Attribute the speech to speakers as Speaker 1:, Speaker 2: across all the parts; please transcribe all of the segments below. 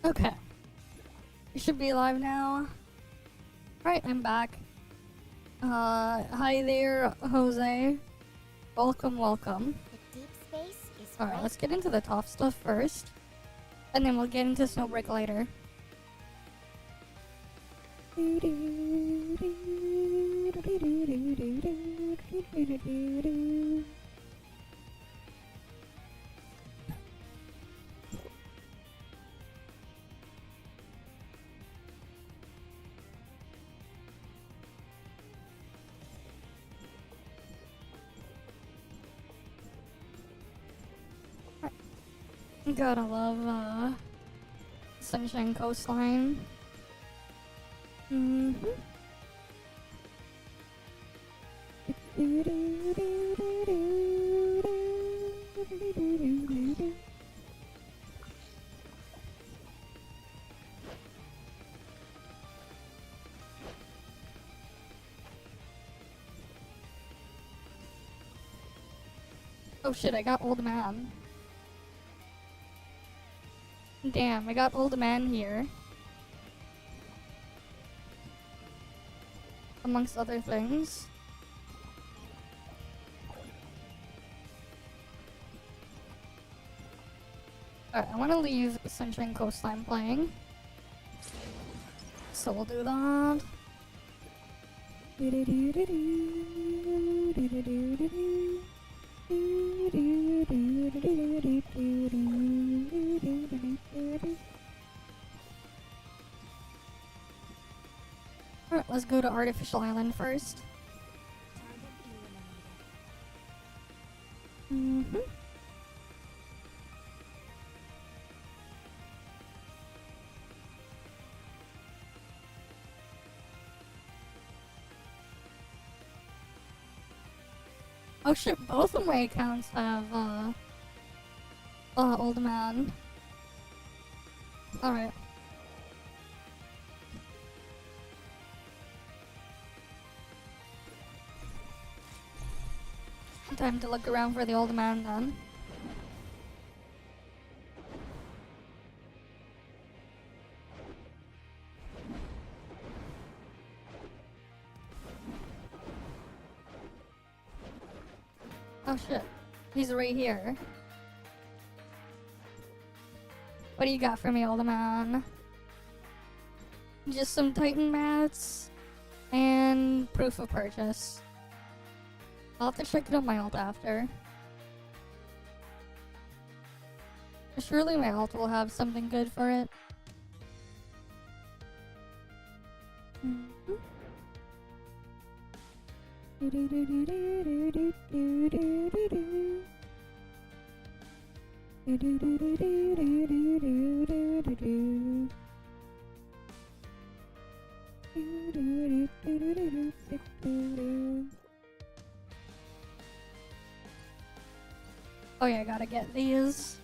Speaker 1: Okay. We should be live now. Right, I'm back. Hi there, Jose. Welcome, welcome.
Speaker 2: The deep space is
Speaker 1: Alright, let's get into the ToF stuff first. And then we'll get into Snowbreak later. Gotta love, Sunshine Coastline. Oh shit, I got Old Man. Damn, I got Old Man here. Amongst other things. Alright, I want to leave Sunshine Coastline playing. So we'll do that. Alright, let's go to Artificial Island first. Oh shit, both of my accounts have, Old Man. Alright. Time to look around for the Old Man then. Oh shit, he's right here. What do you got for me, Old Man? Just some Titan mats and proof of purchase. I'll have to check it on my alt after. Surely my alt will have something good for it. Oh yeah, I gotta get these.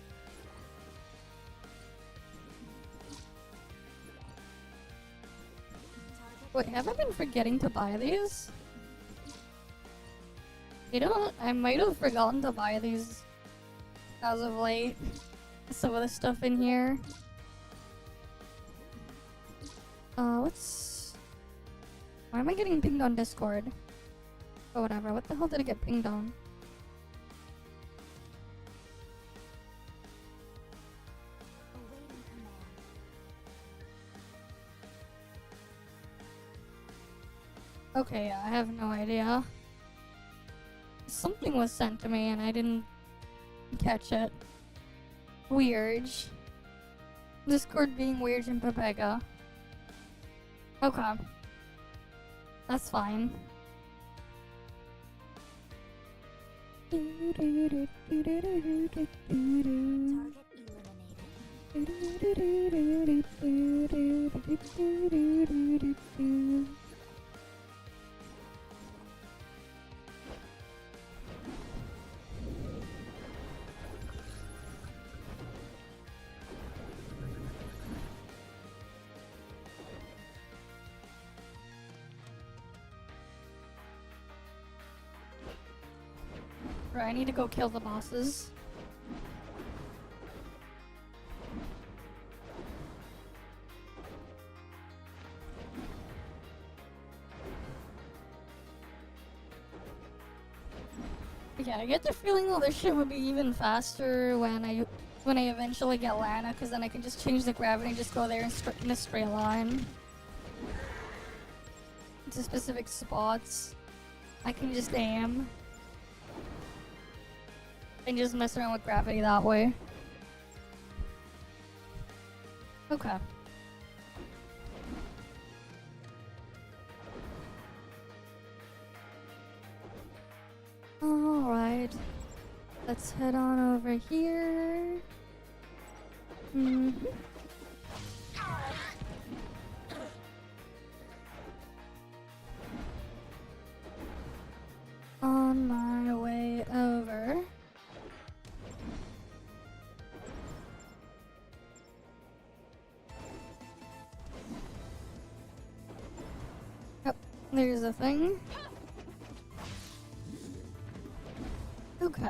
Speaker 1: Wait, have I been forgetting to buy these? You know, I might have forgotten to buy these as of late. Some of the stuff in here. What's... Why am I getting pinged on Discord? Or whatever, what the hell did I get pinged on? Okay, yeah, I have no idea. Something was sent to me and I didn't catch it. Weird. Discord being weird in Pepega. Okay. That's fine.
Speaker 2: Target eliminated.
Speaker 1: Right, I need to go kill the bosses. Yeah, I get the feeling all this shit would be even faster when I eventually get Lana, because then I can just change the gravity and just go there in a straight line to specific spots. I can just aim and just mess around with gravity that way. Okay. Alright. Let's head on over here. On my way over. Oh, there's a thing. Okay.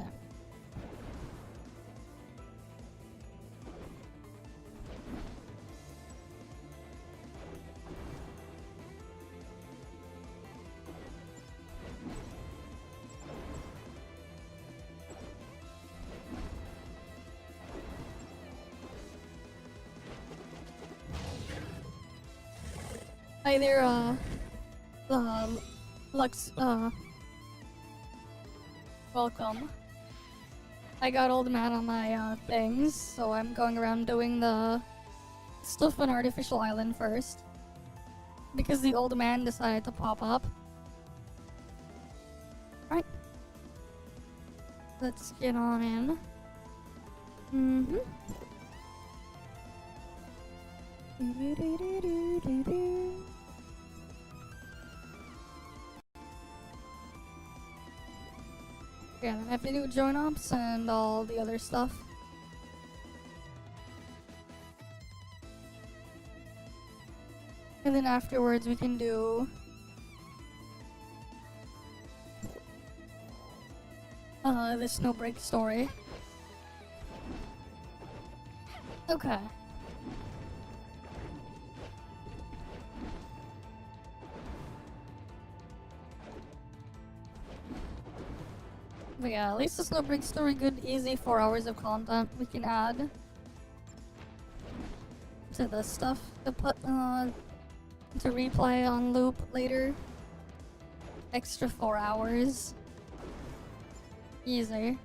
Speaker 1: Hi there, Lux, welcome. I got old man on my, things, so I'm going around doing the stuff on Artificial Island first. Because the old man decided to pop up. Right. Let's get on in. Yeah, then I have to do join ops and all the other stuff. And then afterwards we can do the Snowbreak story. Okay. But yeah, at least the Snowbreak story, good, easy 4 hours of content we can add to this stuff to put to replay on loop later. Extra 4 hours. Easy.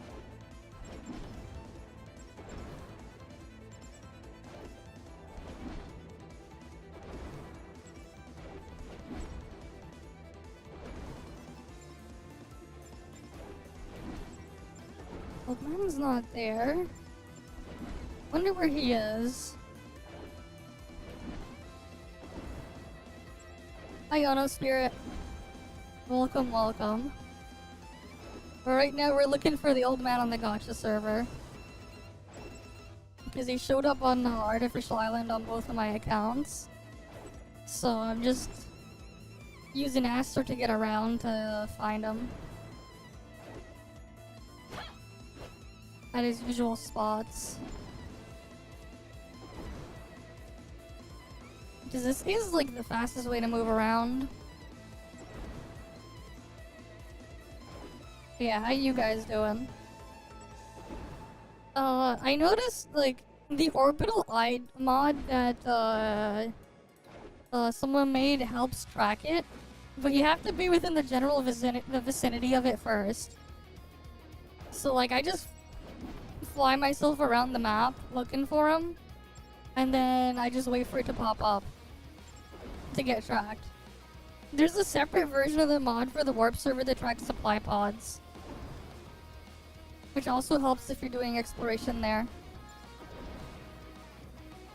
Speaker 1: Old man's not there. Wonder where he is. Hi, Ono Spirit. Welcome, welcome. But right now we're looking for the old man on the Gacha server. Because he showed up on Artificial Island on both of my accounts. So I'm just using Aster to get around to find him. At his usual spots. Because this is like the fastest way to move around. Yeah, how you guys doing? I noticed like the orbital eye mod that someone made helps track it, but you have to be within the general vicinity of it first. So like I just fly myself around the map looking for him, and then I just wait for it to pop up to get tracked. There's a separate version of the mod for the warp server that tracks supply pods, which also helps if you're doing exploration there.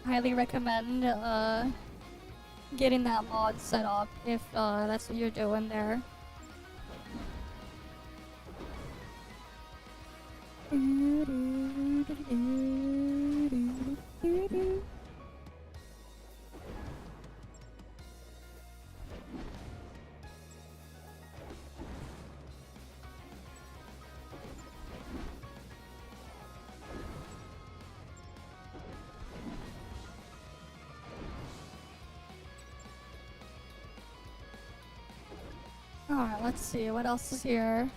Speaker 1: Highly recommend getting that mod set up if that's what you're doing there. Alright, let's see what else is here.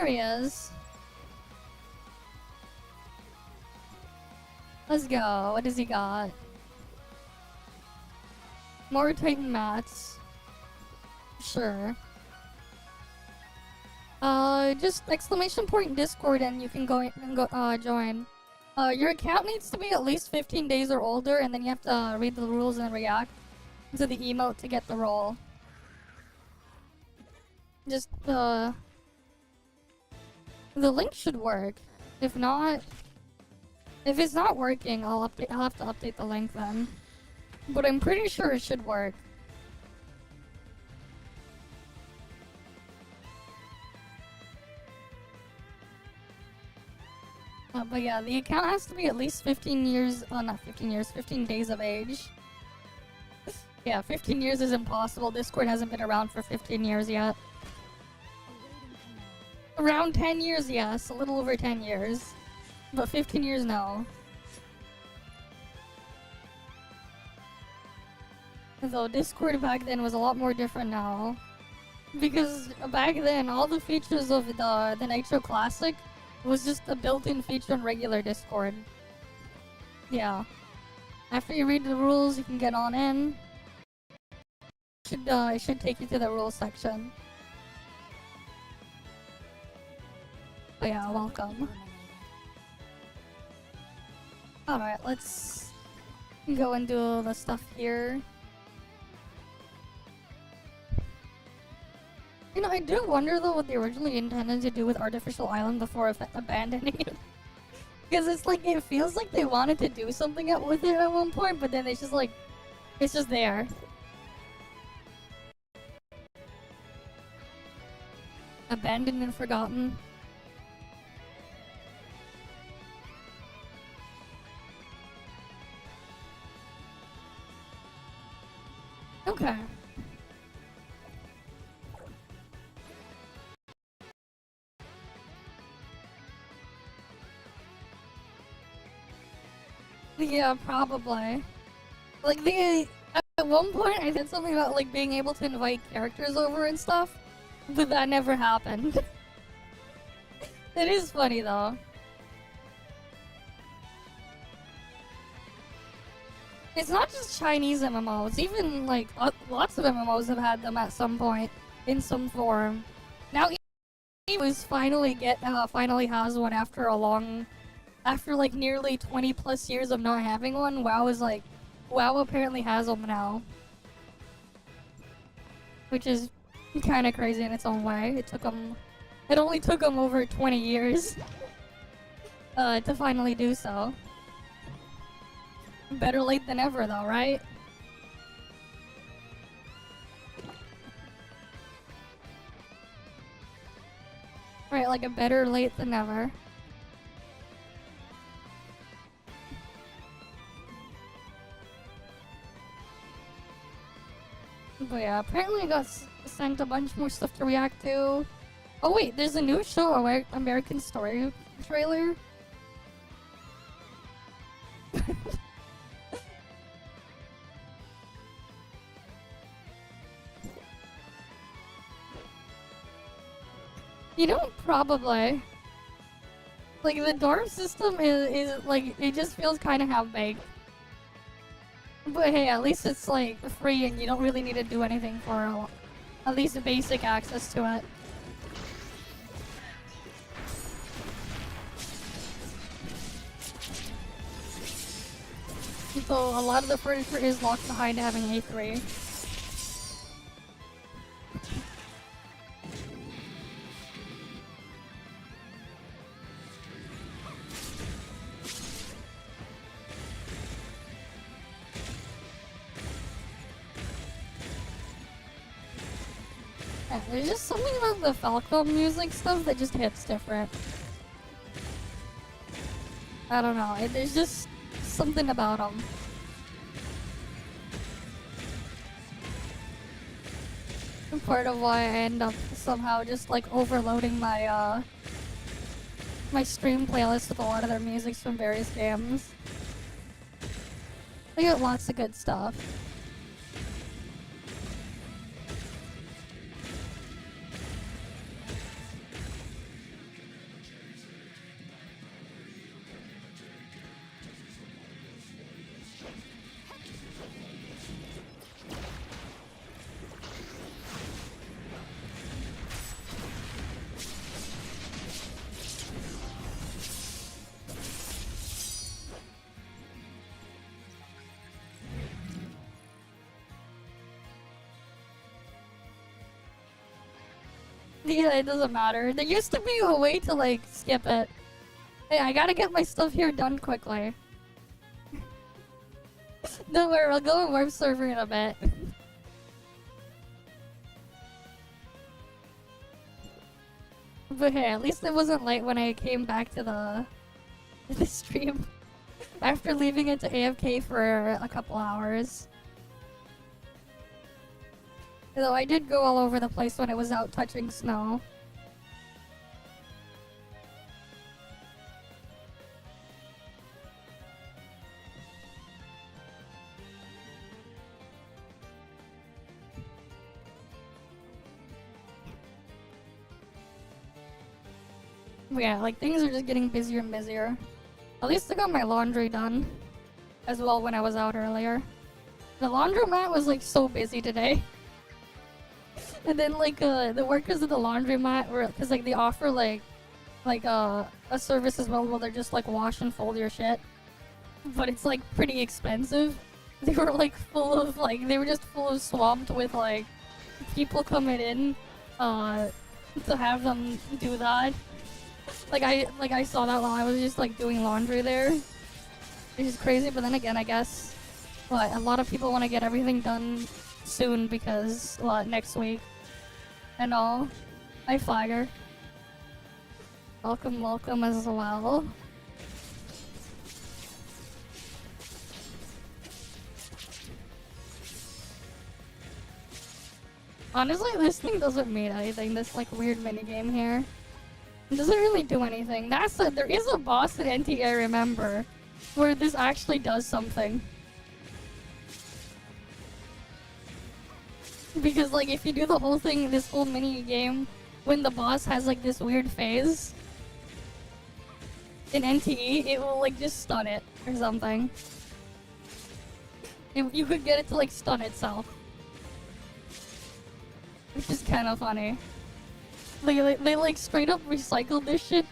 Speaker 1: here he is. Let's go. What does he got? More Titan mats. Sure. Just exclamation point Discord and you can go join. Your account needs to be at least 15 days or older, and then you have to read the rules and react to the emote to get the role. Just, the link should work. If not, if it's not working, I'll have to update the link then. But I'm pretty sure it should work. But yeah, the account has to be at least 15 years, not 15 years, 15 days of age. Yeah, 15 years is impossible. Discord hasn't been around for 15 years yet. Around 10 years, yes. A little over 10 years. But 15 years, no. Though Discord back then was a lot more different now. Because back then, all the features of the Nitro Classic was just a built-in feature on regular Discord. Yeah. After you read the rules, you can get on in. It should take you to the rules section. But yeah, welcome. Alright, let's go and do the stuff here. You know, I do wonder though what they originally intended to do with Artificial Island before abandoning it. Because it's like, it feels like they wanted to do something with it at one point, but then it's just like, it's just there. Abandoned and forgotten. Okay. Yeah, probably. Like, at one point I said something about, like, being able to invite characters over and stuff, but that never happened. It is funny, though. It's not just Chinese MMOs, even, like, lots of MMOs have had them at some point, in some form. Now, EnVtuber finally has one after like nearly 20 plus years of not having one. WoW apparently has them now. Which is kind of crazy in its own way. It only took them over 20 years to finally do so. Better late than ever though, right? Right, like a better late than never. But yeah, apparently I got sent a bunch more stuff to react to. Oh wait, there's a new show, American Story trailer. You know, probably. Like, the dorm system is like, it just feels kind of half-baked. But hey, at least it's like free and you don't really need to do anything for at least a basic access to it. So a lot of the furniture is locked behind having A3. Yeah, there's just something about the Falco music stuff that just hits different. I don't know, there's just something about them. Part of why I end up somehow just like overloading my my stream playlist with a lot of their music from various games. They got lots of good stuff. Yeah, it doesn't matter. There used to be a way to, like, skip it. Hey, I gotta get my stuff here done quickly. Don't worry, I'll go on Warp Server in a bit. But hey, at least it wasn't late when I came back to the stream. After leaving it to AFK for a couple hours. Though I did go all over the place when it was out touching snow. Yeah, like things are just getting busier and busier. At least I got my laundry done as well when I was out earlier. The laundromat was like so busy today. And then like the workers of the laundromat were, cause like they offer like a service as well where they're just like wash and fold your shit. But it's like pretty expensive. They were like full of like, they were just full of swamped with like people coming in to have them do that. Like I saw that while I was just like doing laundry there. Which is crazy, but then again I guess a lot of people want to get everything done soon because next week and all. Hi Flagger. Welcome as well. Honestly, this thing doesn't mean anything, this like weird minigame here. It doesn't really do anything. That said, there is a boss in NT I remember where this actually does something. Because like if you do the whole thing, this whole mini game, when the boss has like this weird phase in NTE, it will like just stun it or something. You could get it to like stun itself, which is kind of funny. They like straight up recycled this shit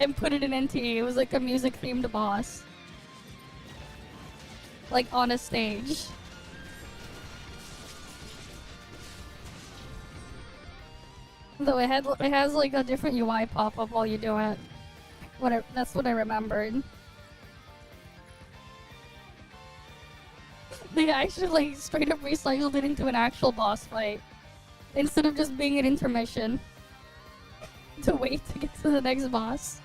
Speaker 1: and put it in NTE. It was like a music themed boss, like on a stage. Though it has like a different UI pop up while you do it. That's what I remembered. They actually like straight up recycled it into an actual boss fight instead of just being an intermission to wait to get to the next boss.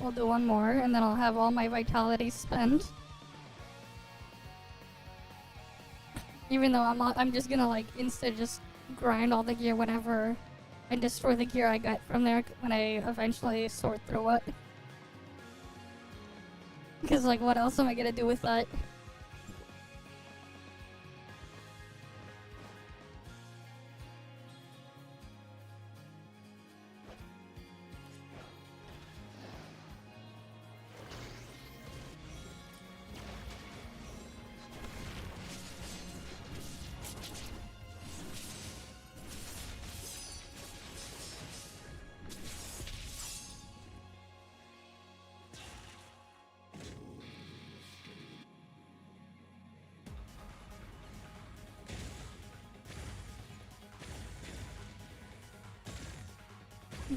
Speaker 1: We'll do one more, and then I'll have all my vitality spent. Even though I'm just gonna like just grind all the gear whenever I destroy the gear I got from there when I eventually sort through it. Because like, what else am I gonna do with that?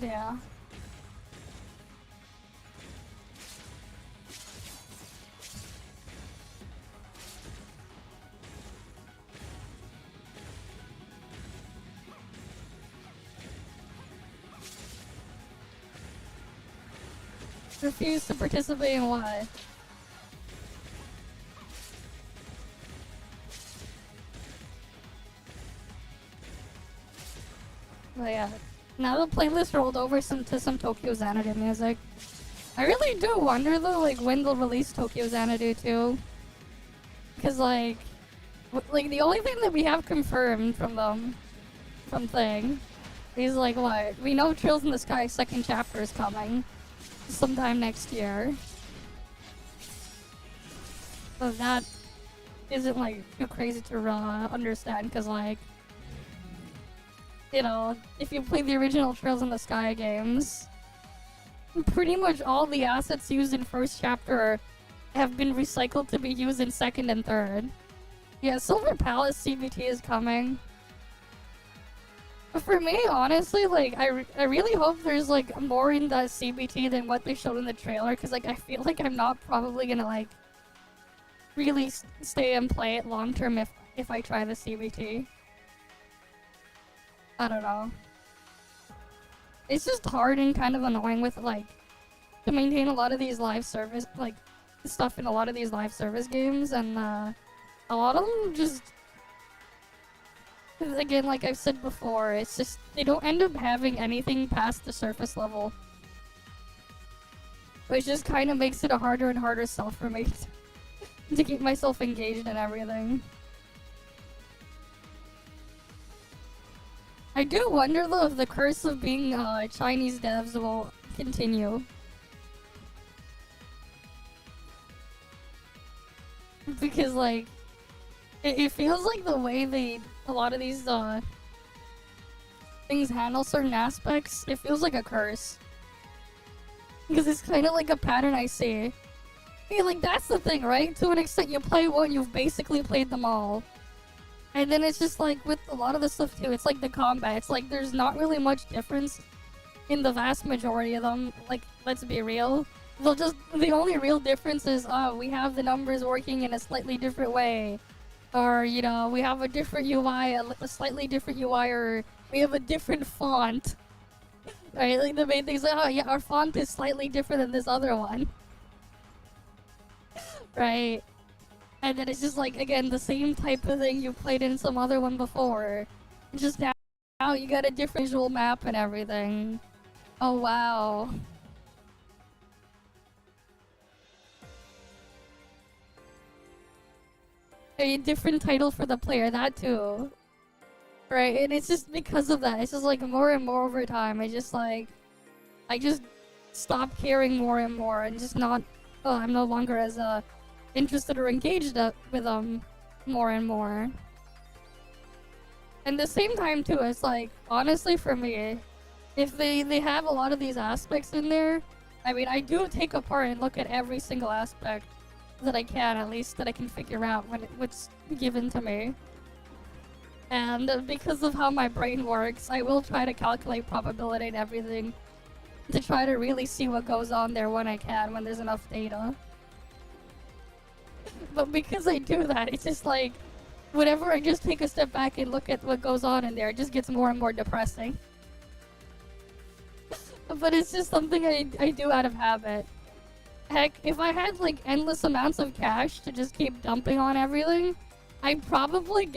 Speaker 1: Yeah. Refuse to participate in what? But yeah. Now the playlist rolled over to some Tokyo Xanadu music. I really do wonder though, like when they'll release Tokyo Xanadu too. Cause like the only thing that we have confirmed from them, from Thing, is like what? We know Trills in the Sky second chapter is coming sometime next year. So isn't like too crazy to understand, because like, you know, if you play the original Trails in the Sky games, pretty much all the assets used in first chapter have been recycled to be used in second and third. Yeah, Silver Palace CBT is coming. But for me, honestly, like, I really hope there's like more in that CBT than what they showed in the trailer, because like I feel like I'm not probably gonna like really stay and play it long term if I try the CBT. I don't know. It's just hard and kind of annoying with like to maintain a lot of these live service like stuff in a lot of these live service games, and a lot of them just, again, like I've said before, it's just they don't end up having anything past the surface level, which just kind of makes it a harder and harder sell for me to keep myself engaged in everything. I do wonder though if the curse of being Chinese devs will continue. Because like, it feels like the way a lot of these things handle certain aspects, it feels like a curse. Because it's kind of like a pattern I see. Yeah, like that's the thing, right? To an extent, you play one, you've basically played them all. And then it's just like, with a lot of the stuff too, it's like the combat. It's like there's not really much difference in the vast majority of them. Like, let's be real. The only real difference is, we have the numbers working in a slightly different way. Or, you know, we have a different UI, a slightly different UI, or we have a different font. Right? Like, the main thing is like, oh yeah, our font is slightly different than this other one. Right? And then it's just like, again, the same type of thing you played in some other one before. Just now you got a different visual map and everything. Oh wow. A different title for the player, that too. Right, and it's just because of that. It's just like more and more over time. I just stop caring more and more, and just not. Oh, I'm no longer as interested or engaged with them more and more. And the same time too, it's like, honestly for me, if they have a lot of these aspects in there, I mean, I do take apart and look at every single aspect that I can, at least that I can figure out what's given to me. And because of how my brain works, I will try to calculate probability and everything to try to really see what goes on there when I can, when there's enough data. But because I do that, it's just like, whenever I just take a step back and look at what goes on in there, it just gets more and more depressing. But it's just something I do out of habit. Heck, if I had like endless amounts of cash to just keep dumping on everything, I'd probably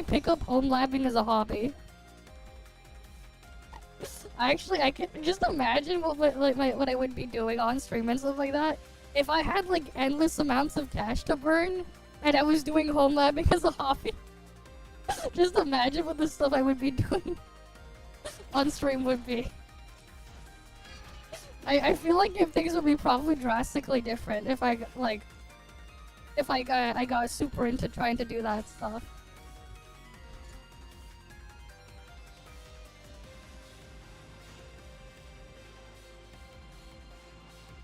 Speaker 1: pick up home labbing as a hobby. Actually, I can just imagine what I would be doing on stream and stuff like that. If I had like endless amounts of cash to burn and I was doing home labbing as a hobby, just imagine what the stuff I would be doing on stream would be. I feel like if things would be probably drastically different if I got super into trying to do that stuff.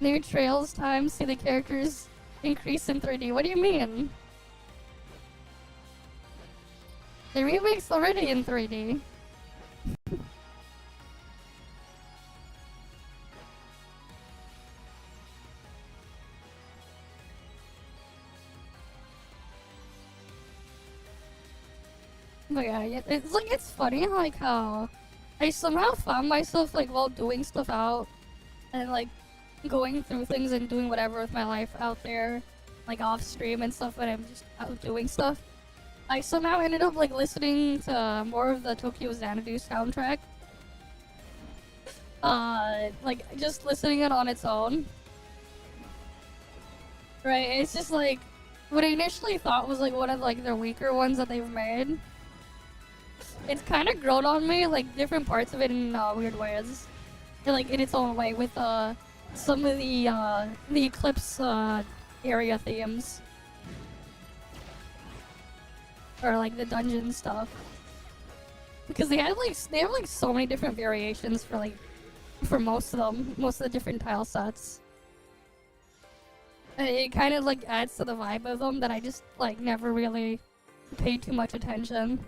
Speaker 1: New trails time, see the characters increase in 3D. What do you mean? The remake's already in 3D. But yeah, it's like, it's funny like how I somehow found myself like while doing stuff out and like going through things and doing whatever with my life out there, like off stream and stuff when I'm just out doing stuff. I somehow ended up like listening to more of the Tokyo Xanadu soundtrack. Like just listening it on its own. Right, it's just like what I initially thought was like one of like their weaker ones that they've made. It's kind of grown on me, like different parts of it in weird ways, and, like in its own way with some of the Eclipse area themes. or like the dungeon stuff. Because they have like so many different variations for most of them, most of the different tile sets. And it kind of like adds to the vibe of them that I just like never really paid too much attention.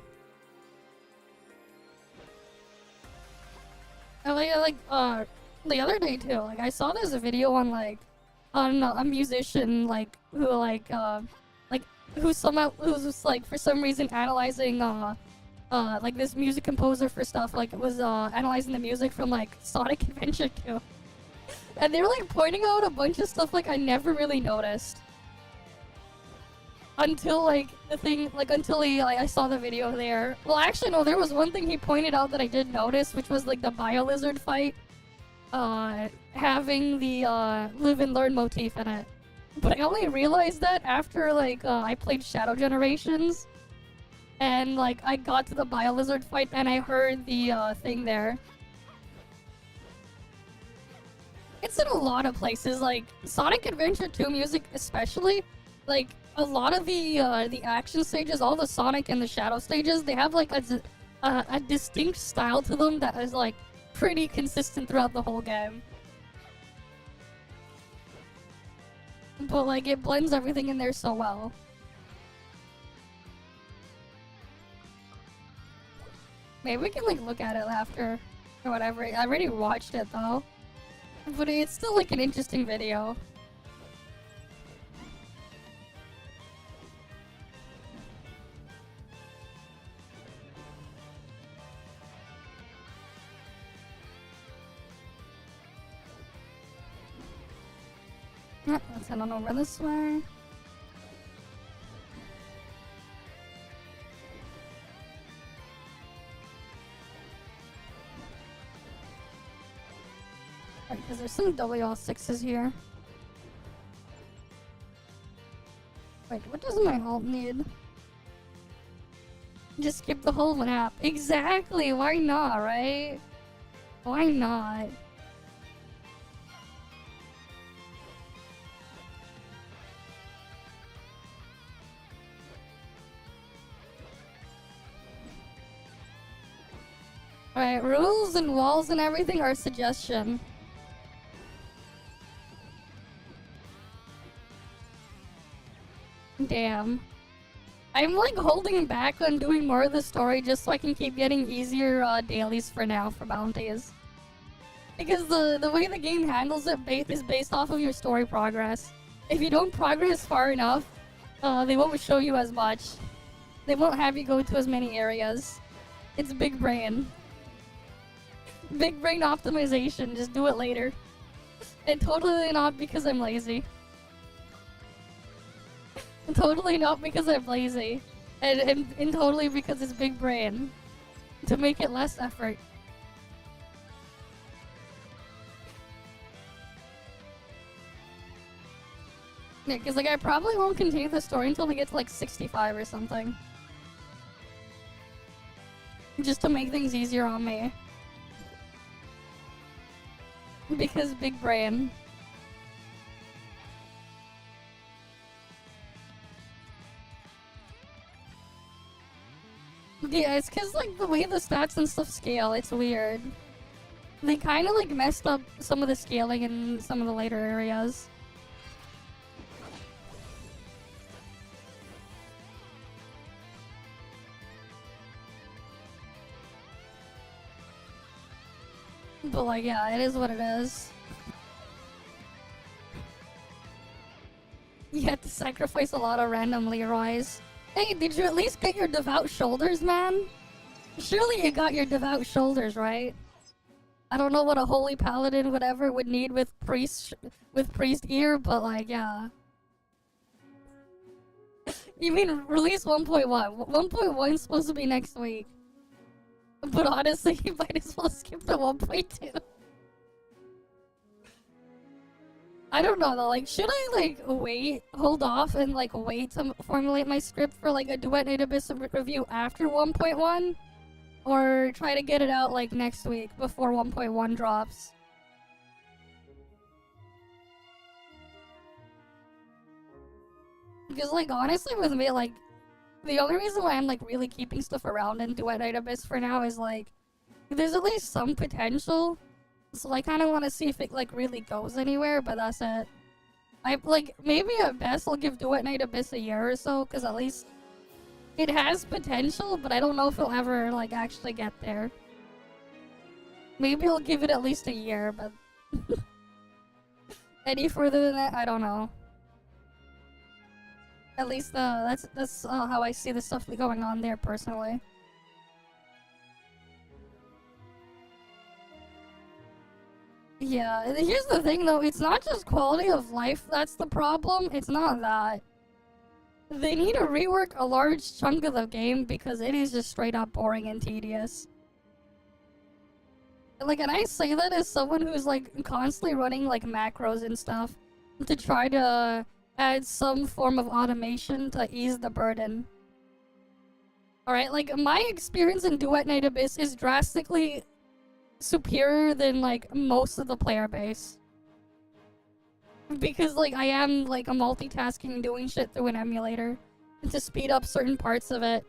Speaker 1: And the other day too, like I saw this video on a musician who's just like for some reason analyzing like this music composer for stuff, like it was analyzing the music from like Sonic Adventure 2. And they were like pointing out a bunch of stuff like I never really noticed. Until like I saw the video there. Well actually no, there was one thing he pointed out that I did notice, which was like the Bio-Lizard fight. Having the live and learn motif in it. But I only realized that after like I played Shadow Generations. And like I got to the Bio-Lizard fight and I heard the thing there. It's in a lot of places, like Sonic Adventure 2 music especially. Like a lot of the action stages, all the Sonic and the Shadow stages, they have like a distinct style to them that is like pretty consistent throughout the whole game. But like it blends everything in there so well. Maybe we can like look at it after or whatever. I already watched it though. But it's still like an interesting video. Let's head on over this way. Because there's some WL6s here. Wait, what does my alt need? Just skip the whole map. Exactly! Why not, right? Why not? Alright, rules and walls and everything are a suggestion. Damn. I'm like holding back on doing more of the story just so I can keep getting easier dailies for now for bounties. Because the way the game handles it is based off of your story progress. If you don't progress far enough, they won't show you as much. They won't have you go to as many areas. It's big brain. Big brain optimization, just do it later. And totally not because I'm lazy. Totally not because I'm lazy. And totally because it's big brain. To make it less effort. Yeah, because like I probably won't continue the story until we get to like 65 or something. Just to make things easier on me. Because big brain. Yeah, it's cause like the way the stats and stuff scale, it's weird. They kinda like messed up some of the scaling in some of the later areas. But like, yeah, it is what it is. You had to sacrifice a lot of random Leroys. Hey, did you at least get your devout shoulders, man? Surely you got your devout shoulders, right? I don't know what a holy paladin whatever would need with priest ear, but like, yeah. You mean release 1.1? 1.1 is supposed to be next week. But honestly, you might as well skip the 1.2. I don't know though, like, should I like hold off and like wait to formulate my script for like a Duet Native review after 1.1? Or try to get it out like next week before 1.1 drops? Because like honestly with me, like, The only reason why I'm like really keeping stuff around in Duet Night Abyss for now is like there's at least some potential. So I kind of want to see if it like really goes anywhere, but that's it. I like maybe at best I'll give Duet Night Abyss a year or so, because at least it has potential, but I don't know if it'll ever like actually get there. Maybe I'll give it at least a year, but any further than that, I don't know. At least that's how I see the stuff going on there personally. Yeah, here's the thing though, it's not just quality of life that's the problem, it's not that. They need to rework a large chunk of the game because it is just straight up boring and tedious. Like, and I say that as someone who's like constantly running like macros and stuff to try to add some form of automation to ease the burden. Alright, like my experience in Duet Night Abyss is drastically superior than like most of the player base. Because like I am like a multitasking doing shit through an emulator to speed up certain parts of it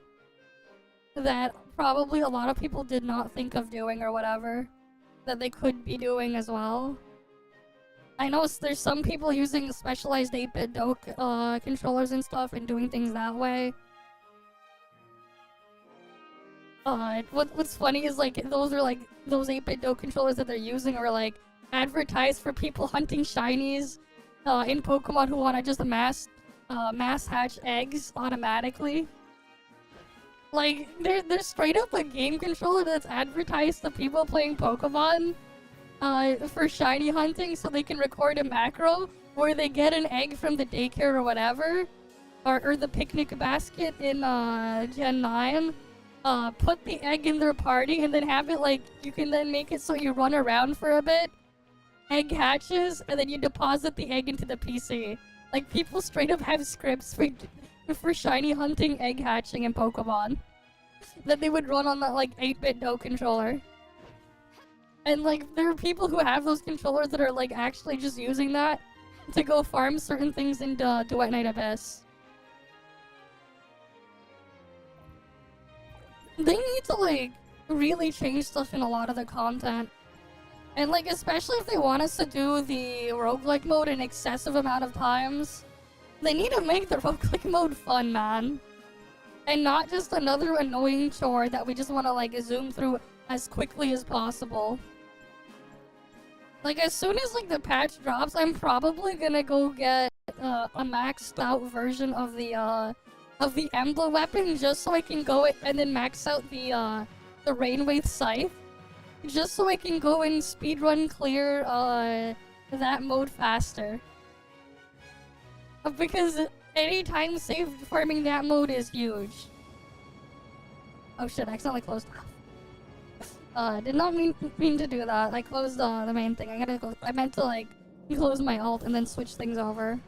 Speaker 1: that probably a lot of people did not think of doing or whatever that they could be doing as well. I know there's some people using specialized 8-bit DOE controllers and stuff and doing things that way. What's funny is like those are like those 8-bit DOE controllers that they're using are like advertised for people hunting shinies in Pokemon who want to just mass hatch eggs automatically. Like they're straight up a game controller that's advertised to people playing Pokemon for shiny hunting so they can record a macro where they get an egg from the daycare or whatever or the picnic basket in Gen 9. Put the egg in their party and then have it like you can then make it so you run around for a bit, egg hatches, and then you deposit the egg into the PC. Like people straight up have scripts for shiny hunting, egg hatching, and Pokemon that they would run on that like 8-bit DOE controller. And like there are people who have those controllers that are like actually just using that to go farm certain things in Duet Night Abyss. They need to like really change stuff in a lot of the content. And like especially if they want us to do the roguelike mode an excessive amount of times, they need to make the roguelike mode fun, man. And not just another annoying chore that we just want to like zoom through as quickly as possible. Like as soon as like the patch drops, I'm probably gonna go get a maxed out version of the emblem weapon just so I can go and then max out the Rainwraith scythe. Just so I can go and speedrun clear that mode faster. Because any time saved farming that mode is huge. Oh shit, I accidentally closed off. Did not mean to do that. I closed the main thing. I meant to like close my alt and then switch things over.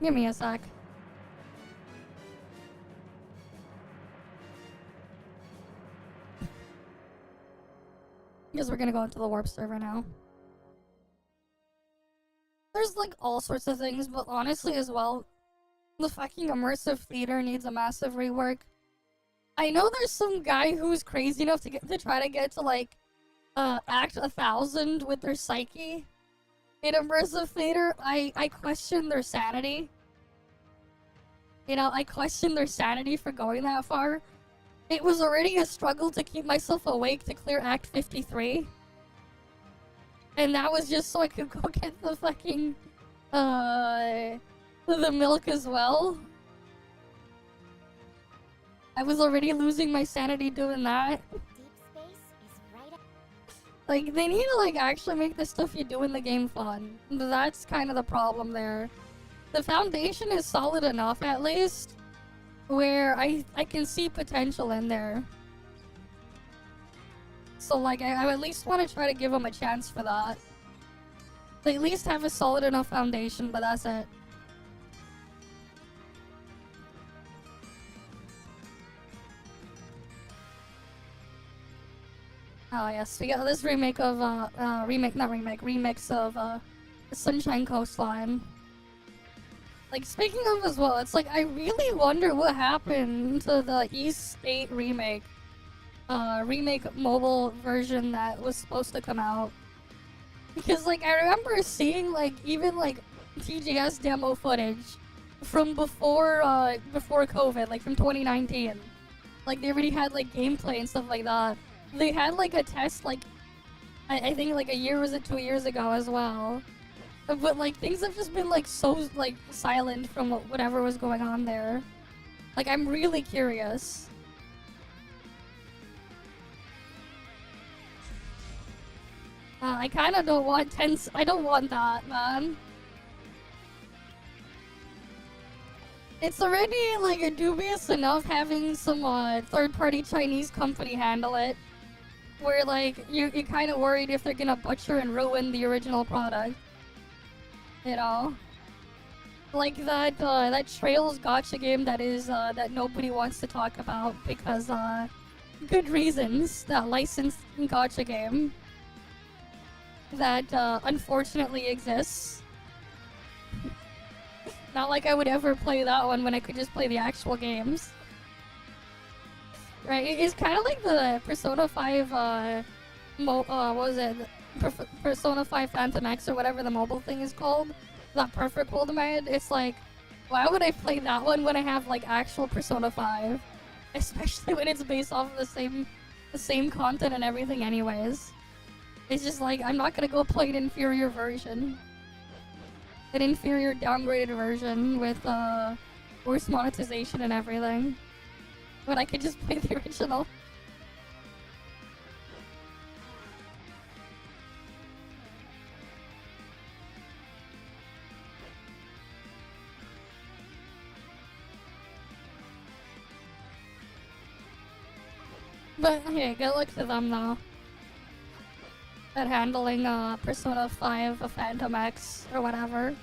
Speaker 1: Give me a sec. Because we're gonna go into the warp server now. There's like all sorts of things, but honestly as well, the fucking immersive theater needs a massive rework. I know there's some guy who's crazy enough to try to get to like Act 1000 with their psyche in immersive theater. I question their sanity. You know, I question their sanity for going that far. It was already a struggle to keep myself awake to clear Act 53. And that was just so I could go get the fucking, the milk as well. I was already losing my sanity doing that.
Speaker 2: Deep space is right up.
Speaker 1: Like, they need to, like, actually make the stuff you do in the game fun. That's kind of the problem there. The foundation is solid enough, at least, where I can see potential in there. So like I at least want to try to give them a chance for that. They at least have a solid enough foundation, but that's it. Oh yes, we got this remake of remix of Sunshine Coastline. Like, speaking of as well, it's like, I really wonder what happened to the East 8 remake. Remake mobile version that was supposed to come out. Because, like, I remember seeing, like, even, like, TGS demo footage from before COVID, like, from 2019. Like, they already had, like, gameplay and stuff like that. They had, like, a test, like, I think, like, a year, was it 2 years ago as well. But, like, things have just been, like, so, like, silent from whatever was going on there. Like, I'm really curious. I kinda don't want I don't want that, man. It's already, like, dubious enough having some, third-party Chinese company handle it. Where, like, you're kinda worried if they're gonna butcher and ruin the original product. You know? Like that Trails Gacha game that is, that nobody wants to talk about because, good reasons, that licensed Gacha game. That, unfortunately exists. Not like I would ever play that one when I could just play the actual games. Right, it's kind of like the Persona 5, what was it? Persona 5 Phantom X or whatever the mobile thing is called. That Perfect World made. It's like, why would I play that one when I have, like, actual Persona 5? Especially when it's based off of the same content and everything anyways. It's just like, I'm not gonna go play an inferior version. An inferior downgraded version with, worse monetization and everything. When I could just play the original. But hey, good luck to them though. At handling Persona 5 of Phantom X or whatever.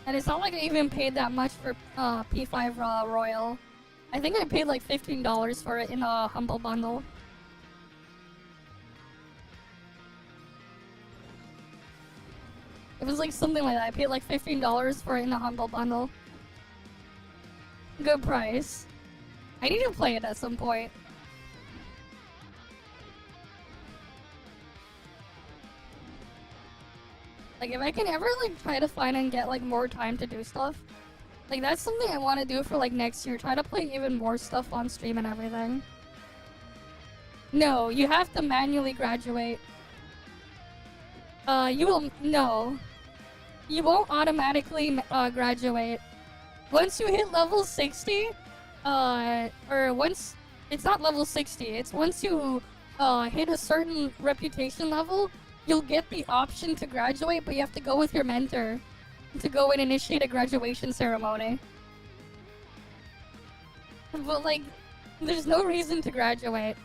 Speaker 1: And it's not like I even paid that much for P5 Royal. I think I paid like $15 for it in a Humble Bundle. It was like something like that. I paid like $15 for it in a Humble Bundle. Good price. I need to play it at some point. Like, if I can ever, like, try to find and get, like, more time to do stuff. Like, that's something I want to do for, like, next year. Try to play even more stuff on stream and everything. No, you have to manually graduate. You will... No. You won't automatically, graduate. Once you hit level 60, or once... It's not level 60, it's once you, hit a certain reputation level, you'll get the option to graduate, but you have to go with your mentor to go and initiate a graduation ceremony. But, like, there's no reason to graduate.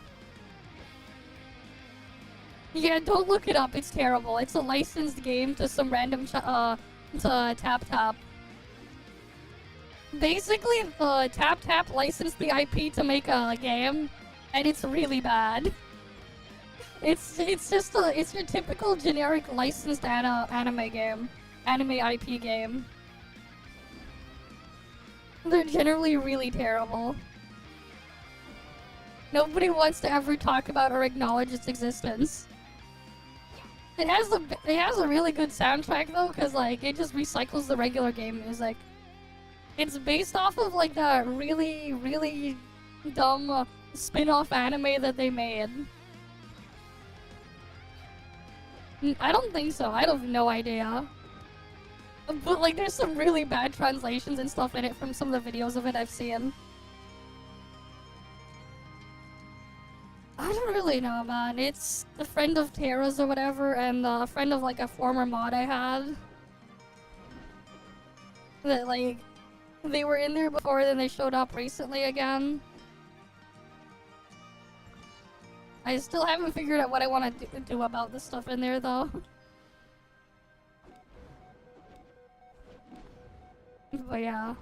Speaker 1: Yeah, don't look it up, it's terrible. It's a licensed game to some random, to Tap. Basically, Tap licensed the IP to make a game, and it's really bad. It's just it's your typical generic licensed anime game, anime IP game. They're generally really terrible. Nobody wants to ever talk about or acknowledge its existence. It has a really good soundtrack though, cause like it just recycles the regular game music. It's based off of like that really dumb spin-off anime that they made. I don't think so. I have no idea. But like there's some really bad translations and stuff in it from some of the videos of it I've seen. I don't really know, man. It's a friend of Tara's or whatever, and a friend of like a former mod I had. That like, they were in there before, then they showed up recently again. I still haven't figured out what I want to do about this stuff in there, though. But yeah.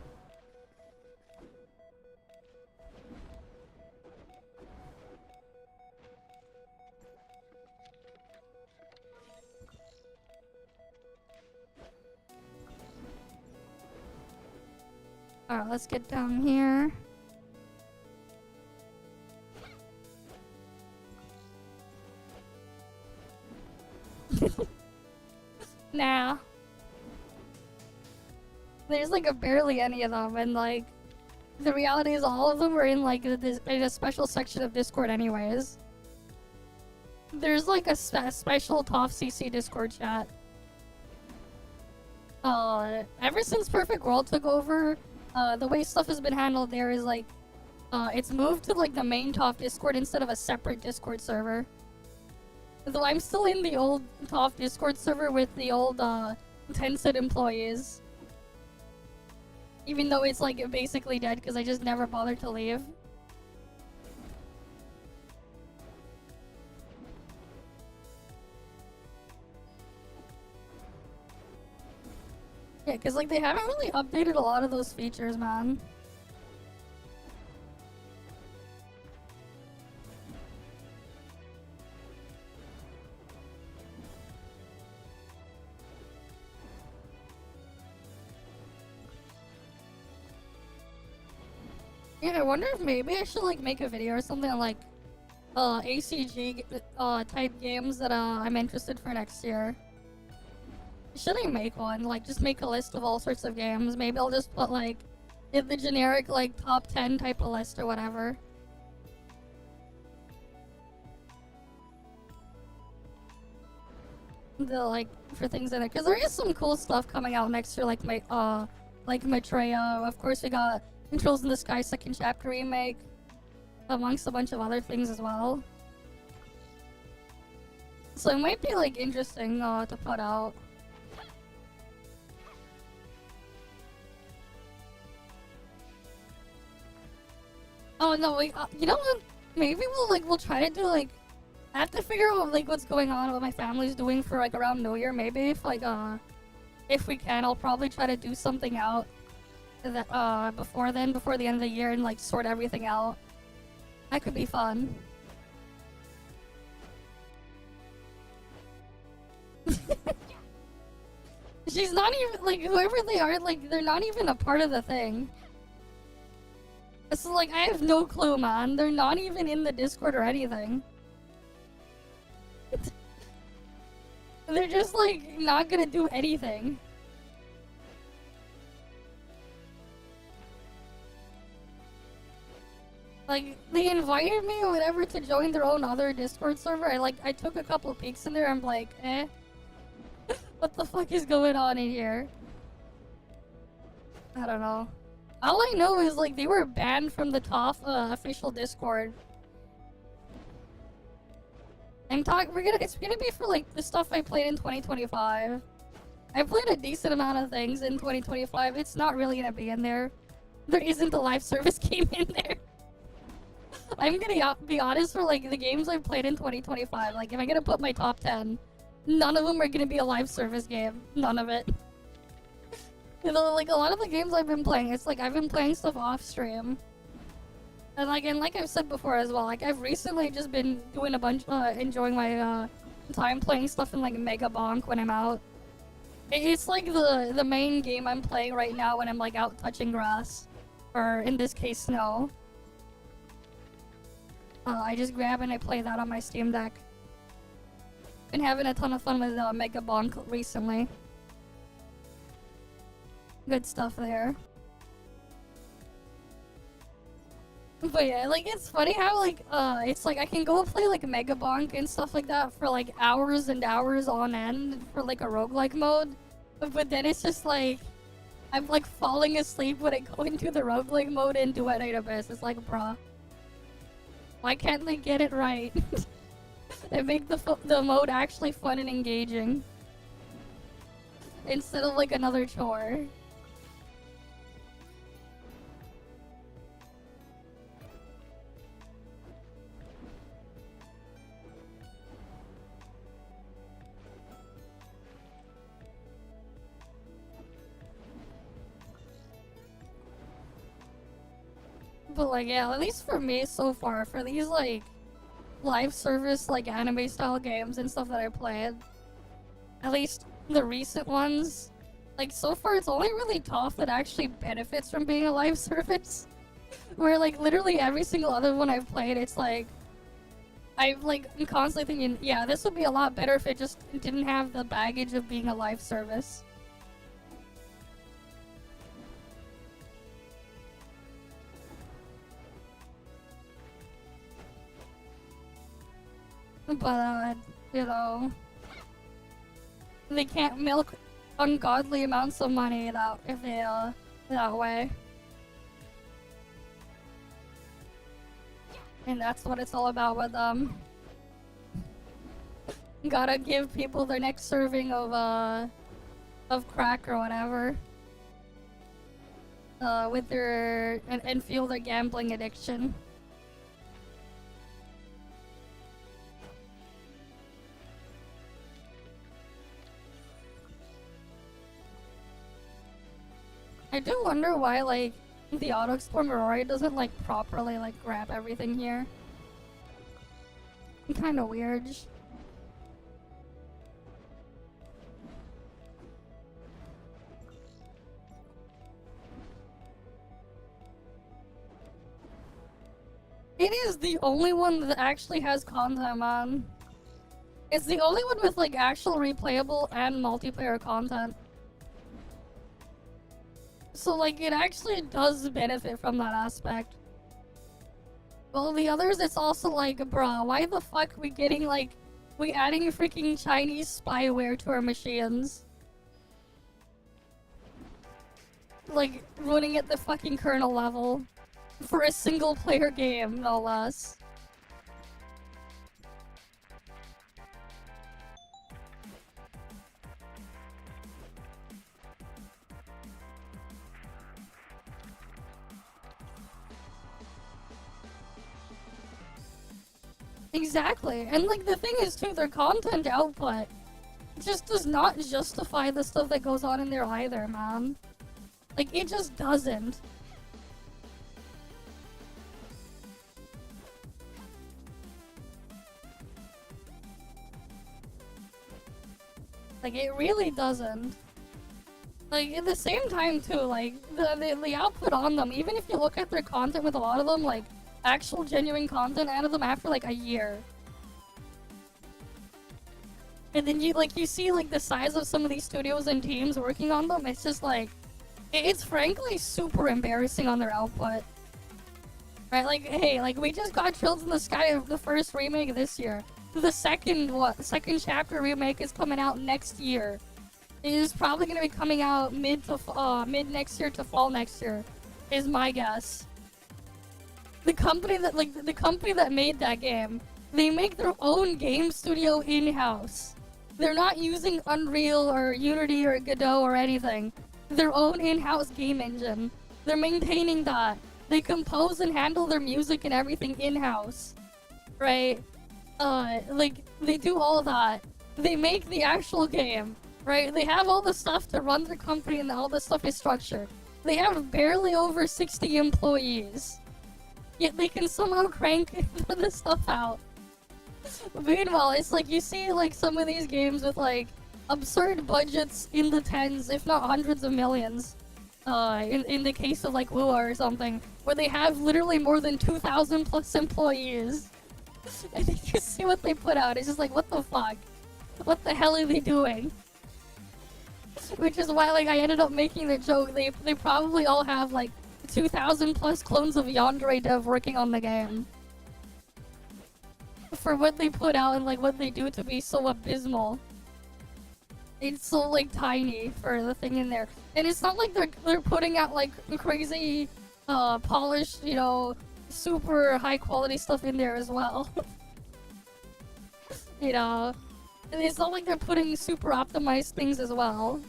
Speaker 1: Alright, let's get down here. Nah. There's like barely any of them, and like the reality is all of them are in like in a special section of Discord anyways. There's like a special ToF CC Discord chat. Ever since Perfect World took over, the way stuff has been handled there is like, it's moved to like the main ToF Discord instead of a separate Discord server. Though I'm still in the old ToF Discord server with the old, Tencent employees. Even though it's like basically dead because I just never bothered to leave. Yeah, because like they haven't really updated a lot of those features, man. Yeah, I wonder if maybe I should like make a video or something on like ACG type games that I'm interested for next year. Should I make one? Like just make a list of all sorts of games. Maybe I'll just put like the generic like top 10 type of list or whatever. The like for things in it, because there is some cool stuff coming out next year, like Maitreya. Of course, we got Controls in the Sky second chapter remake, amongst a bunch of other things as well. So it might be like interesting to put out. Oh no, wait, you know what? Maybe we'll try to do like. I have to figure out like what's going on, what my family's doing for like around New Year. Maybe if like if we can, I'll probably try to do something out that before then, before the end of the year, and like sort everything out. That could be fun. She's not even like whoever they are. Like they're not even a part of the thing. So like I have no clue, man. They're not even in the Discord or anything. They're just like not gonna do anything. Like they invited me or whatever to join their own other Discord server. I took a couple of peeks in there. I'm like, eh, what the fuck is going on in here? I don't know. All I know is like they were banned from the ToF official Discord. It's gonna be for like the stuff I played in 2025. I played a decent amount of things in 2025. It's not really gonna be in there. There isn't a live service game in there. I'm gonna be honest, for like the games I played in 2025, like if I'm gonna put my top 10, none of them are gonna be a live service game. None of it. You know, like a lot of the games I've been playing, it's like I've been playing stuff off stream. And like I've said before as well, like I've recently just been doing a bunch, enjoying my time playing stuff in like Mega Bonk when I'm out. It's like the main game I'm playing right now when I'm like out touching grass, or in this case snow. I just grab and I play that on my Steam Deck. Been having a ton of fun with Mega Bonk recently. Good stuff there. But yeah, like it's funny how like it's like I can go play like Mega Bonk and stuff like that for like hours and hours on end for like a roguelike mode. But then it's just like I'm like falling asleep when I go into the roguelike mode and do Night Abyss. It's like, bruh, why can't they get it right? They make the mode actually fun and engaging instead of like another chore. But like, yeah, at least for me so far, for these like live service like anime style games and stuff that I played, at least the recent ones, Like, so far, it's only really ToF that actually benefits from being a live service. Where, like, literally every single other one I've played, it's like... I'm constantly thinking, yeah, this would be a lot better if it just didn't have the baggage of being a live service. But, you know... They can't milk ungodly amounts of money that way. And that's what it's all about with them. Gotta give people their next serving of crack or whatever. With their and fuel their gambling addiction. I do wonder why, like, the auto-explore Mirori doesn't, like, properly, like, grab everything here. Kinda weird. It is the only one that actually has content, man. It's the only one with, like, actual replayable and multiplayer content. So, like, it actually does benefit from that aspect. Well, the others, it's also like, bruh, why the fuck we getting, like, we adding freaking Chinese spyware to our machines? Like, running at the fucking kernel level. For a single player game, no less. Exactly, and like the thing is too, their content output just does not justify the stuff that goes on in there either, man. Like, it just doesn't. Like, it really doesn't. Like, at the same time too, like, the output on them, even if you look at their content with a lot of them, like, actual genuine content out of them after like a year. And then you see like the size of some of these studios and teams working on them, it's just like, it's frankly super embarrassing on their output. Right, like, hey, like, we just got Trails in the Sky of the first remake this year. The second chapter remake is coming out next year. It is probably gonna be coming out mid next year to fall next year, is my guess. The company that made that game, they make their own game studio in-house. They're not using Unreal or Unity or Godot or anything. Their own in-house game engine. They're maintaining that. They compose and handle their music and everything in-house. Right? Like, they do all that. They make the actual game. Right? They have all the stuff to run their company and all the stuff is structured. They have barely over 60 employees. Yet they can somehow crank this stuff out. Meanwhile, it's like you see like some of these games with like absurd budgets in the tens, if not hundreds of millions. In the case of like Lua or something, where they have literally more than 2,000 plus employees. And then you see what they put out, it's just like, what the fuck? What the hell are they doing? Which is why like I ended up making the joke, they probably all have like 2,000 plus clones of Yandere Dev working on the game. For what they put out and like what they do to be so abysmal. It's so like tiny for the thing in there. And it's not like they're putting out like crazy polished, you know, super high quality stuff in there as well. You know. And it's not like they're putting super optimized things as well.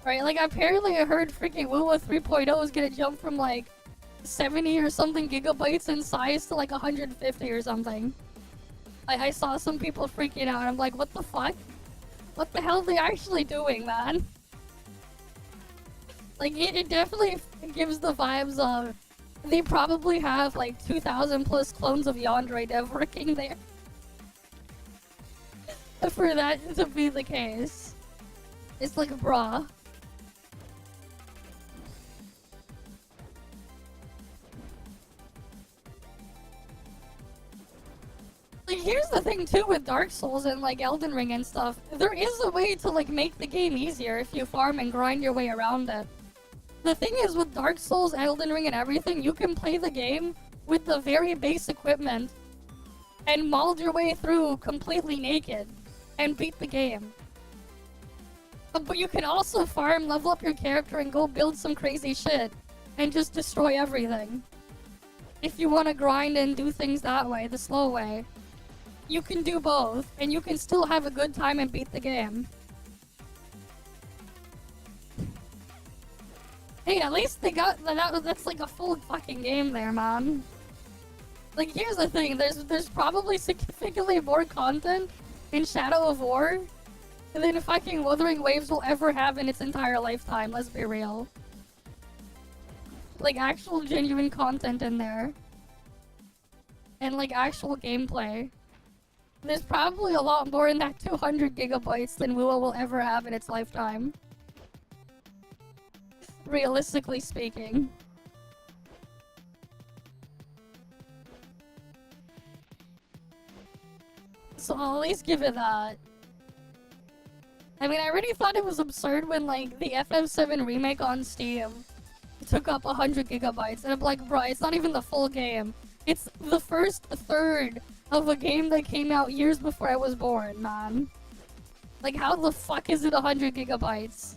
Speaker 1: Right, like apparently I heard freaking Lua 3.0 is gonna jump from like 70 or something gigabytes in size to like 150 or something. I saw some people freaking out. I'm like, what the fuck? What the hell are they actually doing, man? Like, it definitely gives the vibes of they probably have like 2,000 plus clones of Yandere Dev working there. For that to be the case. It's like, bruh. Like, here's the thing too with Dark Souls and like Elden Ring and stuff. There is a way to like make the game easier if you farm and grind your way around it. The thing is with Dark Souls, Elden Ring, and everything, you can play the game with the very base equipment and mold your way through completely naked and beat the game. But you can also farm, level up your character, and go build some crazy shit and just destroy everything. If you want to grind and do things that way, the slow way. You can do both, and you can still have a good time and beat the game. Hey, at least they got that's like a full fucking game there, man. Like, here's the thing, there's probably significantly more content in Shadow of War than fucking Wuthering Waves will ever have in its entire lifetime, let's be real. Like, actual genuine content in there. And like actual gameplay. There's probably a lot more in that 200 gigabytes than WoW will ever have in its lifetime. Realistically speaking. So I'll at least give it that. I mean, I already thought it was absurd when like the FF7 remake on Steam took up 100 gigabytes. And I'm like, bro, it's not even the full game. It's the first third of a game that came out years before I was born, man. Like, how the fuck is it 100 gigabytes?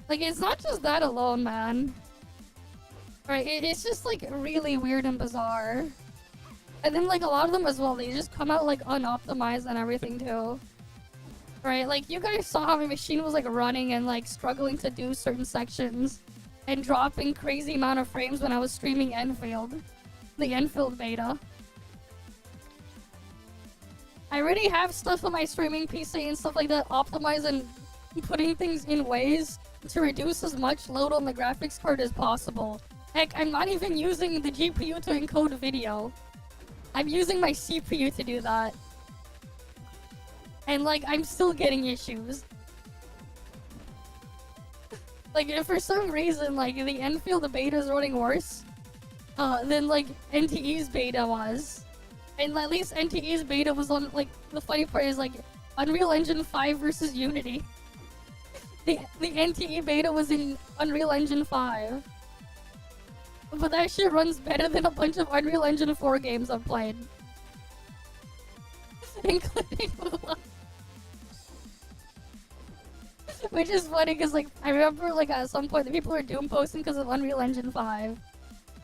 Speaker 1: Like, it's not just that alone, man. Right, it's just, like, really weird and bizarre. And then, like, a lot of them as well, they just come out, like, unoptimized and everything, too. Right, like, you guys saw how my machine was, like, running and, like, struggling to do certain sections. And dropping crazy amount of frames when I was streaming EnVtuber. The EnVtuber beta. I already have stuff on my streaming PC and stuff like that optimized and putting things in ways to reduce as much load on the graphics card as possible. Heck, I'm not even using the GPU to encode video. I'm using my CPU to do that. And like, I'm still getting issues. Like, if for some reason, like, the EnVtuber beta is running worse than, like, NTE's beta was. And at least NTE's beta was on, like, the funny part is, like, Unreal Engine 5 versus Unity. The NTE beta was in Unreal Engine 5. But that shit runs better than a bunch of Unreal Engine 4 games I've played. Including Mulan. Which is funny because, like, I remember, like, at some point the people were doom posting because of Unreal Engine 5.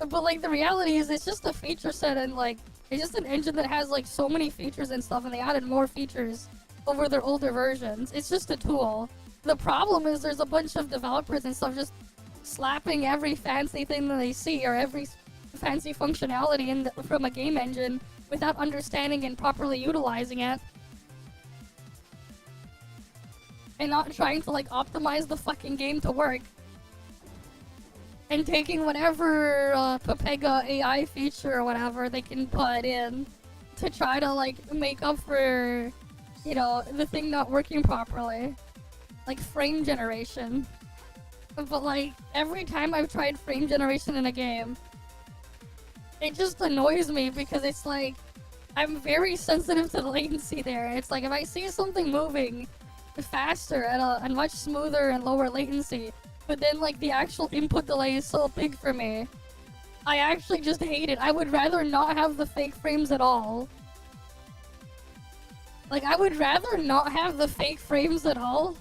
Speaker 1: But, like, the reality is it's just a feature set and, like, it's just an engine that has, like, so many features and stuff, and they added more features over their older versions. It's just a tool. The problem is there's a bunch of developers and stuff just slapping every fancy thing that they see or every fancy functionality from a game engine without understanding and properly utilizing it. And not trying to, like, optimize the fucking game to work. And taking whatever Pepega AI feature or whatever they can put in to try to, like, make up for, you know, the thing not working properly. Like, frame generation. But, like, every time I've tried frame generation in a game, it just annoys me because it's like, I'm very sensitive to the latency there. It's like, if I see something moving faster at a much smoother and lower latency, but then like the actual input delay is so big for me, I actually just hate it. I would rather not have the fake frames at all. Like, I would rather not have the fake frames at all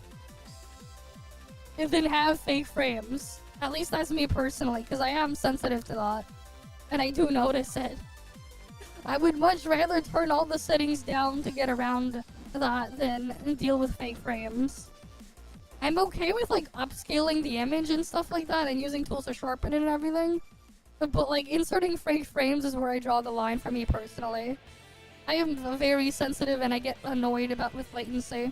Speaker 1: than have fake frames. At least that's me personally, because I am sensitive to that. And I do notice it. I would much rather turn all the settings down to get around that than deal with fake frames. I'm okay with like upscaling the image and stuff like that and using tools to sharpen it and everything. But like inserting fake frames is where I draw the line for me personally. I am very sensitive and I get annoyed with latency.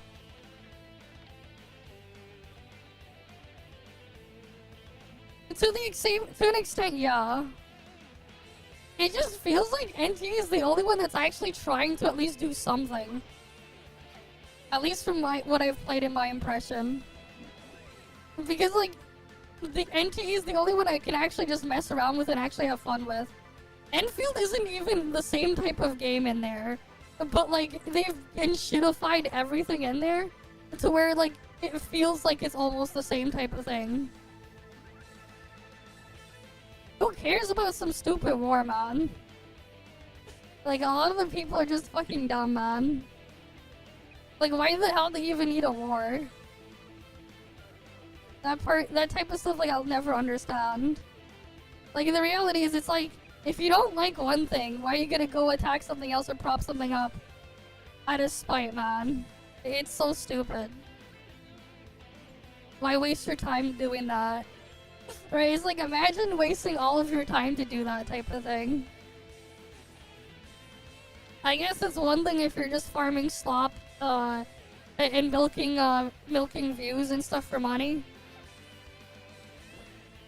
Speaker 1: To an extent, yeah. It just feels like NT is the only one that's actually trying to at least do something. At least from what I've played in my impression. Because, like, the NT is the only one I can actually just mess around with and actually have fun with. EnVtuber isn't even the same type of game in there. But, like, they've enshittified everything in there to where, like, it feels like it's almost the same type of thing. Who cares about some stupid war, man? Like, a lot of the people are just fucking dumb, man. Like, why the hell do you even need a war? That type of stuff, like, I'll never understand. Like, the reality is, it's like, if you don't like one thing, why are you gonna go attack something else or prop something up? Out of spite, man. It's so stupid. Why waste your time doing that? Right, it's like, imagine wasting all of your time to do that type of thing. I guess it's one thing if you're just farming slop, and milking views and stuff for money.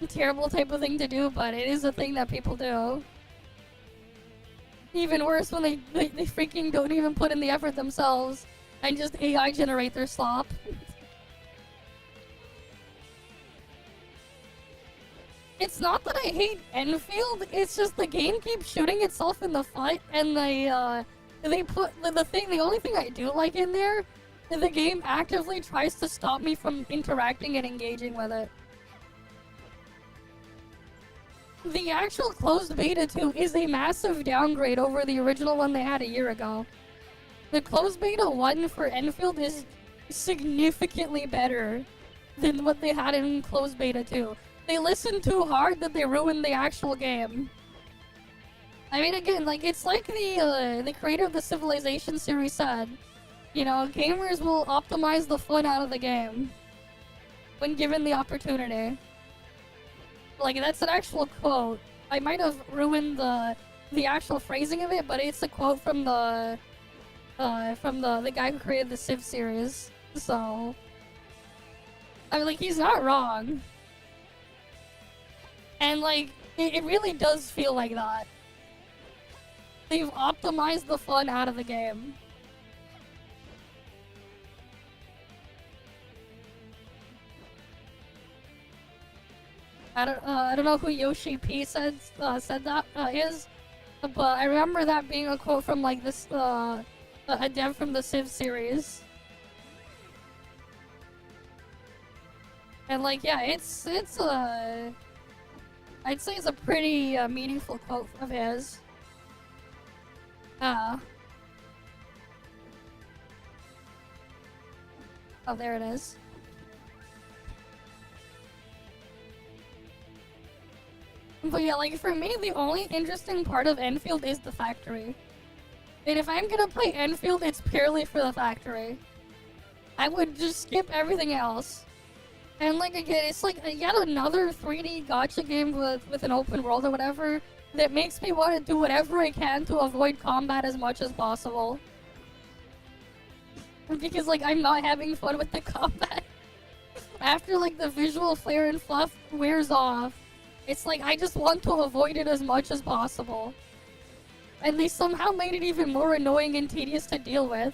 Speaker 1: Terrible type of thing to do, but it is a thing that people do. Even worse when they freaking don't even put in the effort themselves and just AI generate their slop. It's not that I hate EnVtuber, it's just the game keeps shooting itself in the foot, and they put the only thing I do like in there, the game actively tries to stop me from interacting and engaging with it. The actual closed beta 2 is a massive downgrade over the original one they had a year ago. The closed beta 1 for EnVtuber is significantly better than what they had in closed beta 2. They listened too hard that they ruined the actual game. I mean, again, like, it's like the creator of the Civilization series said, you know, gamers will optimize the fun out of the game when given the opportunity. Like, that's an actual quote. I might have ruined the actual phrasing of it, but it's a quote from the guy who created the Civ series. So, I mean, like, he's not wrong. And, like, it really does feel like that. They've optimized the fun out of the game. I don't know who Yoshi P said that is, but I remember that being a quote from, like, this a dev from the Civ series. And, like, yeah, it's I'd say it's a pretty meaningful quote of his. Oh, there it is. But yeah, like, for me, the only interesting part of EnVtuber is the factory. And if I'm gonna play EnVtuber, it's purely for the factory. I would just skip everything else. And, like, again, it's like yet another 3D gacha game with an open world or whatever that makes me want to do whatever I can to avoid combat as much as possible. Because, like, I'm not having fun with the combat. After, like, the visual flair and fluff wears off, it's like I just want to avoid it as much as possible. And they somehow made it even more annoying and tedious to deal with,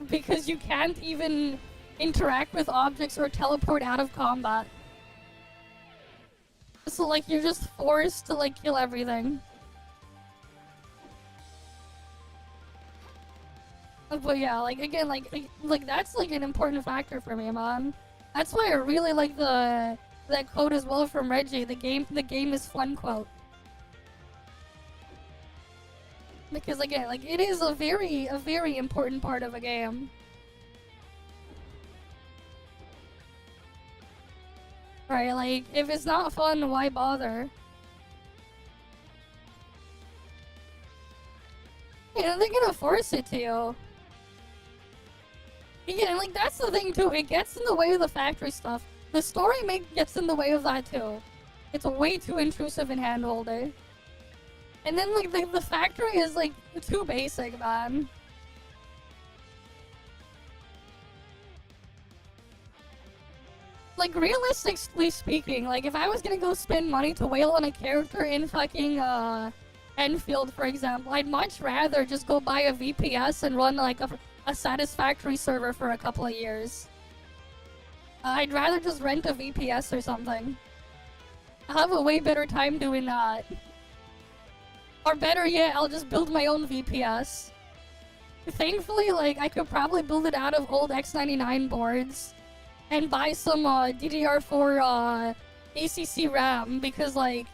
Speaker 1: because you can't even interact with objects or teleport out of combat. So, like, you're just forced to, like, kill everything. But yeah, like, again, like that's, like, an important factor for me, man. That's why I really like that quote as well from Reggie, the game is fun quote. Because, again, like, it is a very important part of a game. Right, like, if it's not fun, why bother? You know, they're gonna force it to you. Yeah, like, that's the thing too, it gets in the way of the factory stuff. The story gets in the way of that too. It's way too intrusive and hand-holding. And then, like, the factory is, like, too basic, man. Like, realistically speaking, like, if I was gonna go spend money to whale on a character in fucking, EnVtuber, for example, I'd much rather just go buy a VPS and run, like, a a satisfactory server for a couple of years. I'd rather just rent a VPS or something. I'll have a way better time doing that. Or better yet, I'll just build my own VPS. Thankfully, like, I could probably build it out of old X99 boards and buy some DDR4 ACC RAM because, like,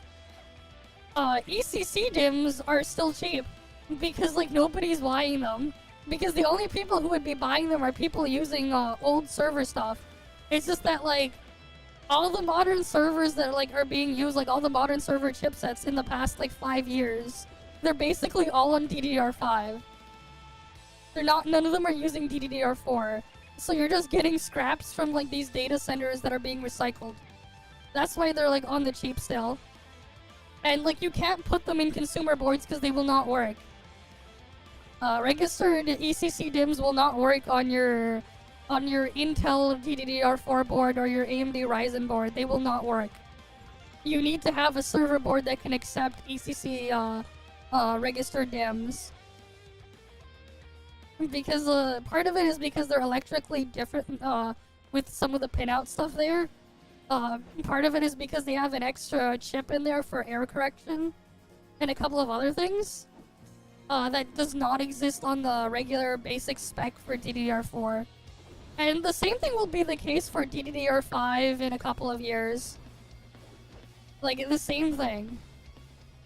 Speaker 1: ECC DIMMs are still cheap because, like, nobody's buying them. Because the only people who would be buying them are people using old server stuff. It's just that, like, all the modern servers that are being used, like all the modern server chipsets in the past like 5 years, they're basically all on DDR5. None of them are using DDR4. So you're just getting scraps from like these data centers that are being recycled. That's why they're like on the cheap still. And like you can't put them in consumer boards because they will not work. Registered ECC DIMMs will not work on your Intel DDR4 board or your AMD Ryzen board. They will not work. You need to have a server board that can accept ECC registered DIMMs. Because part of it is because they're electrically different with some of the pinout stuff there. Part of it is because they have an extra chip in there for error correction and a couple of other things that does not exist on the regular basic spec for DDR4. And the same thing will be the case for DDR5 in a couple of years. Like, the same thing.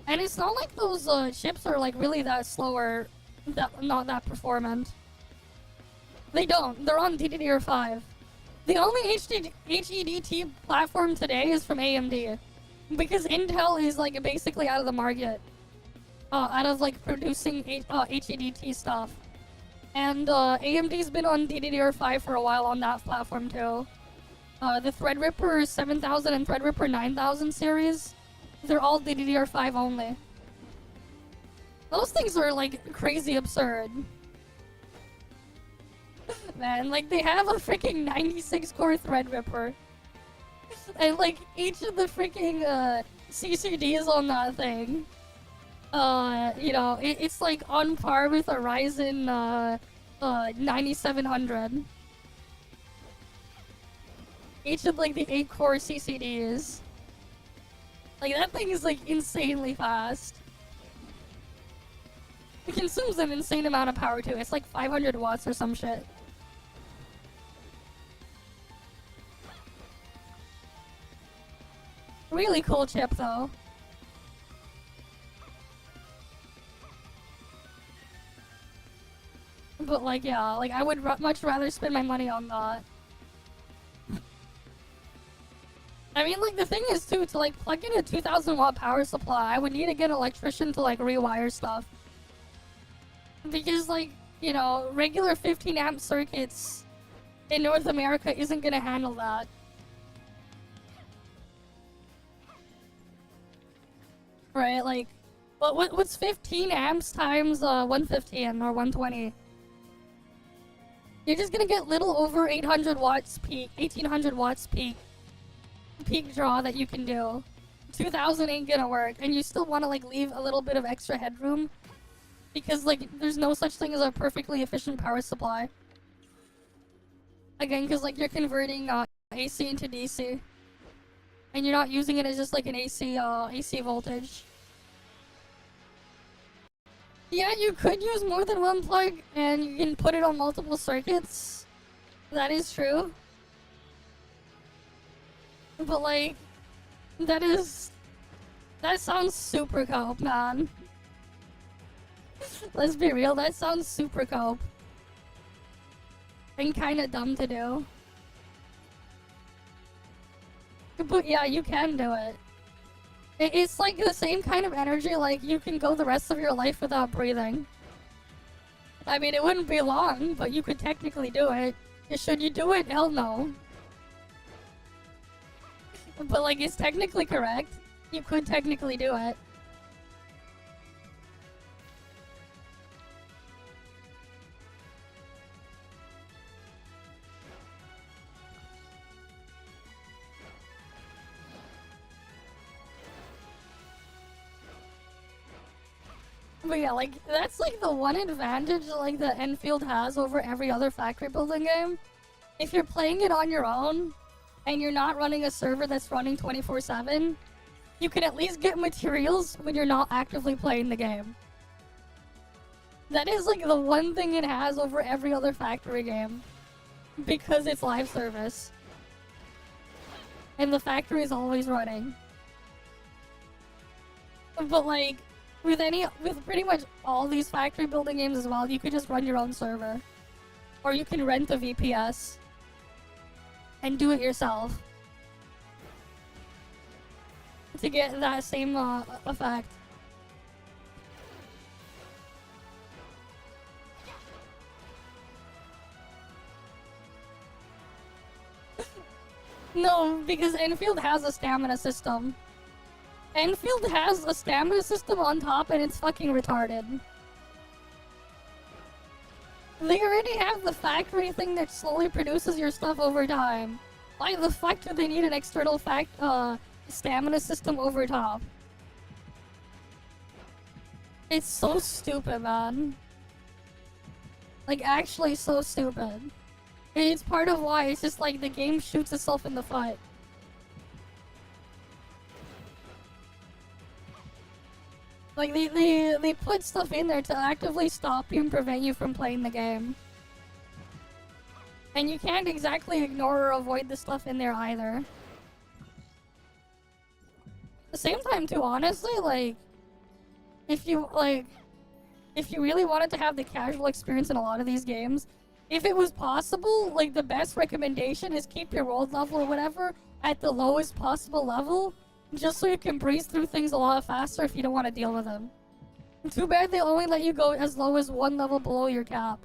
Speaker 1: And it's not like those chips are like really that slow or not that performant. They don't. They're on DDR5. The only HEDT platform today is from AMD. Because Intel is like basically out of the market. Out of like producing HEDT stuff. And AMD's been on DDR5 for a while on that platform too. The Threadripper 7000 and Threadripper 9000 series, they're all DDR5 only. Those things are like crazy absurd. Man, like they have a freaking 96 core Threadripper. And like each of the freaking CCDs on that thing. You know, it's like on par with a Ryzen 9700. Each of like the 8-core CCDs. Like that thing is like insanely fast. It consumes an insane amount of power too. It's like 500 watts or some shit. Really cool chip though. But like, yeah, like I would much rather spend my money on that. I mean, like the thing is too, to like plug in a 2000 watt power supply, I would need to get an electrician to like rewire stuff. Because like, you know, regular 15 amp circuits in North America isn't gonna handle that. Right, like, what's 15 amps times 115 or 120? You're just gonna get little over 800 watts peak, 1800 watts peak draw that you can do. 2000 ain't gonna work, and you still want to like leave a little bit of extra headroom because like there's no such thing as a perfectly efficient power supply. Again, because like you're converting AC into DC, and you're not using it as just like an AC voltage. Yeah, you could use more than one plug, and you can put it on multiple circuits. That is true. But like, that sounds super cope, man. Let's be real, that sounds super cope. And kinda dumb to do. But yeah, you can do it. It's like the same kind of energy, like you can go the rest of your life without breathing. I mean, it wouldn't be long, but you could technically do it. Should you do it? Hell no. But like, it's technically correct. You could technically do it. But yeah, like, that's like the one advantage like that EnVtuber has over every other factory building game. If you're playing it on your own, and you're not running a server that's running 24/7, you can at least get materials when you're not actively playing the game. That is like the one thing it has over every other factory game. Because it's live service. And the factory is always running. But like, with pretty much all these factory building games as well, you could just run your own server. Or you can rent a VPS. And do it yourself. To get that same effect. No, because EnVtuber has a stamina system. EnVtuber has a stamina system on top and it's fucking retarded. They already have the factory thing that slowly produces your stuff over time. Why the fuck do they need an external stamina system over top? It's so stupid, man. Like, actually so stupid. It's part of why it's just like the game shoots itself in the foot. Like, they put stuff in there to actively stop you and prevent you from playing the game. And you can't exactly ignore or avoid the stuff in there either. At the same time too, honestly, like, if you really wanted to have the casual experience in a lot of these games, if it was possible, like, the best recommendation is keep your world level or whatever at the lowest possible level, just so you can breeze through things a lot faster if you don't want to deal with them. Too bad they only let you go as low as one level below your cap.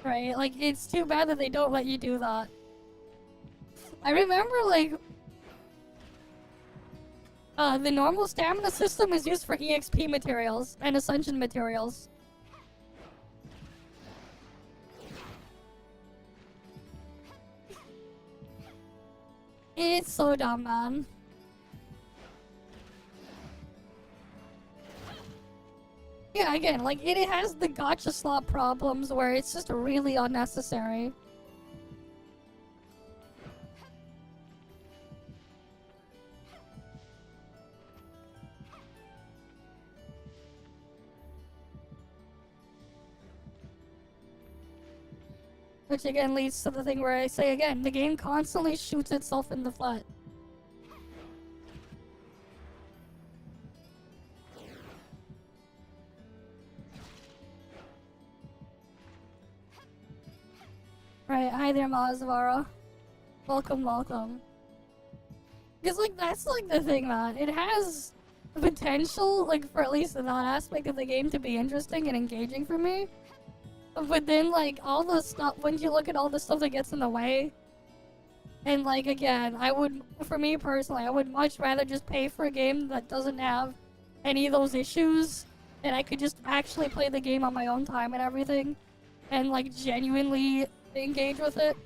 Speaker 1: Right? Like, it's too bad that they don't let you do that. I remember, like, the normal stamina system is used for EXP materials and Ascension materials. It's so dumb, man. Yeah, again, like, it has the gacha slot problems where it's just really unnecessary. Which again leads to the thing where I say again, the game constantly shoots itself in the foot. Right, hi there, Mazavara. Welcome, welcome. Because, like, that's, like, the thing, man. It has potential, like, for at least that aspect of the game to be interesting and engaging for me. But then, like, all the stuff, when you look at all the stuff that gets in the way, and, like, again, for me personally, I would much rather just pay for a game that doesn't have any of those issues, and I could just actually play the game on my own time and everything, and, like, genuinely engage with it.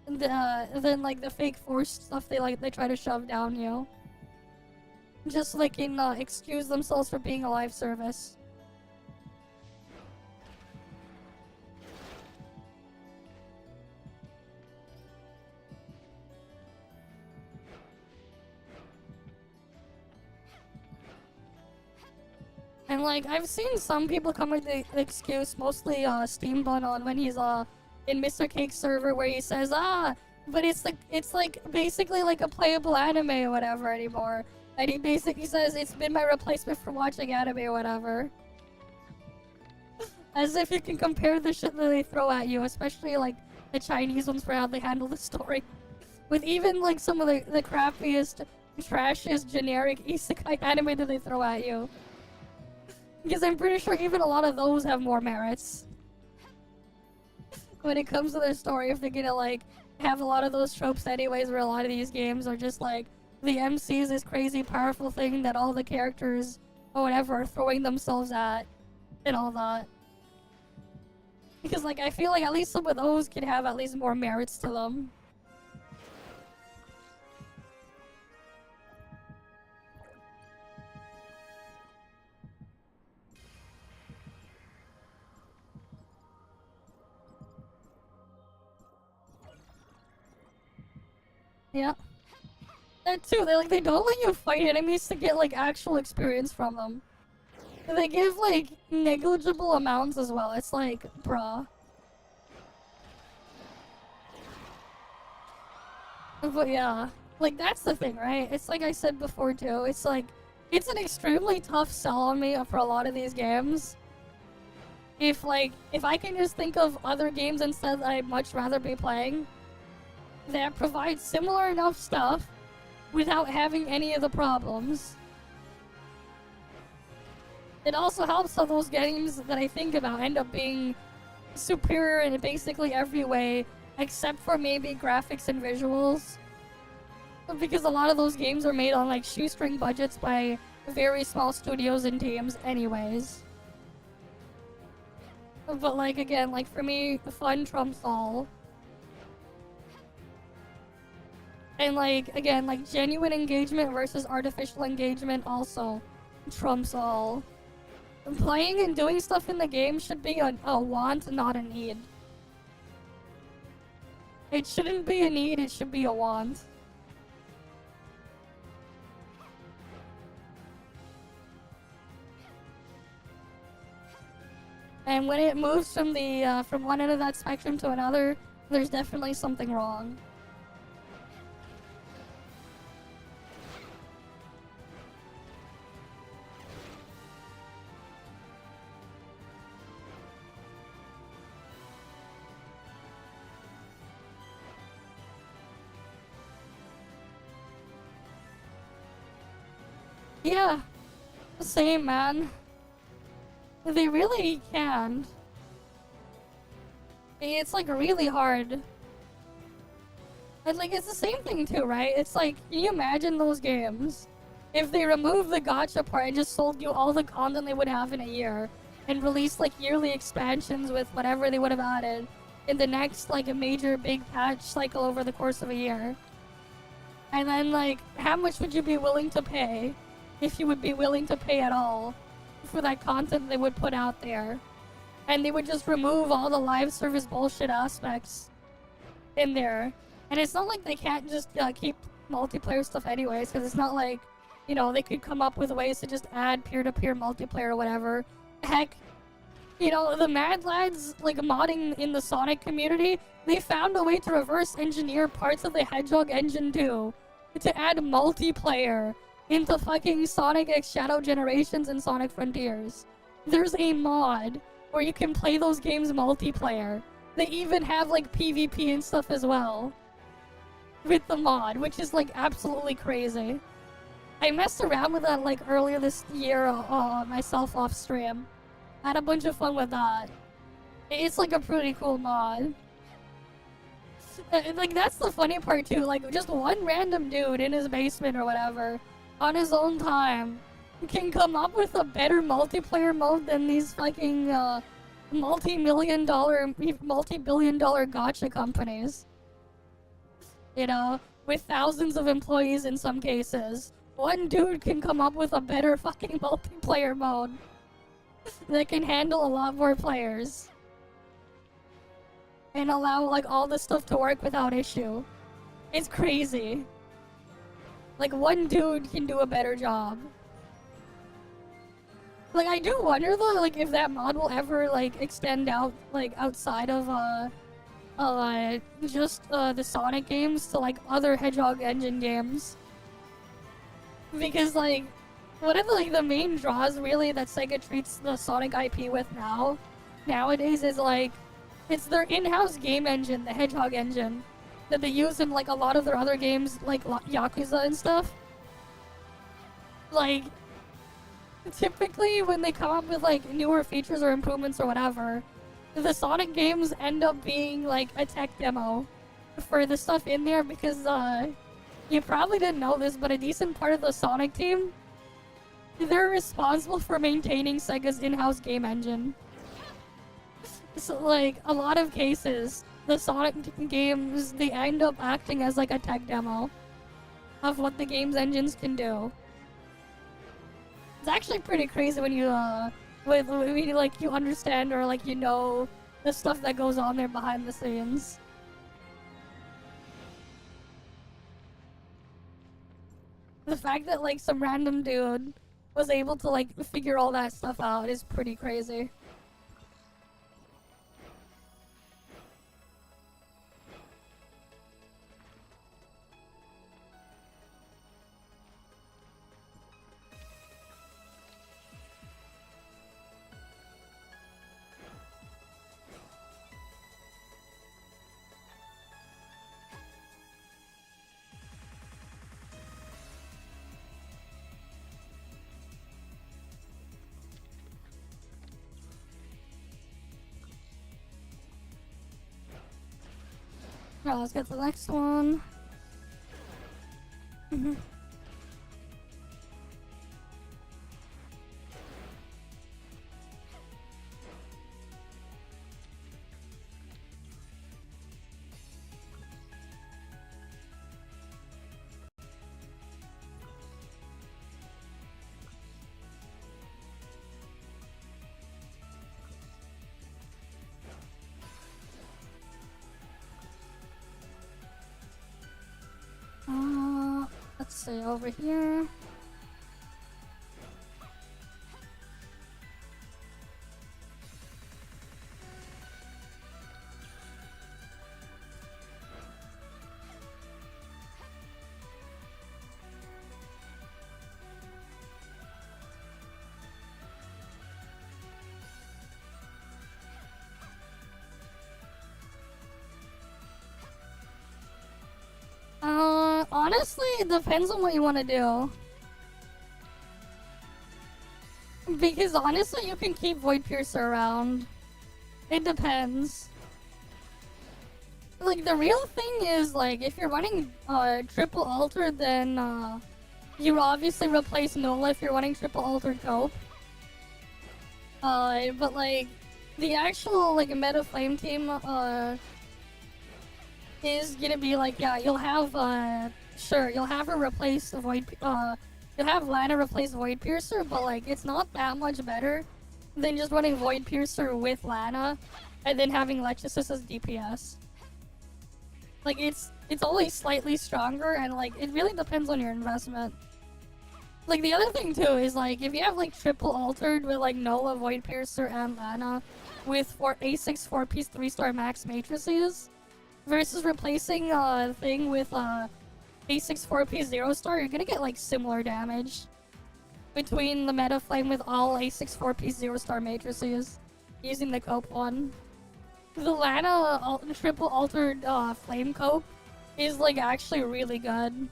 Speaker 1: And, then, like, the fake forced stuff they try to shove down you. Just, like, can excuse themselves for being a live service. And, like, I've seen some people come with the excuse, mostly Steambun, on when he's in Mr. Cake's server, where he says, but it's like basically like a playable anime or whatever anymore. And he basically says it's been my replacement for watching anime or whatever. As if you can compare the shit that they throw at you, especially like the Chinese ones for how they handle the story. With even like some of the crappiest, trashiest, generic isekai anime that they throw at you. Because I'm pretty sure even a lot of those have more merits. When it comes to their story, if they're gonna like have a lot of those tropes anyways, where a lot of these games are just like the MC is this crazy powerful thing that all the characters or whatever are throwing themselves at and all that. Because like I feel like at least some of those can have at least more merits to them. Yeah. That too, they don't let you fight enemies to get, like, actual experience from them. They give, like, negligible amounts as well. It's like, bruh. But yeah, like, that's the thing, right? It's like I said before, too. It's like, it's an extremely tough sell on me for a lot of these games. If I can just think of other games instead that I'd much rather be playing that provide similar enough stuff without having any of the problems. It also helps how those games that I think about end up being superior in basically every way, except for maybe graphics and visuals. Because a lot of those games are made on, like, shoestring budgets by very small studios and teams anyways. But, like, again, like, for me, fun trumps all. And, like, again, like, genuine engagement versus artificial engagement also trumps all. Playing and doing stuff in the game should be a want, not a need. It shouldn't be a need, it should be a want. And when it moves from the from one end of that spectrum to another, there's definitely something wrong. Yeah, same, man. They really can. It's, like, really hard. And, like, it's the same thing too, right? It's like, can you imagine those games if they removed the gacha part and just sold you all the content they would have in a year and released, like, yearly expansions with whatever they would have added in the next, like, a major big patch cycle over the course of a year? And then, like, how much would you be willing to pay, if you would be willing to pay at all, for that content they would put out there? And they would just remove all the live service bullshit aspects in there. And it's not like they can't just keep multiplayer stuff anyways, because it's not like, you know, they could come up with ways to just add peer-to-peer multiplayer or whatever. Heck, you know, the Mad Lads, like, modding in the Sonic community, they found a way to reverse engineer parts of the Hedgehog engine too, to add multiplayer into fucking Sonic X Shadow Generations and Sonic Frontiers. There's a mod where you can play those games multiplayer. They even have, like, PvP and stuff as well with the mod, which is, like, absolutely crazy. I messed around with that, like, earlier this year myself off stream. I had a bunch of fun with that. It's, like, a pretty cool mod. Like, that's the funny part too, like, just one random dude in his basement or whatever, on his own time, can come up with a better multiplayer mode than these fucking multi-billion dollar gacha companies. You know, with thousands of employees in some cases. One dude can come up with a better fucking multiplayer mode that can handle a lot more players. And allow, like, all this stuff to work without issue. It's crazy. Like, one dude can do a better job. Like, I do wonder though, like, if that mod will ever, like, extend out, like, outside of just the Sonic games to, like, other Hedgehog engine games. Because, like, one of the, like, the main draws really that Sega treats the Sonic IP with nowadays is, like, it's their in-house game engine, the Hedgehog engine, that they use in, like, a lot of their other games, like Yakuza and stuff. Like, typically when they come up with, like, newer features or improvements or whatever, the Sonic games end up being, like, a tech demo for the stuff in there because, you probably didn't know this, but a decent part of the Sonic team, they're responsible for maintaining Sega's in-house game engine. So, like, a lot of cases, the Sonic games, they end up acting as, like, a tech demo of what the game's engines can do. It's actually pretty crazy when you, like, you understand or, like, you know the stuff that goes on there behind the scenes. The fact that like some random dude was able to like figure all that stuff out is pretty crazy. Alright, let's get to the next one. Let's see over here. Honestly, it depends on what you want to do. Because honestly, you can keep Void Piercer around. It depends. Like, the real thing is, like, if you're running triple alter, then you obviously replace Nola if you're running triple altered cope. But like, the actual like meta flame team is gonna be like, yeah, you'll have sure, you'll have her replace the Void you'll have Lana replace Void Piercer, but like it's not that much better than just running Void Piercer with Lana and then having Lexus as DPS. Like it's always slightly stronger, and like it really depends on your investment. Like the other thing too is like if you have like triple altered with like Nola, Void Piercer, and Lana with A6 4-piece 3-star max matrices versus replacing thing with A6 4-piece 0-star, you're gonna get like similar damage between the meta flame with all A6 4-piece 0-star matrices using the cope one. The Lana triple altered flame cope is like actually really good.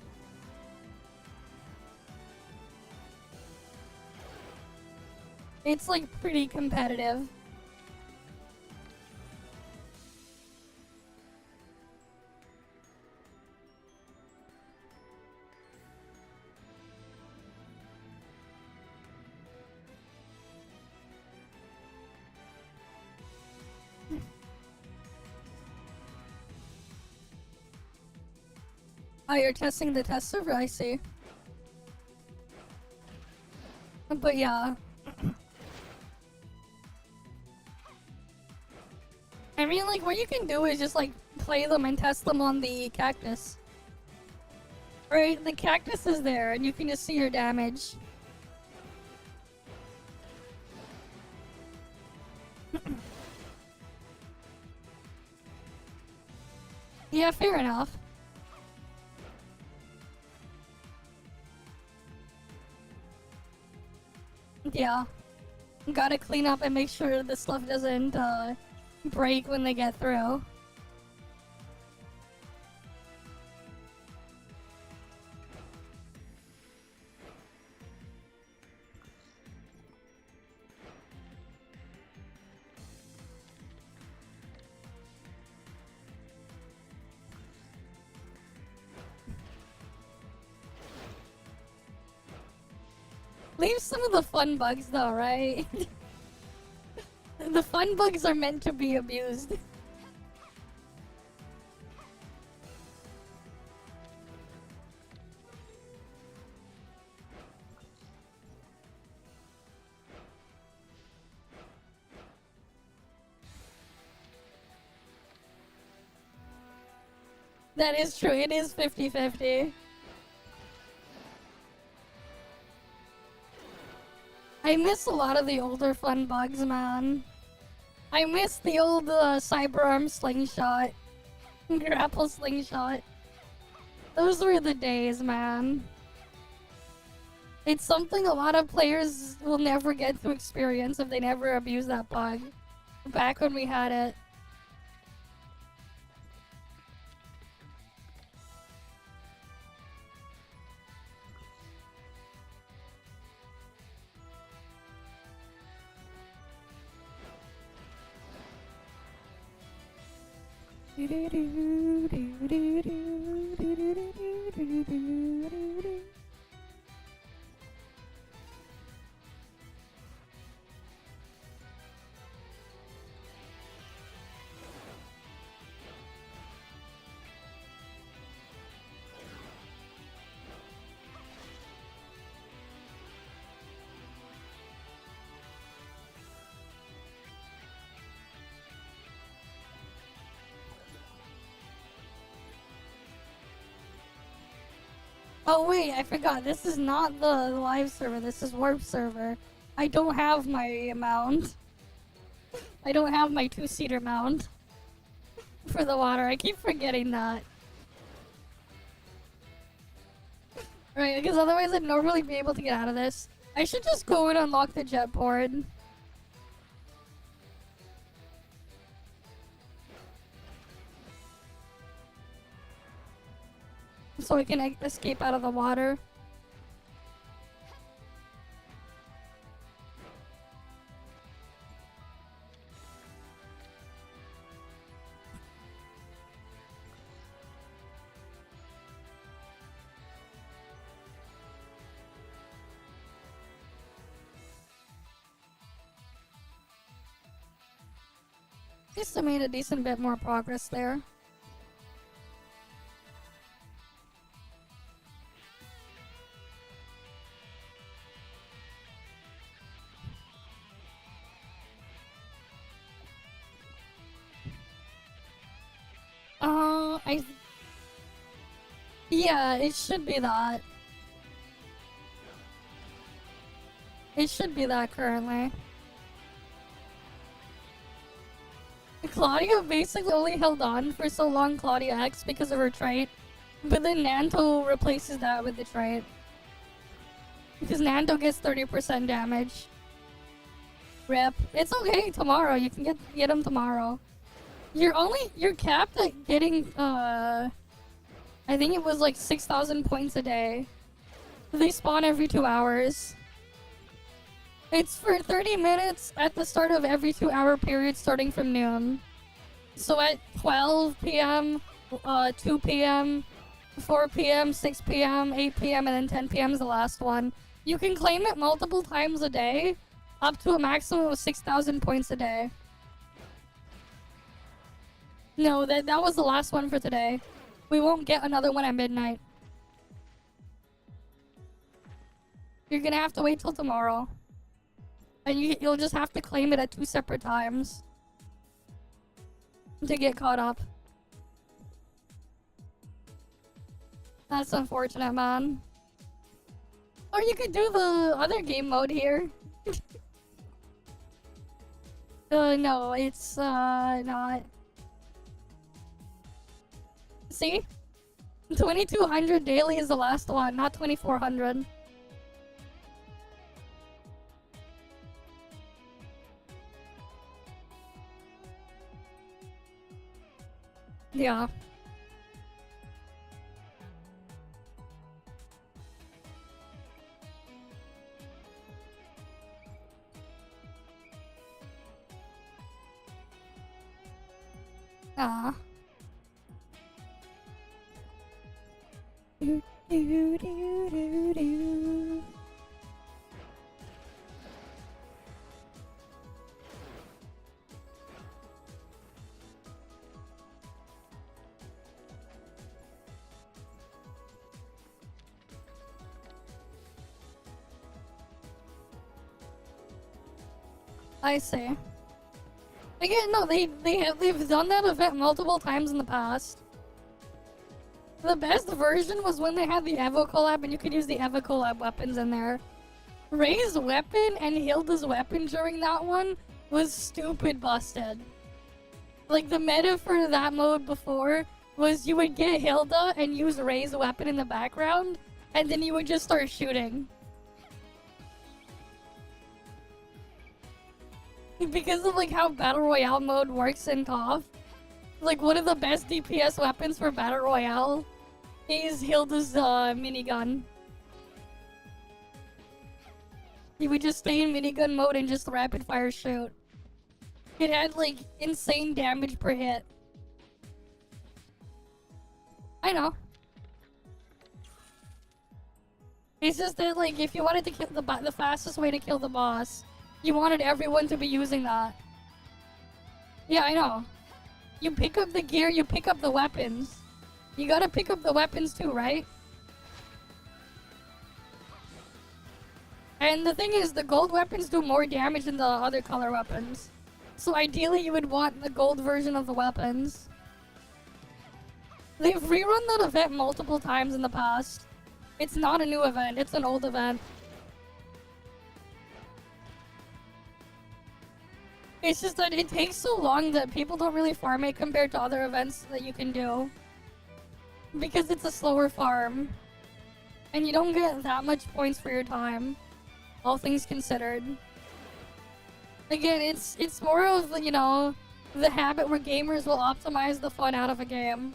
Speaker 1: It's like pretty competitive. Oh, you're testing the test server? I see. But yeah. I mean, like, what you can do is just, like, play them and test them on the cactus. Right? The cactus is there, and you can just see your damage. Yeah, fair enough. Yeah. Gotta clean up and make sure the stuff doesn't, break when they get through. Leave some of the fun bugs though, right? The fun bugs are meant to be abused. That is true, it is 50-50. I miss a lot of the older fun bugs, man. I miss the old cyber arm slingshot, grapple slingshot. Those were the days, man. It's something a lot of players will never get to experience if they never abuse that bug. Back when we had it. Oh wait, I forgot. This is not the live server. This is Warp server. I don't have my mount. I don't have my two-seater mount for the water. I keep forgetting that. Right, because otherwise I'd normally be able to get out of this. I should just go and unlock the jet board. So I can escape out of the water. At least I made a decent bit more progress there. Yeah, it should be that. It should be that currently. Claudia basically only held on for so long, Claudia X, because of her trait. But then Nanto replaces that with the trait. Because Nanto gets 30% damage. Rip. It's okay, tomorrow. You can get him tomorrow. You're capped at getting, I think it was like 6,000 points a day. They spawn every 2 hours. It's for 30 minutes at the start of every 2-hour period starting from noon. So at 12 p.m., 2 p.m., 4 p.m., 6 p.m., 8 p.m., and then 10 p.m. is the last one. You can claim it multiple times a day, up to a maximum of 6,000 points a day. No, that was the last one for today. We won't get another one at midnight. You're gonna have to wait till tomorrow. And you'll just have to claim it at 2 separate times to get caught up. That's unfortunate, man. Or you could do the other game mode here. No, it's not. See? 2200 daily is the last one, not 2400. Yeah. Ah. Do, do, do, do, do. I see. Again, no, they've done that event multiple times in the past. The best version was when they had the Evo collab and you could use the Evo collab weapons in there. Ray's weapon and Hilda's weapon during that one was stupid busted. Like, the meta for that mode before was you would get Hilda and use Ray's weapon in the background, and then you would just start shooting. Because of like how Battle Royale mode works in ToF, like one of the best DPS weapons for Battle Royale is Hilda's minigun. You would just stay in minigun mode and just rapid fire shoot. It had like insane damage per hit. I know. It's just that like if you wanted to kill the fastest way to kill the boss, you wanted everyone to be using that. Yeah, I know. You pick up the gear, you pick up the weapons. You gotta pick up the weapons too, right? And the thing is, the gold weapons do more damage than the other color weapons. So ideally you would want the gold version of the weapons. They've rerun that event multiple times in the past. It's not a new event, it's an old event. It's just that it takes so long that people don't really farm it compared to other events that you can do. Because it's a slower farm. And you don't get that much points for your time. All things considered. Again, it's more of, you know, the habit where gamers will optimize the fun out of a game.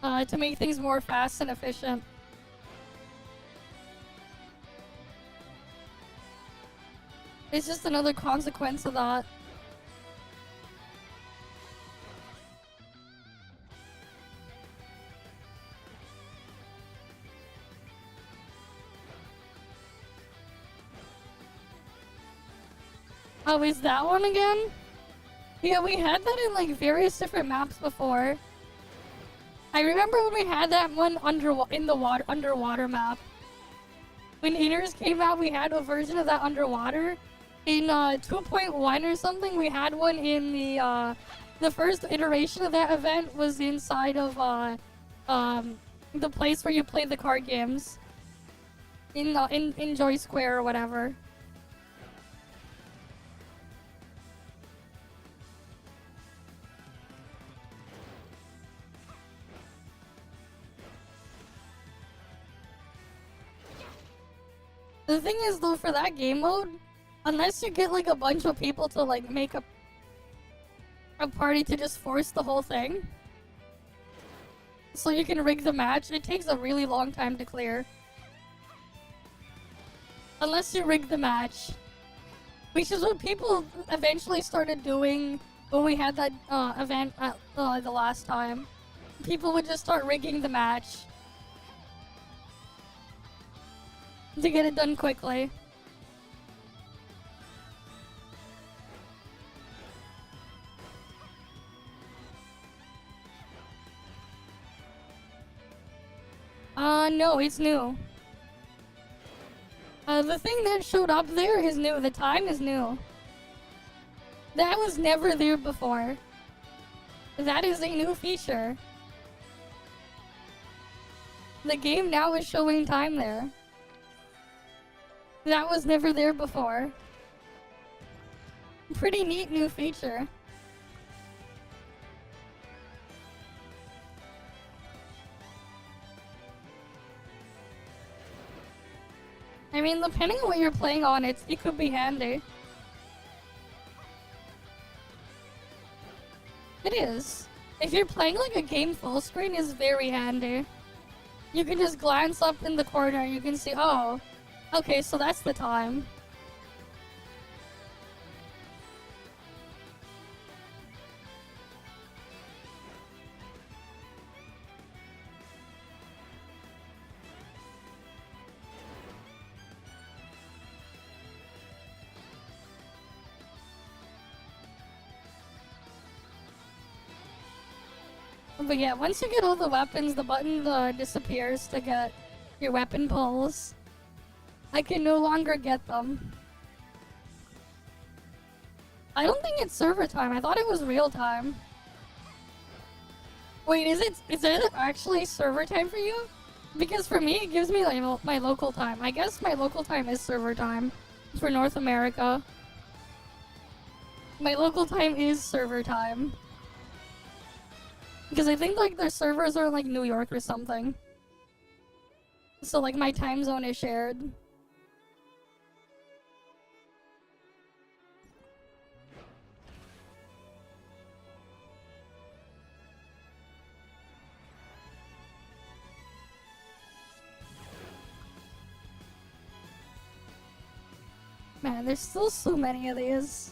Speaker 1: To make things more fast and efficient. It's just another consequence of that. Oh, is that one again? Yeah, we had that in like various different maps before. I remember when we had that one underwater map. When Inners came out, we had a version of that underwater. In 2.1 or something, we had one in the first iteration of that event was inside of the place where you play the card games. In Joy Square or whatever. The thing is though, for that game mode, unless you get like a bunch of people to like make a party to just force the whole thing, so you can rig the match, it takes a really long time to clear. Unless you rig the match. Which is what people eventually started doing when we had that event the last time. People would just start rigging the match to get it done quickly. No, it's new. The thing that showed up there is new. The time is new. That was never there before. That is a new feature. The game now is showing time there. That was never there before. Pretty neat new feature. I mean, depending on what you're playing on, it could be handy. It is. If you're playing like a game full screen, it's very handy. You can just glance up in the corner and you can see, oh, okay, so that's the time. But yeah, once you get all the weapons, the button disappears to get your weapon pulls. I can no longer get them. I don't think it's server time. I thought it was real time. Wait, is it actually server time for you? Because for me, it gives me like my local time. I guess my local time is server time for North America. My local time is server time. Because I think like their servers are in like New York or something. So like my time zone is shared. Man, there's still so many of these.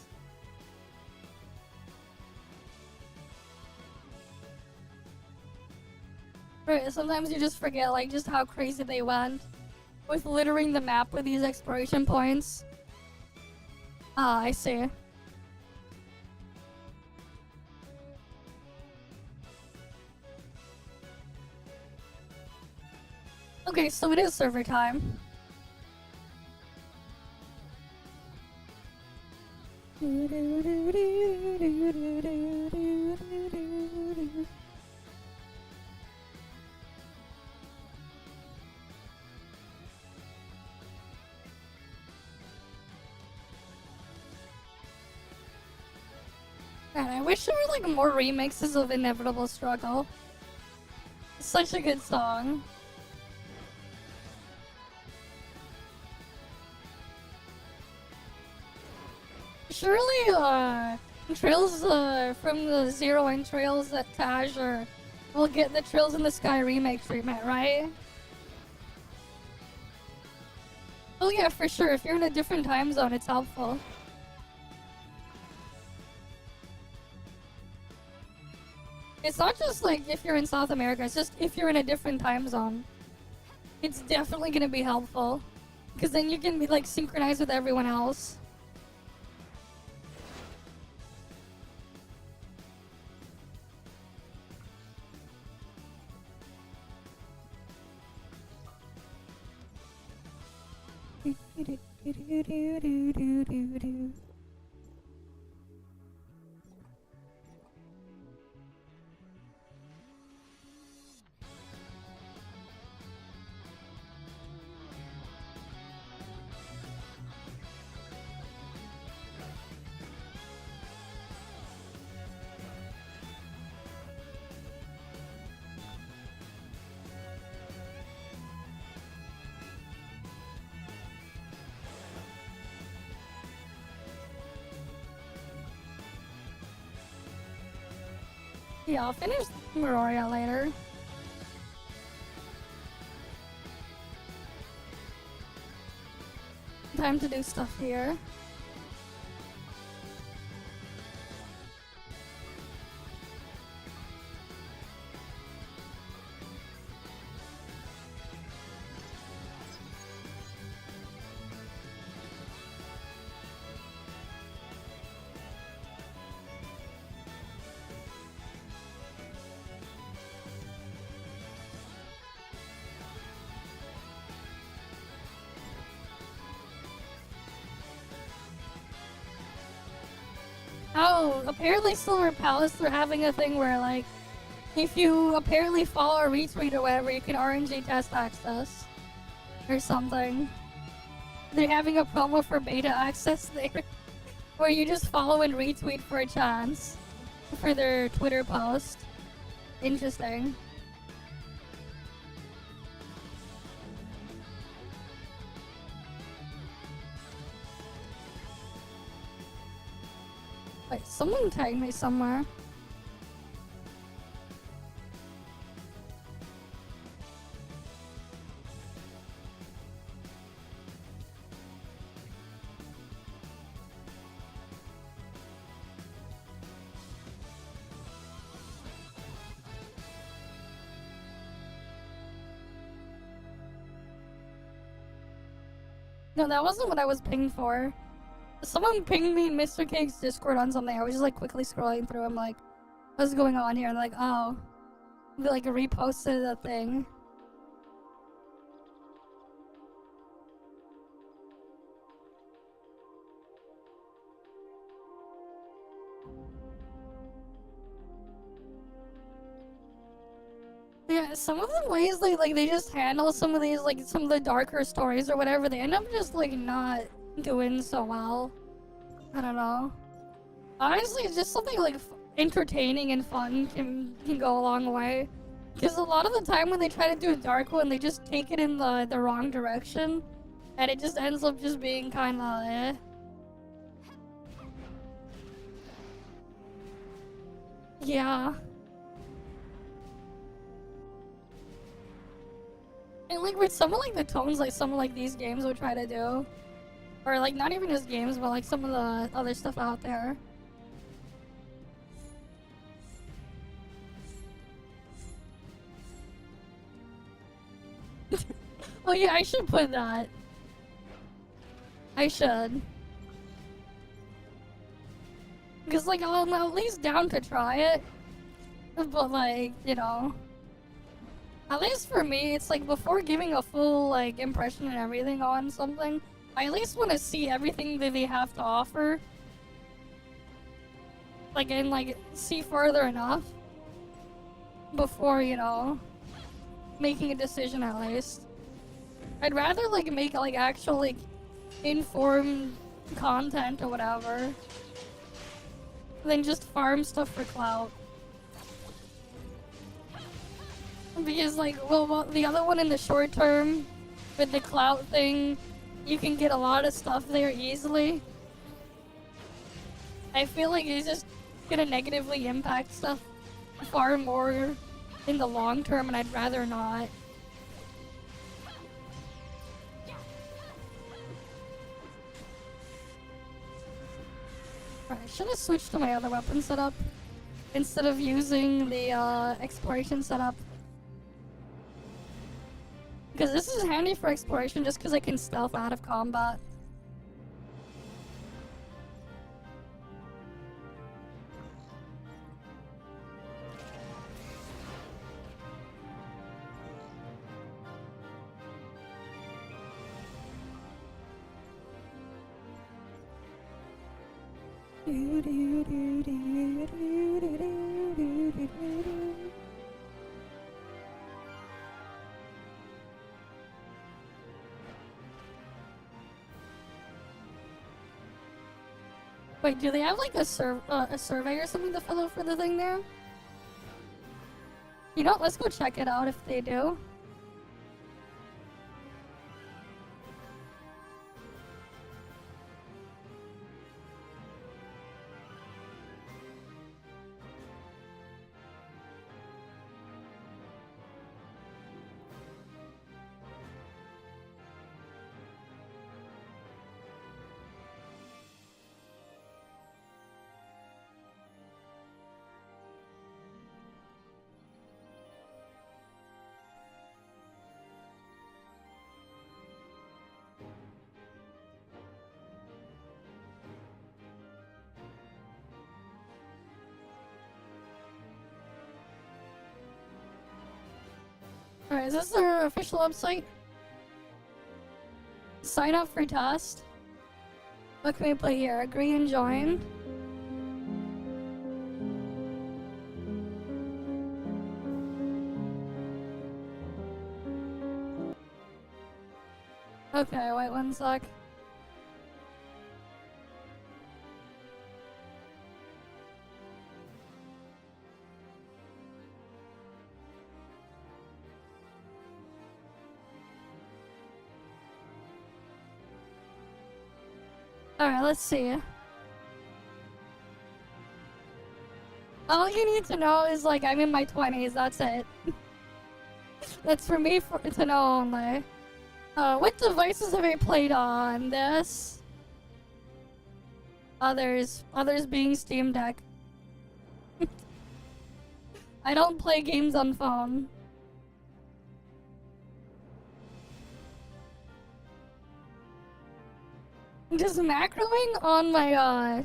Speaker 1: Right, sometimes you just forget like just how crazy they went with littering the map with these exploration points. Ah, I see. Okay, so it is server time. Man, I wish there were like more remixes of Inevitable Struggle. It's such a good song. Surely, Trails from the Zero and Trails at Taj will get the Trails in the Sky remake treatment, right? Oh yeah, for sure. If you're in a different time zone, it's helpful. It's not just like if you're in South America, it's just if you're in a different time zone. It's definitely gonna be helpful. Because then you can be like synchronized with everyone else. Yeah, I'll finish Meroria later. Time to do stuff here. Oh, apparently Silver Palace, they're having a thing where, like, if you apparently follow or retweet or whatever, you can RNG test access. Or something. They're having a promo for beta access there, where you just follow and retweet for a chance for their Twitter post. Interesting. Wait, someone tagged me somewhere. No, that wasn't what I was pinged for. Someone pinged me in Mr. Cake's Discord on something. I was just like quickly scrolling through. I'm like, what's going on here? And like, oh, they like reposted the thing. Yeah, some of the ways they just handle some of these, like, some of the darker stories or whatever, they end up just, like, not doing so well. I don't know. Honestly, it's just something, like, entertaining and fun can go a long way. Because a lot of the time when they try to do a dark one, they just take it in the wrong direction. And it just ends up just being kinda eh. Yeah. And like with some of like the tones like some of like these games would try to do. Or like not even just games, but like some of the other stuff out there. Oh yeah, I should put that. I should. Because like I'm at least down to try it. But like, you know. At least for me, it's like before giving a full like impression and everything on something, I at least want to see everything that they have to offer. Like and like see further enough before, you know, making a decision at least. I'd rather like make like actual like informed content or whatever than just farm stuff for clout. Because like, well, the other one in the short term, with the clout thing, you can get a lot of stuff there easily. I feel like it's just gonna negatively impact stuff far more in the long term, and I'd rather not. I should have switched to my other weapon setup instead of using the exploration setup. Because this is handy for exploration just because I can stealth out of combat. Wait, do they have like a survey or something to fill out for the thing there? You know, let's go check it out if they do. Alright, is this their official website? Sign up for test. What can we play here? Agree and join. Okay, wait one sec. Alright, let's see. All you need to know is, like, I'm in my 20s, that's it. That's for me to know only. What devices have I played on? This? Others being Steam Deck. I don't play games on phone. Just macroing on my,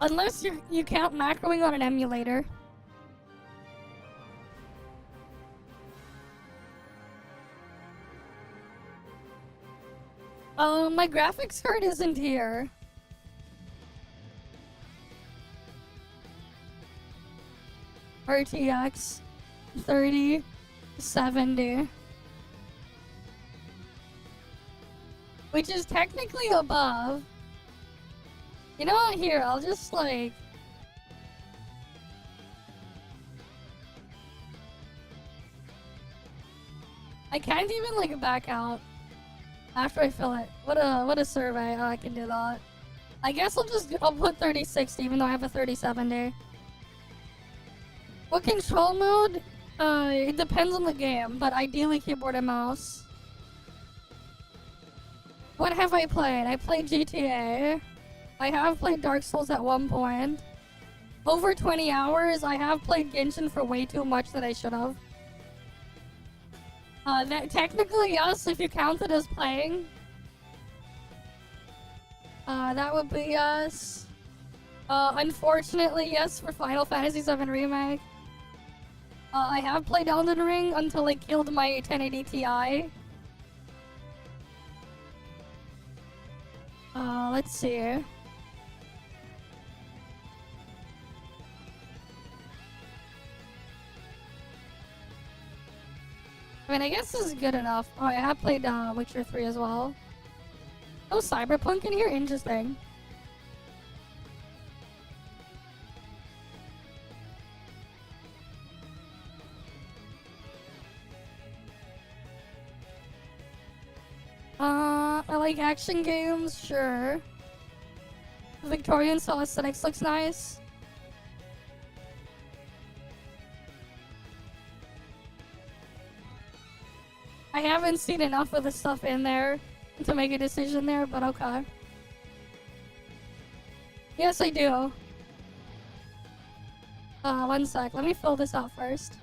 Speaker 1: unless you count macroing on an emulator. My graphics card isn't here. RTX. 30, 70. Which is technically above. You know what? Here, I'll just like... I can't even like back out after I fill it. What a survey. Oh, I can do that. I guess I'll put 3060 even though I have a 3070. What control mode? It depends on the game, but ideally keyboard and mouse. What have I played? I played GTA. I have played Dark Souls at one point. Over 20 hours. I have played Genshin for way too much that I should have. Technically, yes, if you count it as playing. That would be yes. Unfortunately, yes, for Final Fantasy VII Remake. I have played Elden Ring until I killed my 1080 Ti. Let's see. I mean, I guess this is good enough. Oh, I have played Witcher 3 as well. Oh, Cyberpunk in here? Interesting. I like action games, sure. The Victorian style aesthetics looks nice. I haven't seen enough of the stuff in there to make a decision there, but okay. Yes, I do. One sec. Let me fill this out first.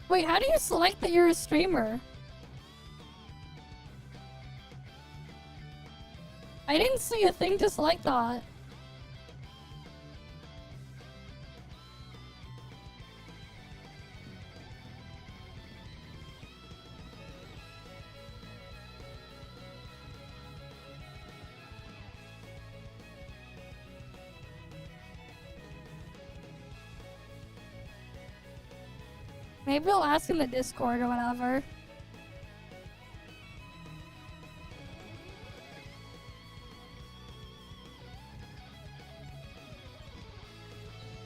Speaker 1: Wait, how do you select that you're a streamer? I didn't see a thing to select that. Maybe I'll ask in the Discord or whatever.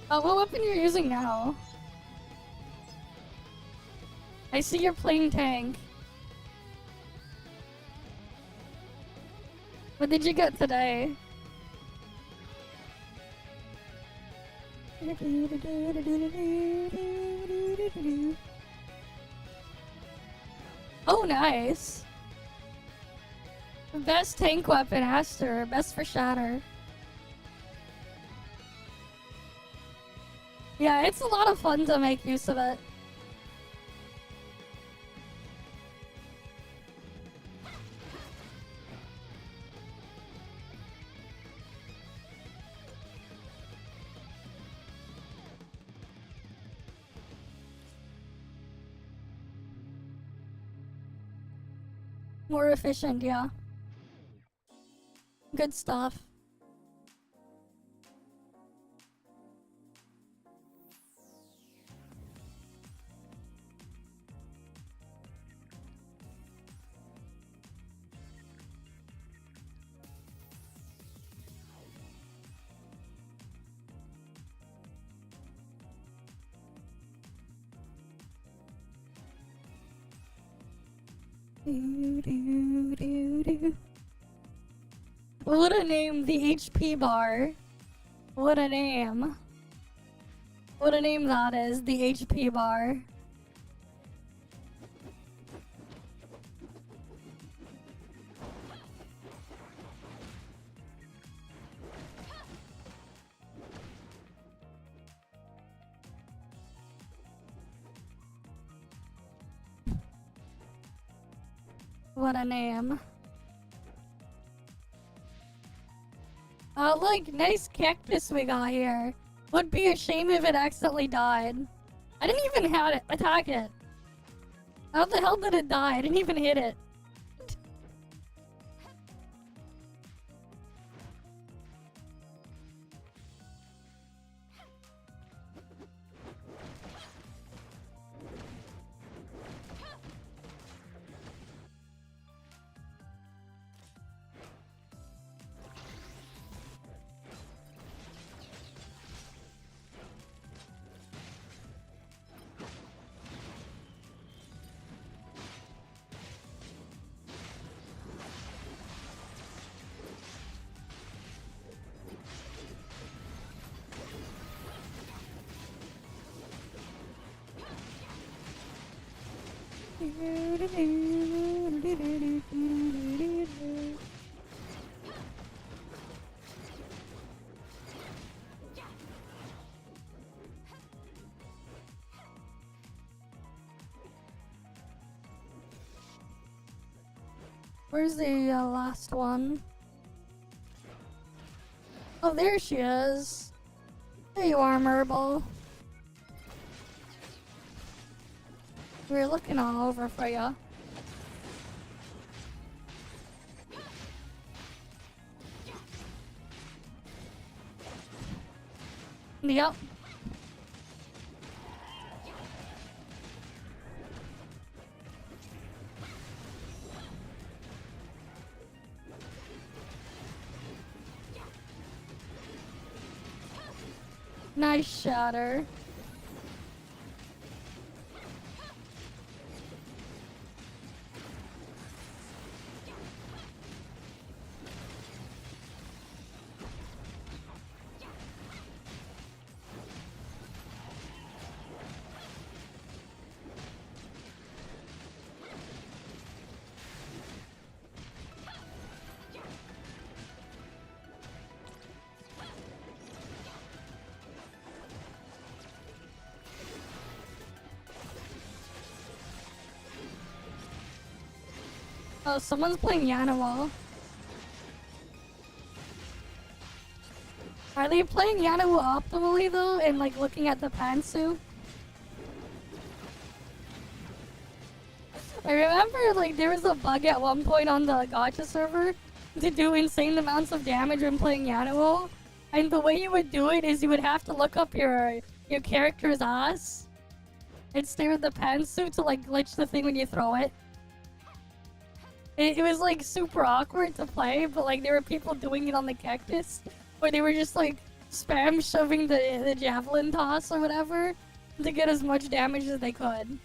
Speaker 1: Oh, what weapon you're using now? I see you're playing tank. What did you get today? Oh, nice. Best tank weapon, Aster. Best for Shatter. Yeah, it's a lot of fun to make use of it. More efficient, yeah. Good stuff. What a name, the HP bar. What a name. What a name that is, the HP bar. What a name. Look, nice cactus we got here. Would be a shame if it accidentally died. I didn't even have it attack it. How the hell did it die? I didn't even hit it. Where's the last one? Oh, there she is. There you are, Merble. We were looking all over for ya. Yep. Nice shatter. Oh, someone's playing Yanawal. Are they playing Yanawal optimally though, and like looking at the pantsuit? I remember like there was a bug at one point on the Gacha server to do insane amounts of damage when playing Yanawal, and the way you would do it is you would have to look up your character's ass and stare at the pantsuit to like glitch the thing when you throw it. It was like super awkward to play, but like there were people doing it on the cactus where they were just like spam shoving the javelin toss or whatever to get as much damage as they could.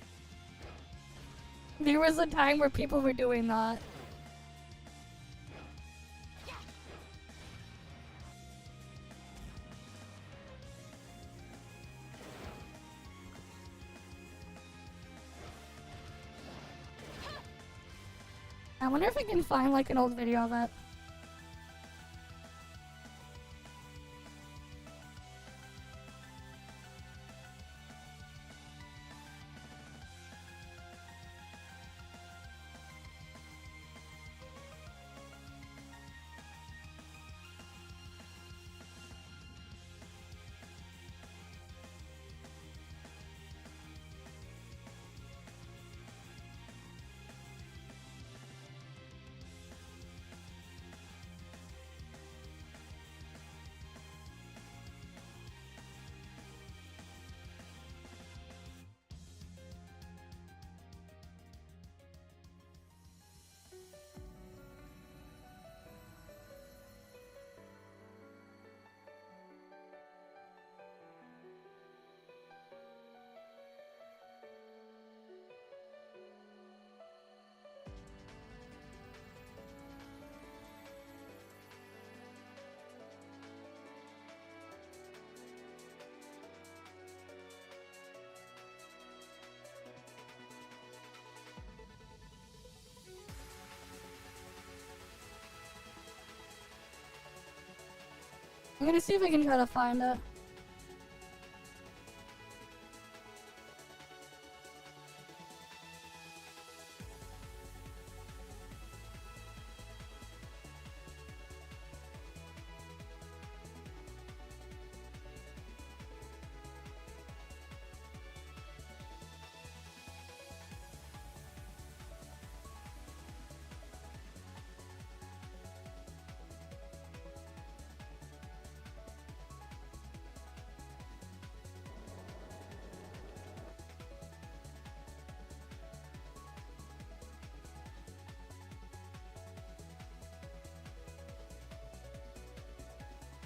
Speaker 1: There was a time where people were doing that. I wonder if I can find like an old video of it. I'm gonna see if I can try to find it.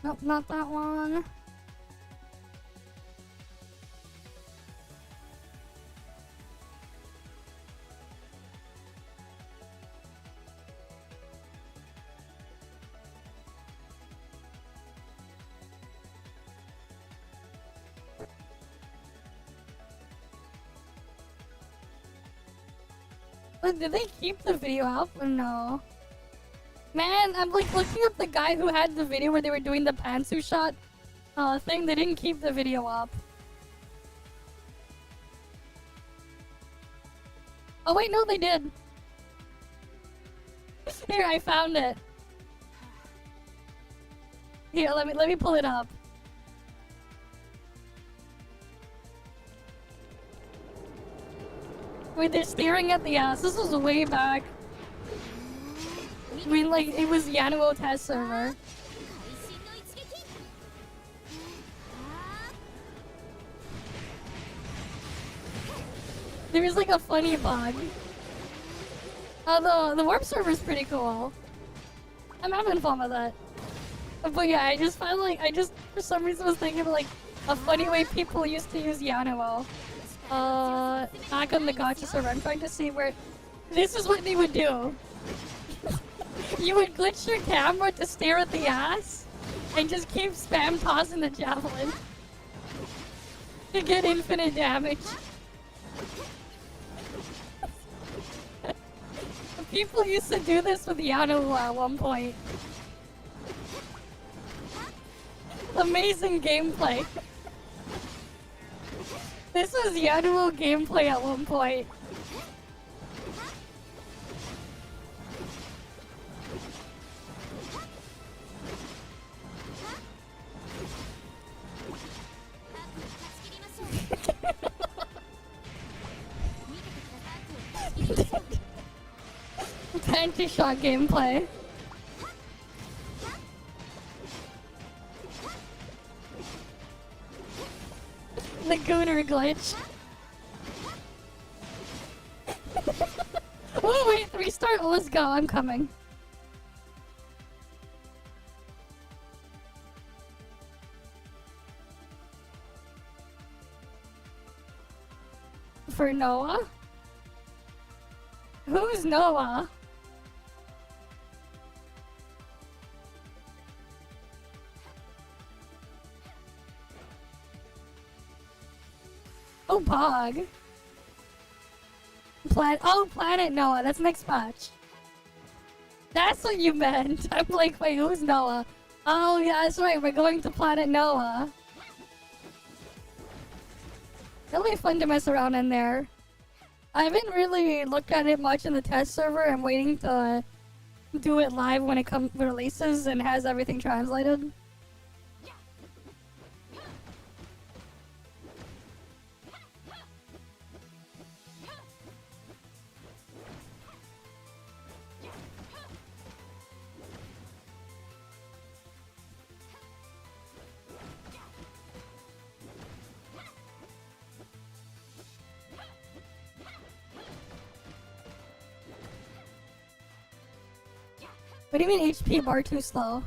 Speaker 1: Nope, not that one. But did they keep the video up or no? Man, I'm like looking up the guy who had the video where they were doing the pantsu shot thing. They didn't keep the video up. Oh wait, no, they did. Here, I found it. Here, let me pull it up. Wait, they're staring at the ass. This was way back. I mean, like, it was Yanuo test server. There was like a funny bug. Although, the warp server is pretty cool. I'm having fun with it. But yeah, I just found like, for some reason was thinking of like, a funny way people used to use Yanuo. Back on the gacha server, I'm trying to see where... This is what they would do. You would glitch your camera to stare at the ass, and just keep spam tossing the javelin. To get infinite damage. People used to do this with Yanuo at one point. Amazing gameplay. This was Yanuo gameplay at one point. Panty shot gameplay. The gooner glitch. Oh wait, restart. Let's go. I'm coming. For Noah? Who's Noah? Oh, Bog. Planet Noah. That's next patch. That's what you meant. I'm like, wait, who's Noah? Oh, yeah, that's right. We're going to Planet Noah. It'll be fun to mess around in there. I haven't really looked at it much in the test server. I'm waiting to do it live when it releases and has everything translated. What do you mean HP bar too slow?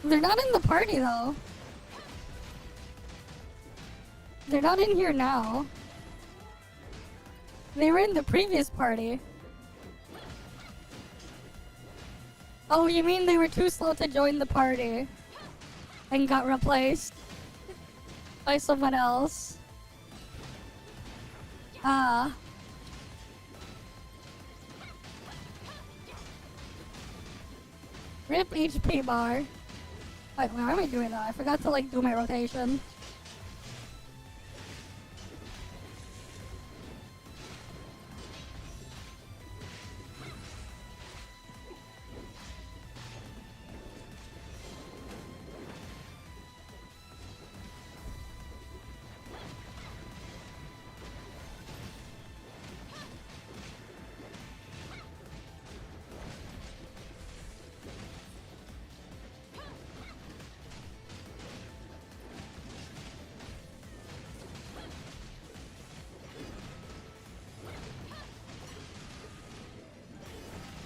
Speaker 1: They're not in the party though. They're not in here now. They were in the previous party. Oh, you mean they were too slow to join the party and got replaced by someone else? Ah. RIP HP bar. Wait, why am I doing that? I forgot to like do my rotation.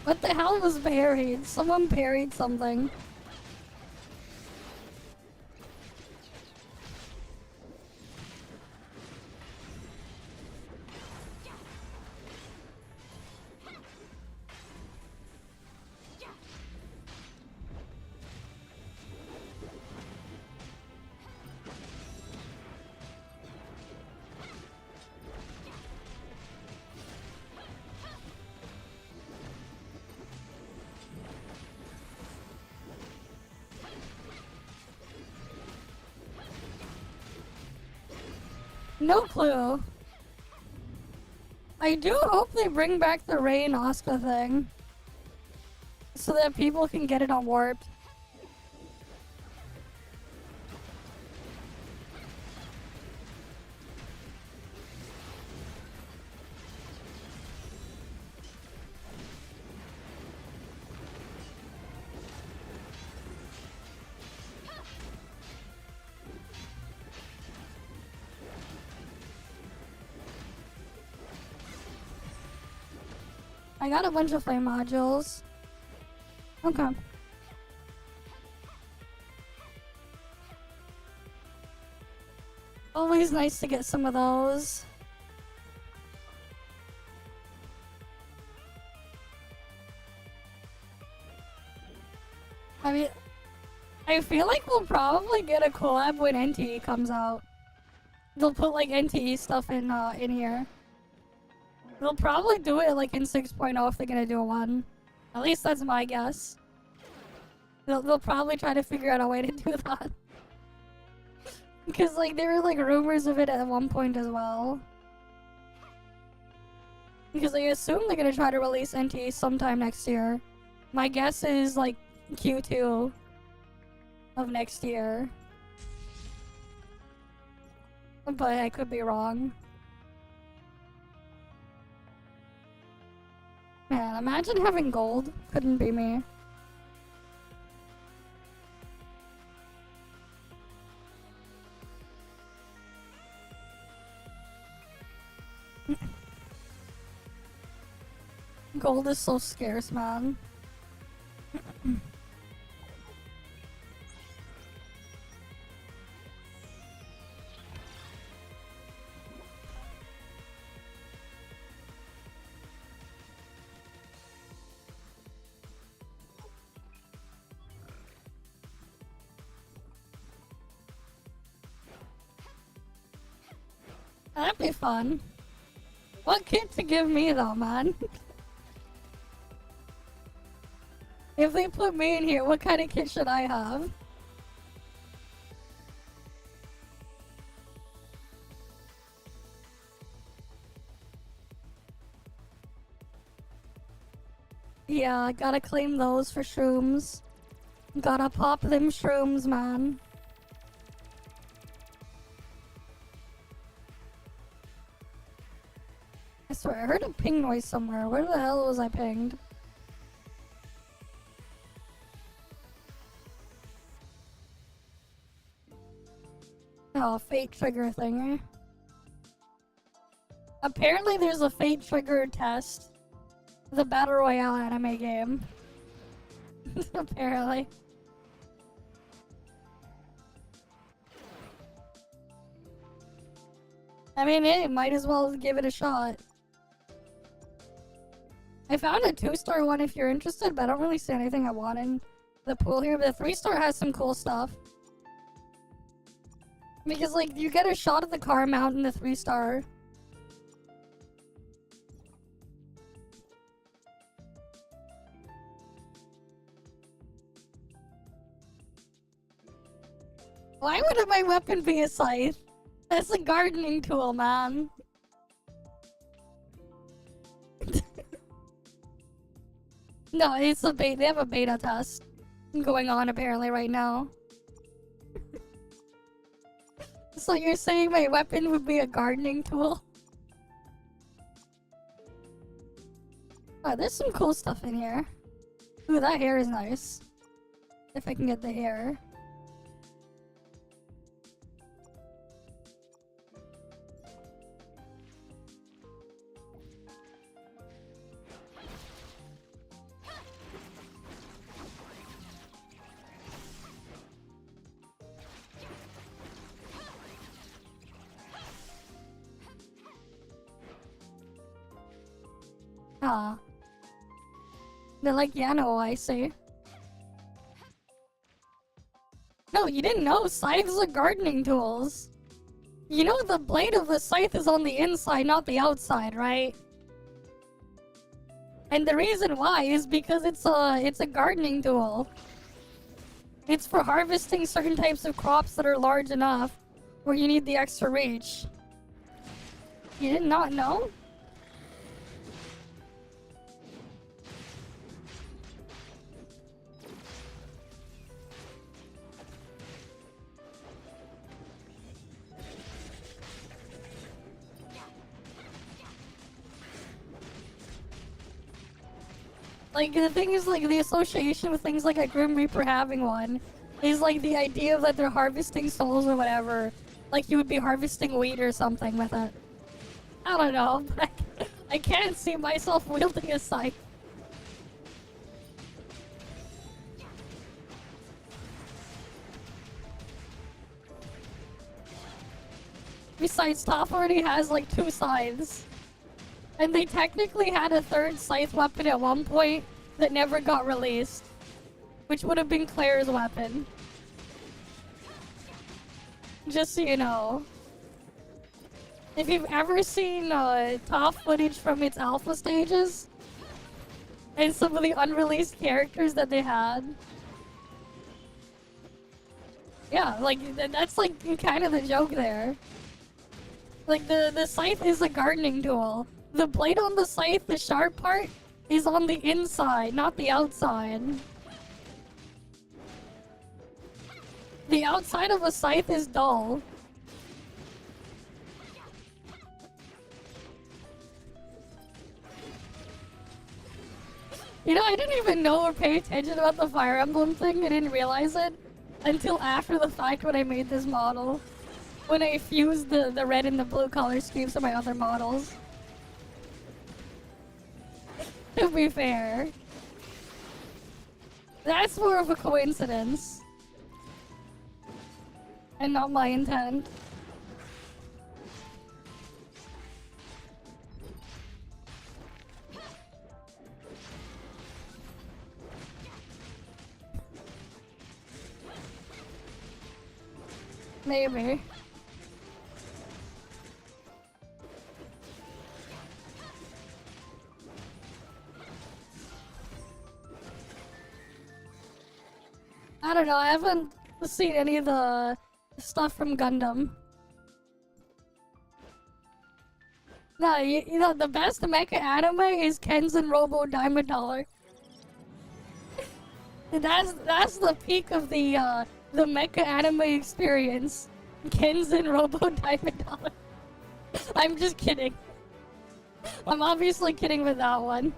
Speaker 1: What the hell was buried? Someone buried something. No clue. I do hope they bring back the Reinx thing. So that people can get it on Warped. I got a bunch of flame modules. Okay. Always nice to get some of those. I mean, I feel like we'll probably get a collab when NTE comes out. They'll put like NTE stuff in here. They'll probably do it like in 6.0 if they're gonna do one. At least that's my guess. They'll probably try to figure out a way to do that. Because like there were like rumors of it at one point as well. Because I assume they're gonna try to release NTE sometime next year. My guess is like Q2 of next year. But I could be wrong. Man, imagine having gold. Couldn't be me. Gold is so scarce, man. That'd be fun. What kit to give me though, man? If they put me in here, what kind of kit should I have? Yeah, I gotta claim those for shrooms. Gotta pop them shrooms, man. I swear, I heard a ping noise somewhere. Where the hell was I pinged? Oh, fate trigger thing, eh? Apparently there's a fate trigger test. The Battle Royale anime game. Apparently. I mean, hey, might as well give it a shot. I found a 2-star one if you're interested, but I don't really see anything I want in the pool here. But the 3-star has some cool stuff. Because, like, you get a shot of the car mount in the 3-star. Why would my weapon be a scythe? That's a gardening tool, man. No, it's a beta. They have a beta test going on apparently right now. So you're saying my weapon would be a gardening tool? Oh, there's some cool stuff in here. Ooh, that hair is nice. If I can get the hair. Ah. They're like, yeah, no, I see. No, you didn't know. Scythes are gardening tools. You know the blade of the scythe is on the inside, not the outside, right? And the reason why is because it's a gardening tool. It's for harvesting certain types of crops that are large enough where you need the extra reach. You did not know? Like, the thing is, like, the association with things like a Grim Reaper having one is, like, the idea that they're harvesting souls or whatever. Like, you would be harvesting wheat or something with it. I don't know, but I can't see myself wielding a scythe. Besides, ToF already has, like, 2 scythes. And they technically had a 3rd scythe weapon at one point that never got released. Which would have been Claire's weapon. Just so you know. If you've ever seen ToF footage from its alpha stages, and some of the unreleased characters that they had. Yeah, like, that's like kind of the joke there. Like, the scythe is a gardening tool. The blade on the scythe, the sharp part, is on the inside, not the outside. The outside of a scythe is dull. You know, I didn't even know or pay attention about the Fire Emblem thing. I didn't realize it until after the fact when I made this model. When I fused the red and the blue color schemes to my other models. To be fair. That's more of a coincidence. And not my intent. Maybe. I don't know, I haven't seen any of the stuff from Gundam. No, you know, the best mecha anime is Kenzen Robo Diamond Dollar. That's the peak of the mecha anime experience. Kenzen Robo Diamond Dollar. I'm just kidding. I'm obviously kidding with that one.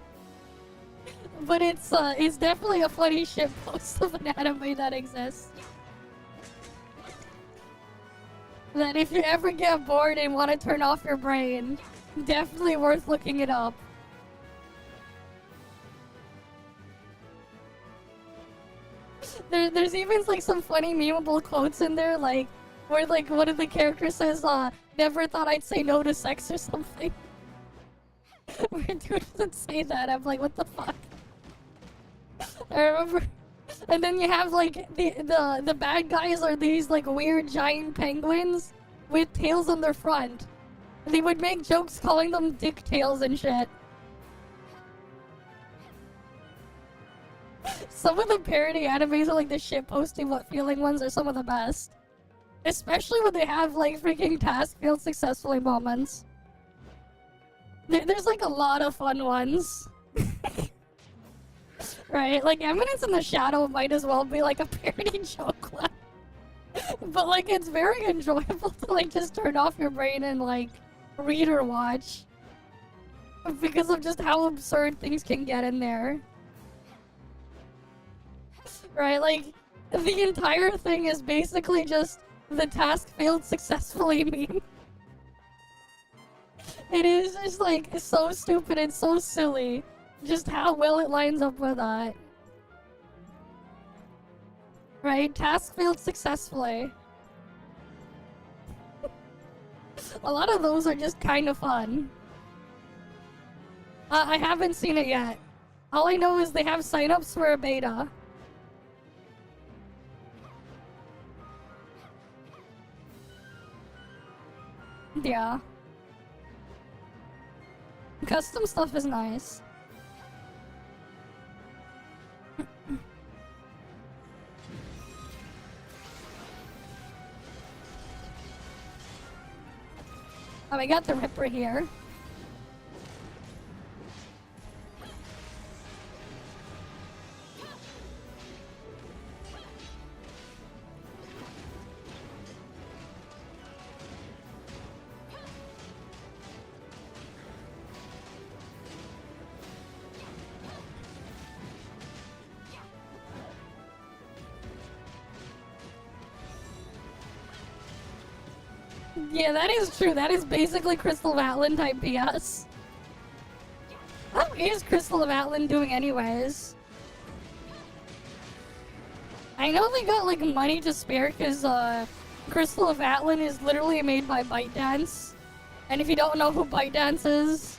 Speaker 1: But it's definitely a funny shitpost of an anime that exists. That if you ever get bored and want to turn off your brain, definitely worth looking it up. There's even like some funny memeable quotes in there, like where like one of the characters says, "Never thought I'd say no to sex" or something. Where dude doesn't say that. I'm like, what the fuck? I remember. And then you have like the bad guys are these like weird giant penguins with tails on their front. They would make jokes calling them dick tails and shit. Some of the parody animes are like the shitposting what feeling ones are some of the best. Especially when they have like freaking task failed successfully moments. There's like a lot of fun ones. Right? Like Eminence in the Shadow might as well be like a parody joke. But like it's very enjoyable to like just turn off your brain and like read or watch. Because of just how absurd things can get in there. Right? Like the entire thing is basically just the task failed successfully meme. It is just like so stupid and so silly. Just how well it lines up with that. Right? Task failed successfully. A lot of those are just kind of fun. I haven't seen it yet. All I know is they have signups for a beta. Yeah. Custom stuff is nice. Oh, I got the Ripper here. Yeah, that is true. That is basically Crystal of Atlan type BS. How is Crystal of Atlan doing anyways? I know they got like money to spare because Crystal of Atlan is literally made by ByteDance. And if you don't know who ByteDance is,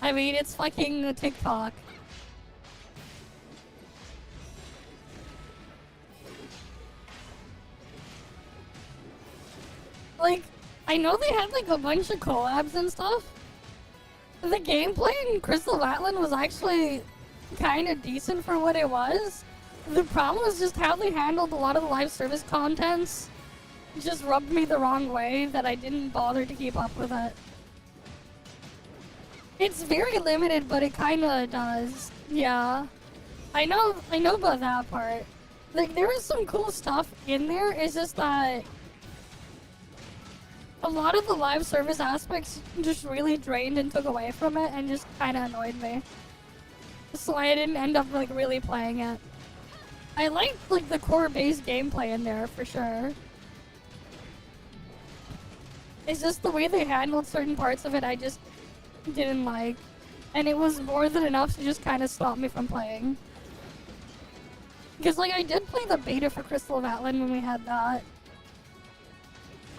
Speaker 1: I mean, it's fucking TikTok. Like, I know they had like a bunch of collabs and stuff. The gameplay in Crystal of Atlan was actually kind of decent for what it was. The problem was just how they handled a lot of the live service contents. Just rubbed me the wrong way that I didn't bother to keep up with it. It's very limited, but it kind of does. Yeah. I know about that part. Like, there was some cool stuff in there, it's just that a lot of the live service aspects just really drained and took away from it and just kind of annoyed me. So I didn't end up like really playing it. I liked like the core base gameplay in there for sure. It's just the way they handled certain parts of it I just didn't like. And it was more than enough to just kind of stop me from playing. Because like I did play the beta for Crystal of Atlan when we had that.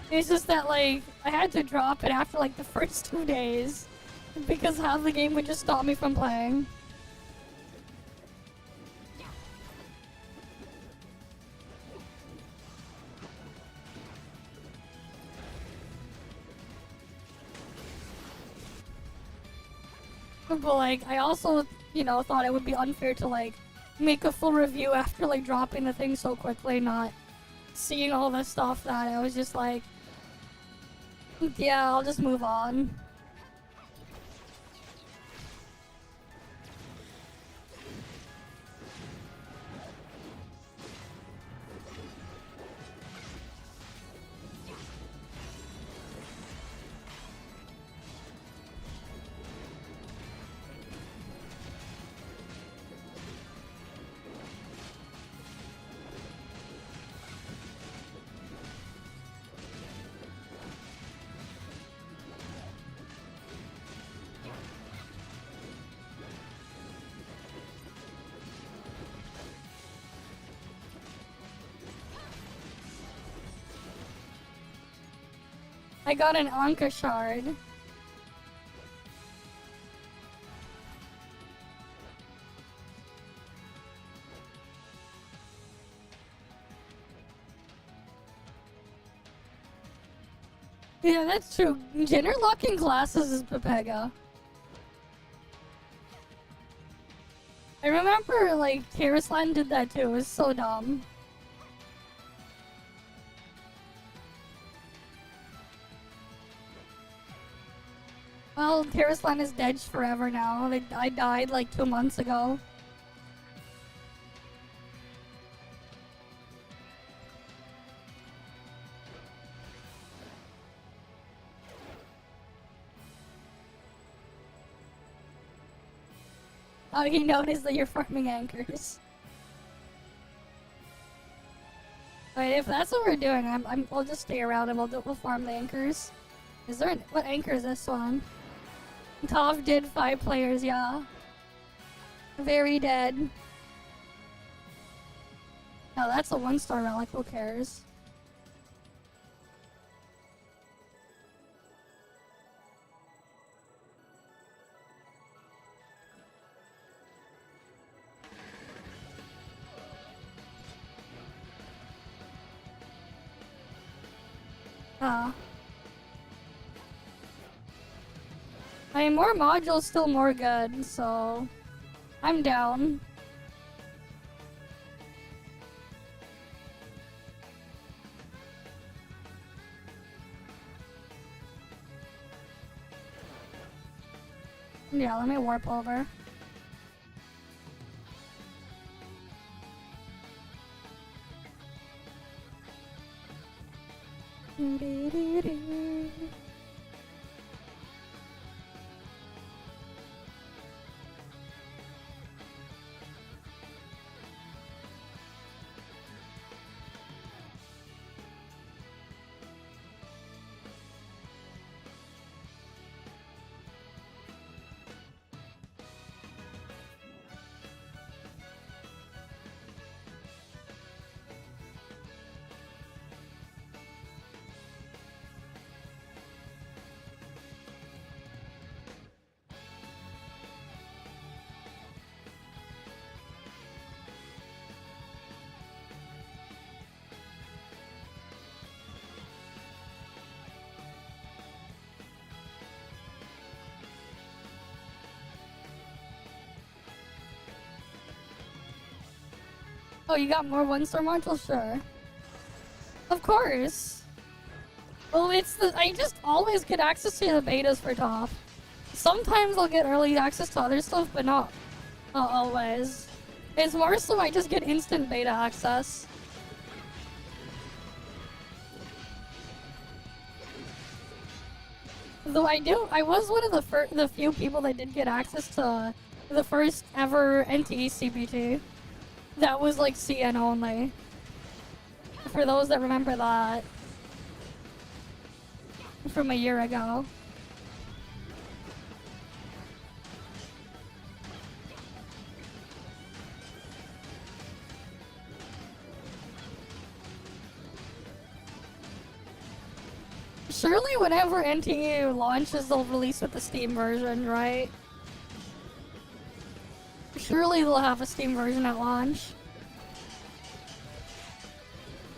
Speaker 1: It's just that, like, I had to drop it after, like, the first 2 days. Because half the game would just stop me from playing. But, like, I also, you know, thought it would be unfair to, like, make a full review after, like, dropping the thing so quickly, not seeing all the stuff that I was just like, yeah, I'll just move on. I got an Anka shard. Yeah, that's true. Gender locking classes is Pepega. I remember, like, Terrasland did that too. It was so dumb. Well, Terrasland is dead forever now. I died like 2 months ago. Oh, he noticed that you're farming anchors. Wait, if that's what we're doing, I'll just stay around and we'll farm the anchors. Is there what anchor is this one? ToF did 5 players, yeah. Very dead. No, that's a 1-star relic, who cares? I mean, more modules, still more good, so I'm down. Yeah, let me warp over. Oh, you got more one-star modules? Sure. Of course. Well, I just always get access to the betas for ToF. Sometimes I'll get early access to other stuff, but not always. It's more so I just get instant beta access. Though I was one of the few people that did get access to the first ever NTE CBT. That was like CN only. For those that remember that. From a year ago. Surely whenever NTU launches, they'll release with the Steam version, right? Surely they'll have a Steam version at launch.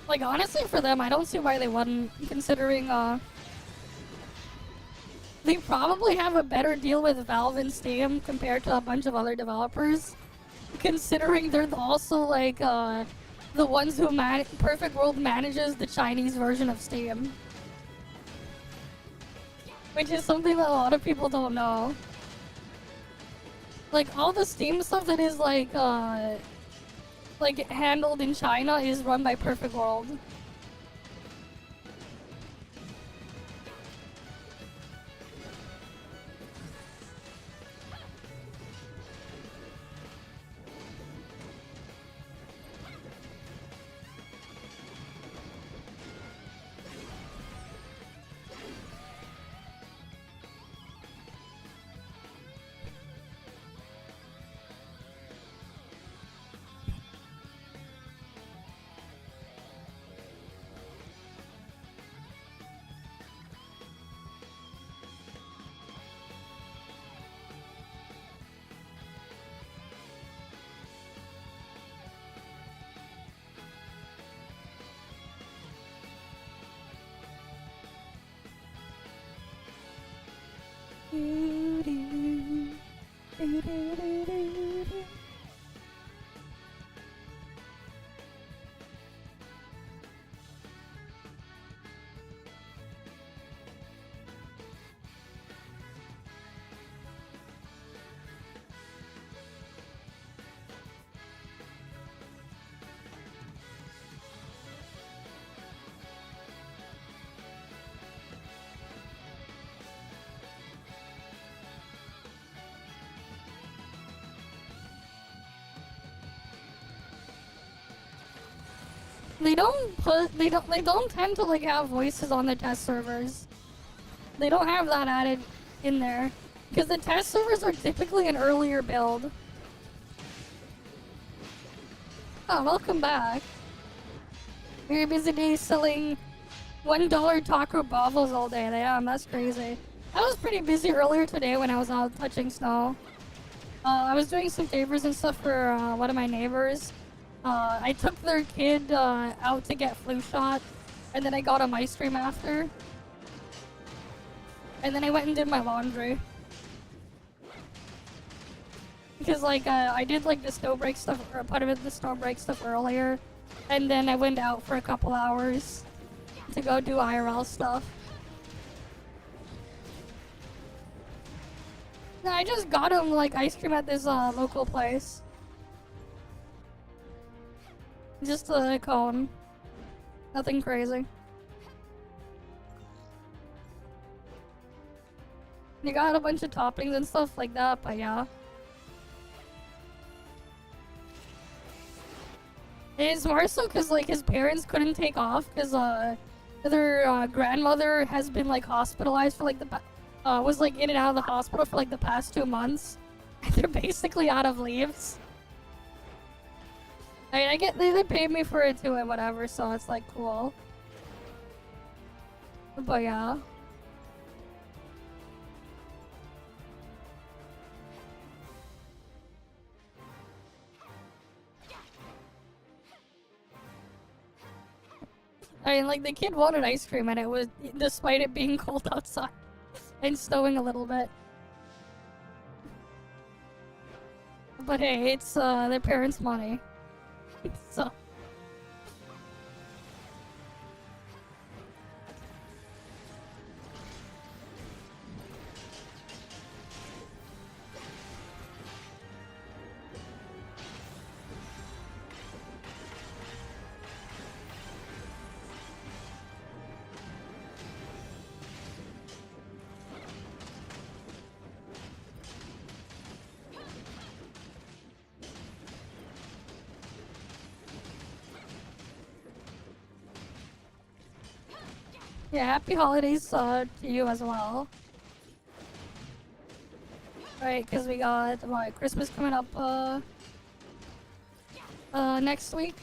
Speaker 1: Like, honestly, for them, I don't see why they wouldn't, considering, they probably have a better deal with Valve and Steam compared to a bunch of other developers. Considering they're also, like, the ones who Perfect World manages the Chinese version of Steam. Which is something that a lot of people don't know. Like, all the Steam stuff that is, like, handled in China is run by Perfect World. They don't tend to like have voices on the test servers. They don't have that added in there. Because the test servers are typically an earlier build. Oh, welcome back. Very busy day selling $1 taco bavels all day. Damn, that's crazy. I was pretty busy earlier today when I was out touching snow. I was doing some favors and stuff for one of my neighbors. I took their kid out to get flu shot And then I got on my stream after. And then I went and did my laundry. Because like I did like the Snowbreak stuff, or part of it the Snowbreak stuff earlier. And then I went out for a couple hours to go do IRL stuff. No, I just got him like ice cream at this local place. Just a cone. Nothing crazy. You got a bunch of toppings and stuff like that, but yeah. It's more so because like his parents couldn't take off because their grandmother has been like hospitalized for like was like in and out of the hospital for like the past 2 months. And they're basically out of leaves. I mean, I get they paid me for it too and whatever, so it's like cool. But yeah. I mean, like the kid wanted ice cream, and it was despite it being cold outside and snowing a little bit. But hey, it's their parents' money, so. Yeah, happy holidays to you as well. Right, because we got what, Christmas coming up next week.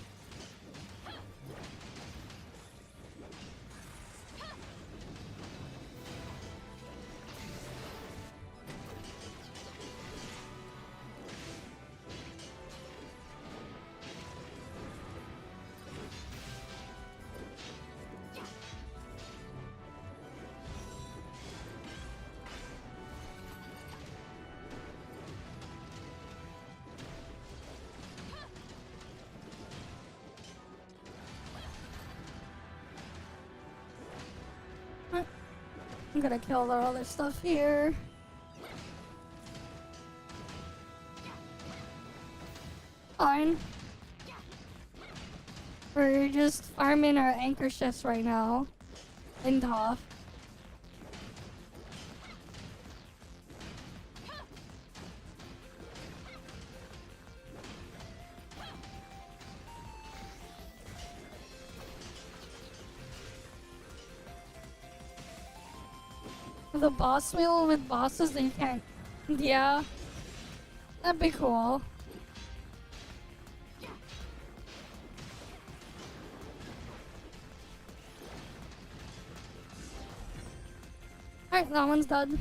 Speaker 1: I'm gonna kill their other stuff here. Fine. We're just farming our anchor shifts right now in ToF. The boss wheel with bosses that you can't. Yeah. That'd be cool. Alright, that one's done.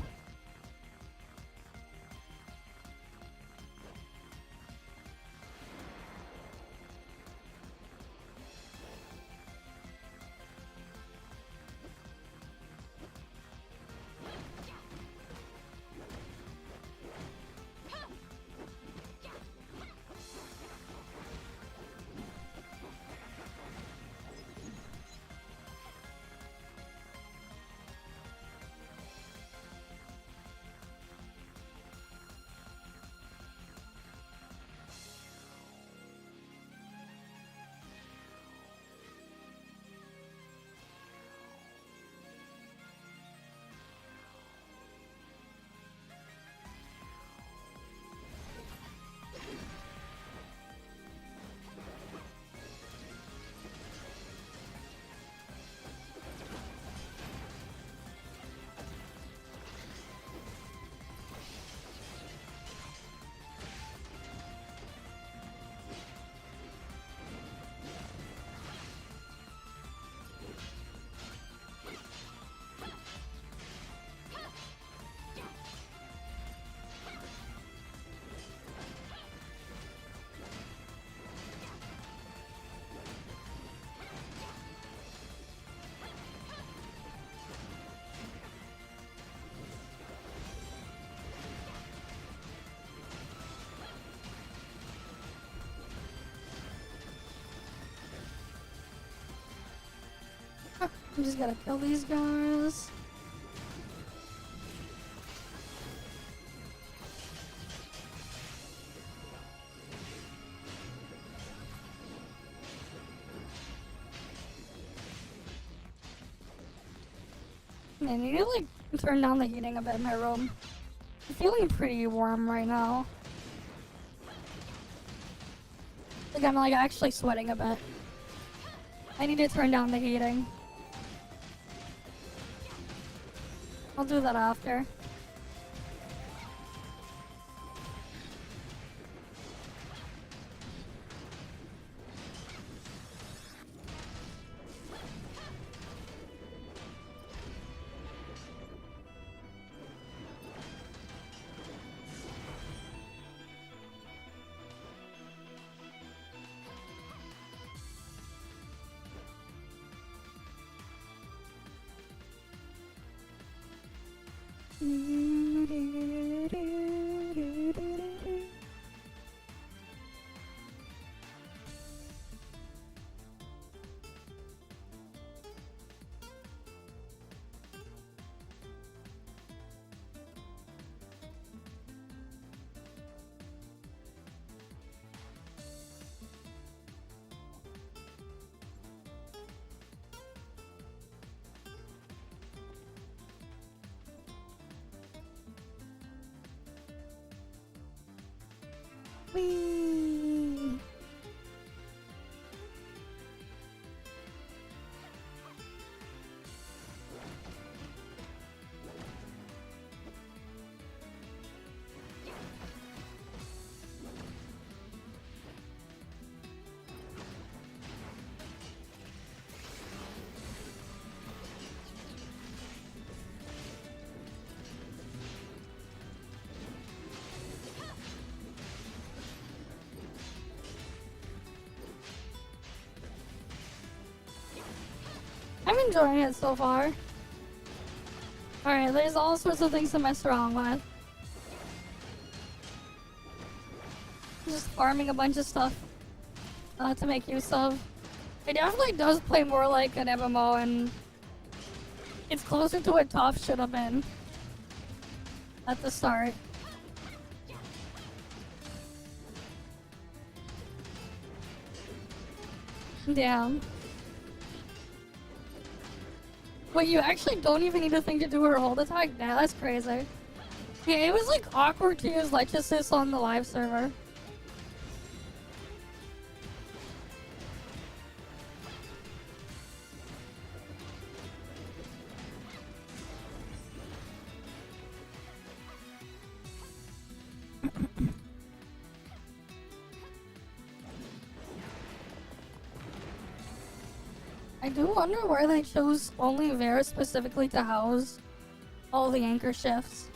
Speaker 1: I'm just gotta kill these guys. I need to like turn down the heating a bit in my room. I'm feeling pretty warm right now. Like I'm like actually sweating a bit. I need to turn down the heating. I'll do that after. Whee! I'm enjoying it so far. Alright, there's all sorts of things to mess around with. Just farming a bunch of stuff to make use of. It definitely does play more like an MMO, and it's closer to what ToF should have been at the start. Damn. Wait, you actually don't even need a thing to do her hold attack? Yeah, that's crazy. Yeah, it was like awkward to use Lich Assist on the live server. I do wonder why they chose only Vera specifically to house all the anchor shifts.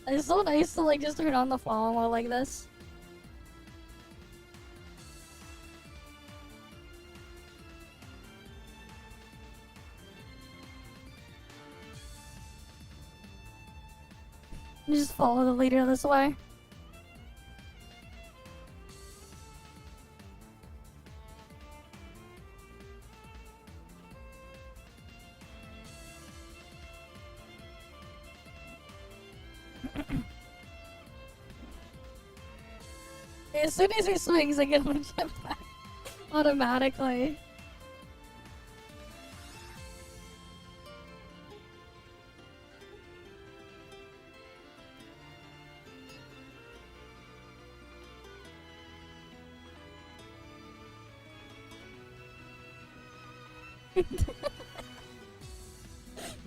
Speaker 1: It's so nice to like just turn on the follow mode like this. You just follow the leader this way. As soon as he swings, I get my jetpack automatically.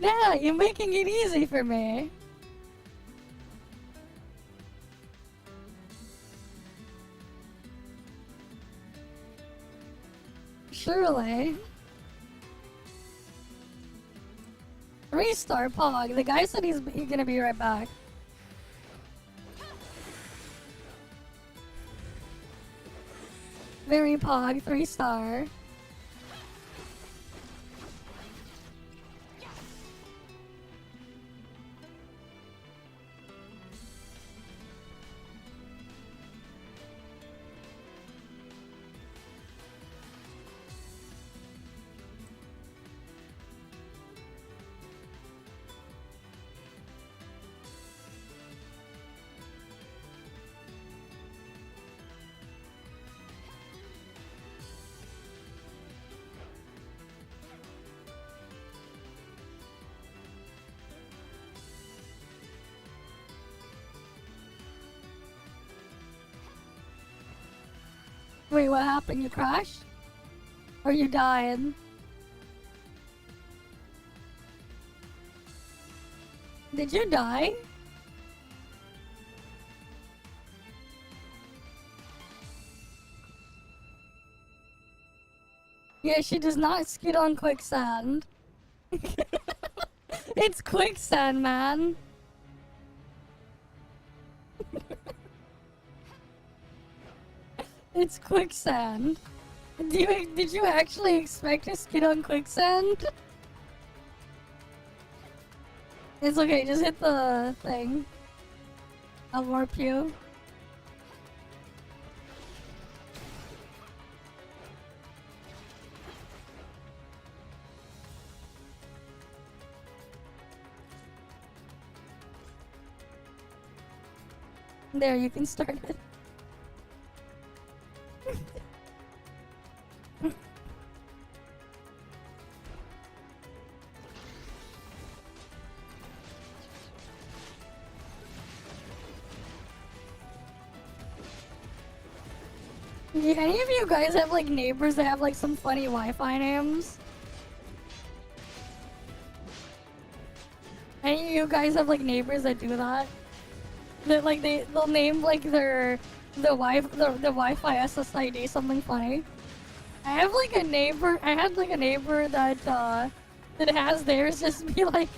Speaker 1: Yeah, you're making it easy for me. Surely. 3-star Pog. The guy said he's gonna be right back. Very Pog, 3-star. Wait, what happened? You crashed? Or you died? Did you die? Yeah, she does not skid on quicksand. It's quicksand, man. It's quicksand. Did you actually expect to skid on quicksand? It's okay, just hit the thing. I'll warp you. There, you can start it. Do any of you guys have like neighbors that have like some funny Wi-Fi names? Any of you guys have like neighbors that do that? That like they'll name like the Wi-Fi SSID something funny. I have like a neighbor. I had like a neighbor that that has theirs just be like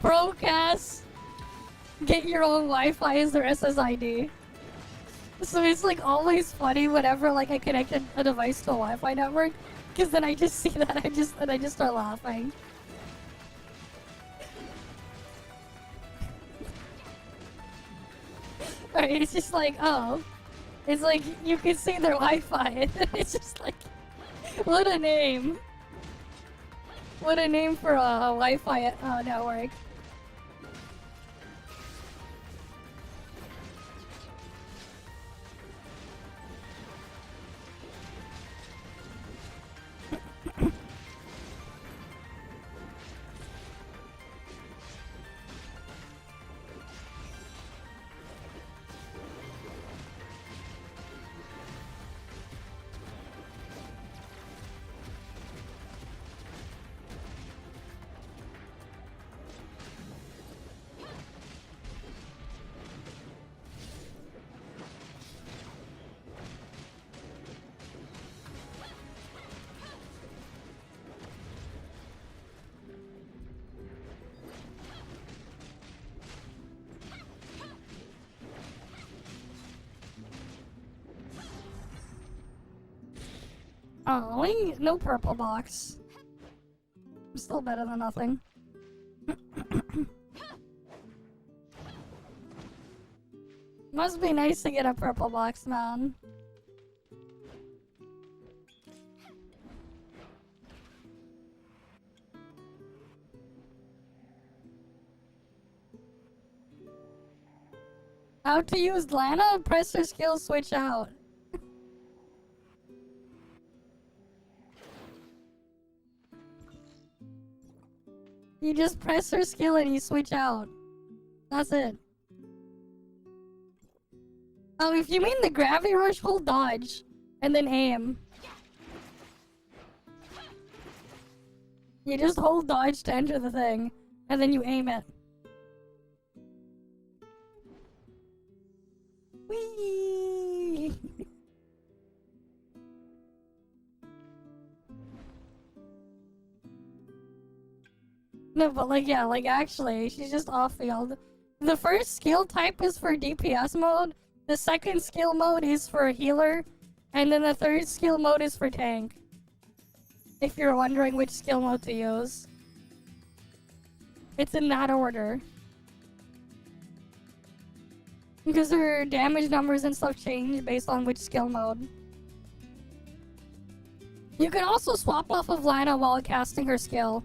Speaker 1: broke ass. Get your own Wi-Fi as their SSID. So it's like always funny whenever like I connect a device to a Wi-Fi network, because then I just see that I just start laughing. Alright, it's just like, oh, it's like you can see their Wi-Fi. It's just like, what a name! What a name for a Wi-Fi network. Oh, no purple box. Still better than nothing. Must be nice to get a purple box, man. How to use Lana? Press her skill switch out. You just press her skill and you switch out. That's it. Oh, if you mean the gravity rush, hold dodge. And then aim. You just hold dodge to enter the thing. And then you aim it. Whee! No, but like, yeah, like actually, she's just off field. The first skill type is for DPS mode, the second skill mode is for healer, and then the third skill mode is for tank. If you're wondering which skill mode to use. It's in that order. Because her damage numbers and stuff change based on which skill mode. You can also swap off of Lana while casting her skill.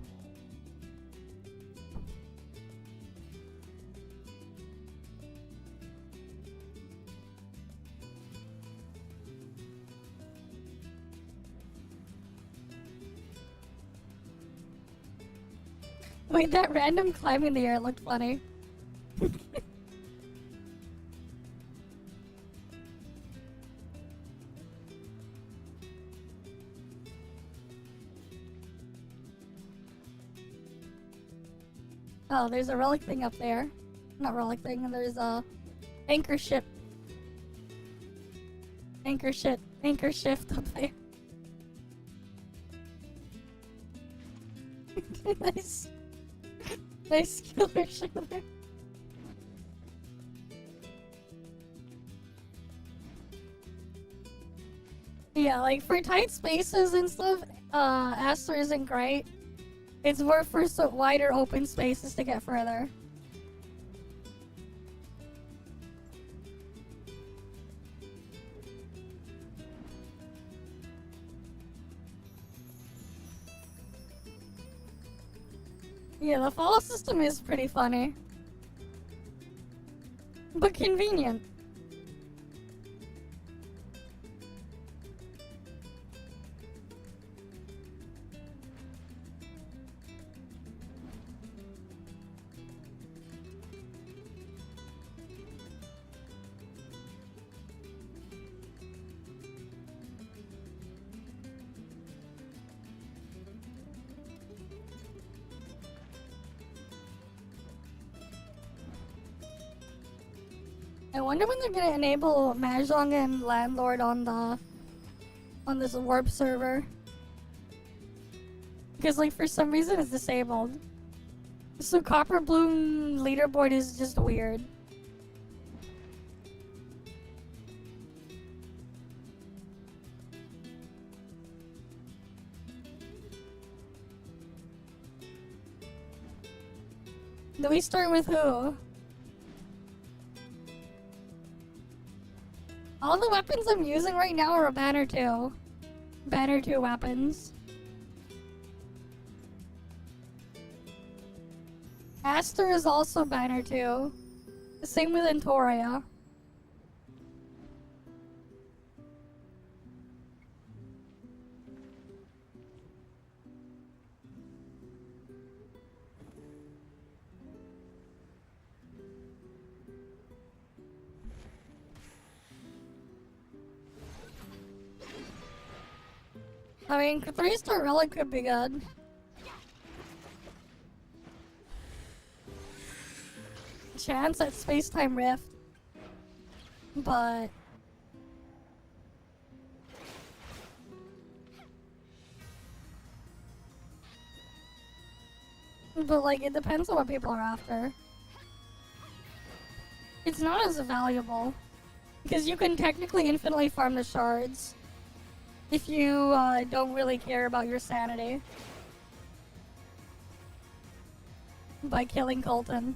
Speaker 1: Wait, that random climb in the air looked funny. Oh, there's a relic thing up there. Not relic thing, there's a anchor ship. Anchor shift up there. Nice. Nice killer ship there. Yeah, like for tight spaces and stuff, Aster isn't great. It's more for wider open spaces to get further. Yeah, the follow system is pretty funny. But convenient. I wonder when they're gonna enable Mahjong and Landlord on this warp server. Because like for some reason it's disabled. So Copper Bloom leaderboard is just weird. Do we start with who? All the weapons I'm using right now are a Banner 2. Banner 2 weapons. Aster is also Banner 2. The same with Entoria. I mean, 3-star relic could be good. Chance at space-time rift. But... like, it depends on what people are after. It's not as valuable. Because you can technically infinitely farm the shards. If you don't really care about your sanity. By killing Colton.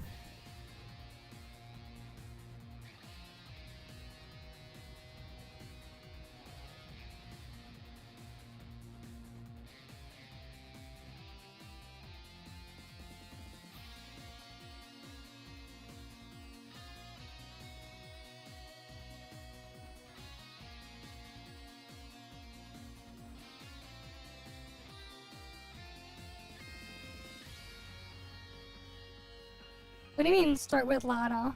Speaker 1: What do you mean start with Lana?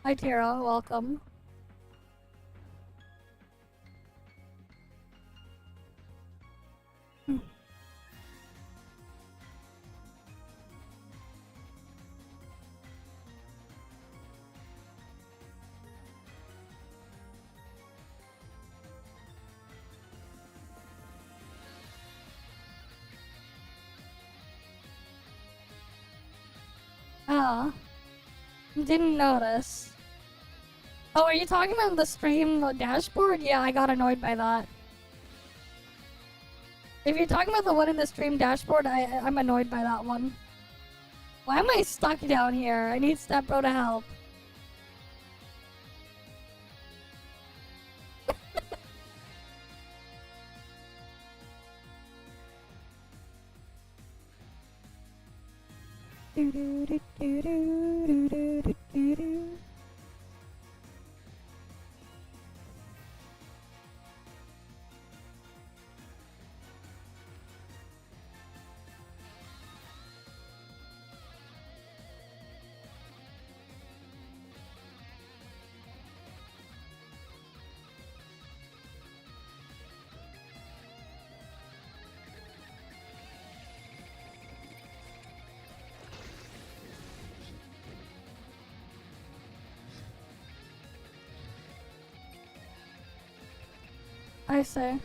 Speaker 1: Hi Tara, welcome. Oh. Didn't notice. Oh, are you talking about the stream dashboard? Yeah, I got annoyed by that. If you're talking about the one in the stream dashboard, I'm annoyed by that one. Why am I stuck down here? I need Stepbro to help. I say.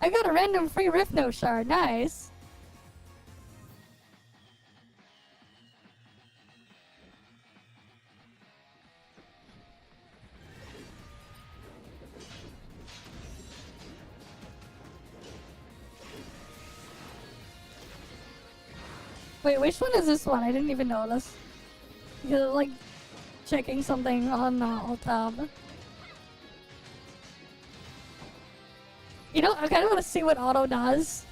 Speaker 1: I got a random free Rift Note shard. Nice. Wait, which one is this one? I didn't even notice. Because like checking something on alt tab. You know, I kind of want to see what auto does.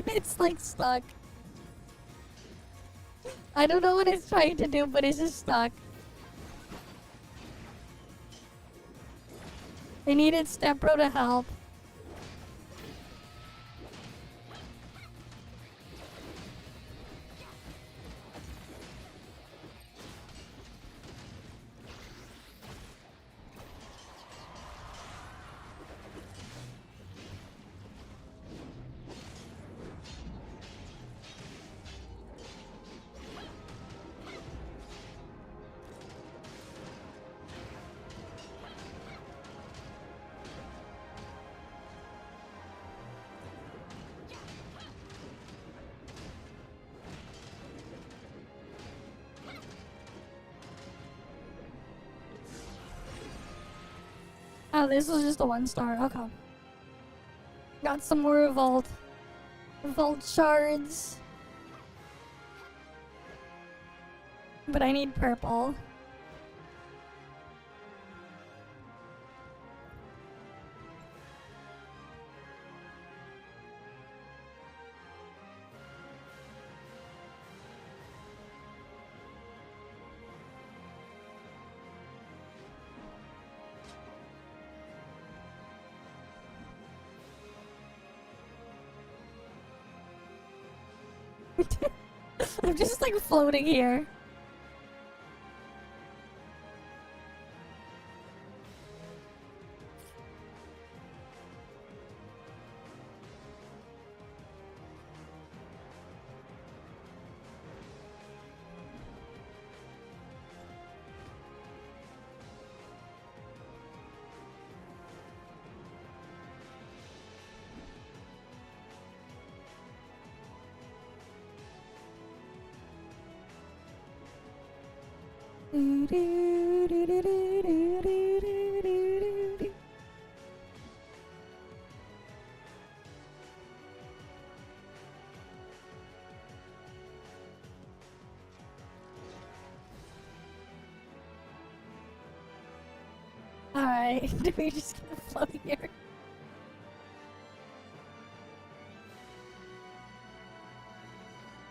Speaker 1: It's like stuck. I don't know what it's trying to do, but it's just stuck. I needed Step Bro to help. Oh, this was just a 1-star. Okay. Got some more Vault shards. But I need purple. I'm just like floating here. Alright, we're just gonna float here.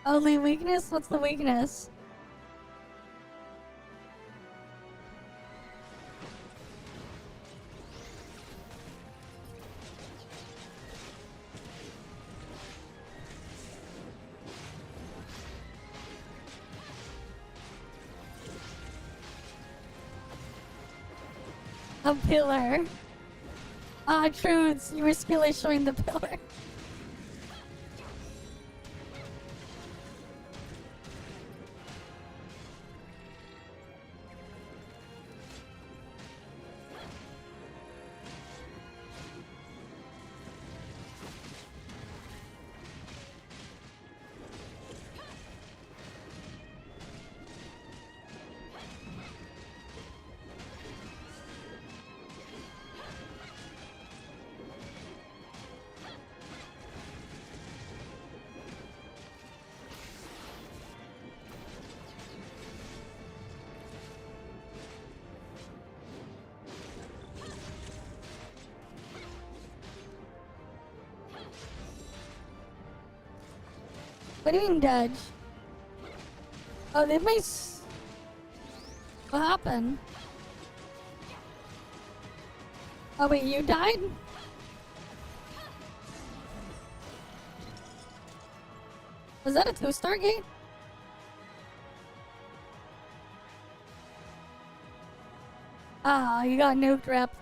Speaker 1: Only weakness? What's the weakness? A pillar. Ah, truths. You were skilly showing the pillar. What do you mean dodge? Oh, they might. What happened? Oh wait, you died? Was that a 2-star gate? Ah, you got nuked, rep.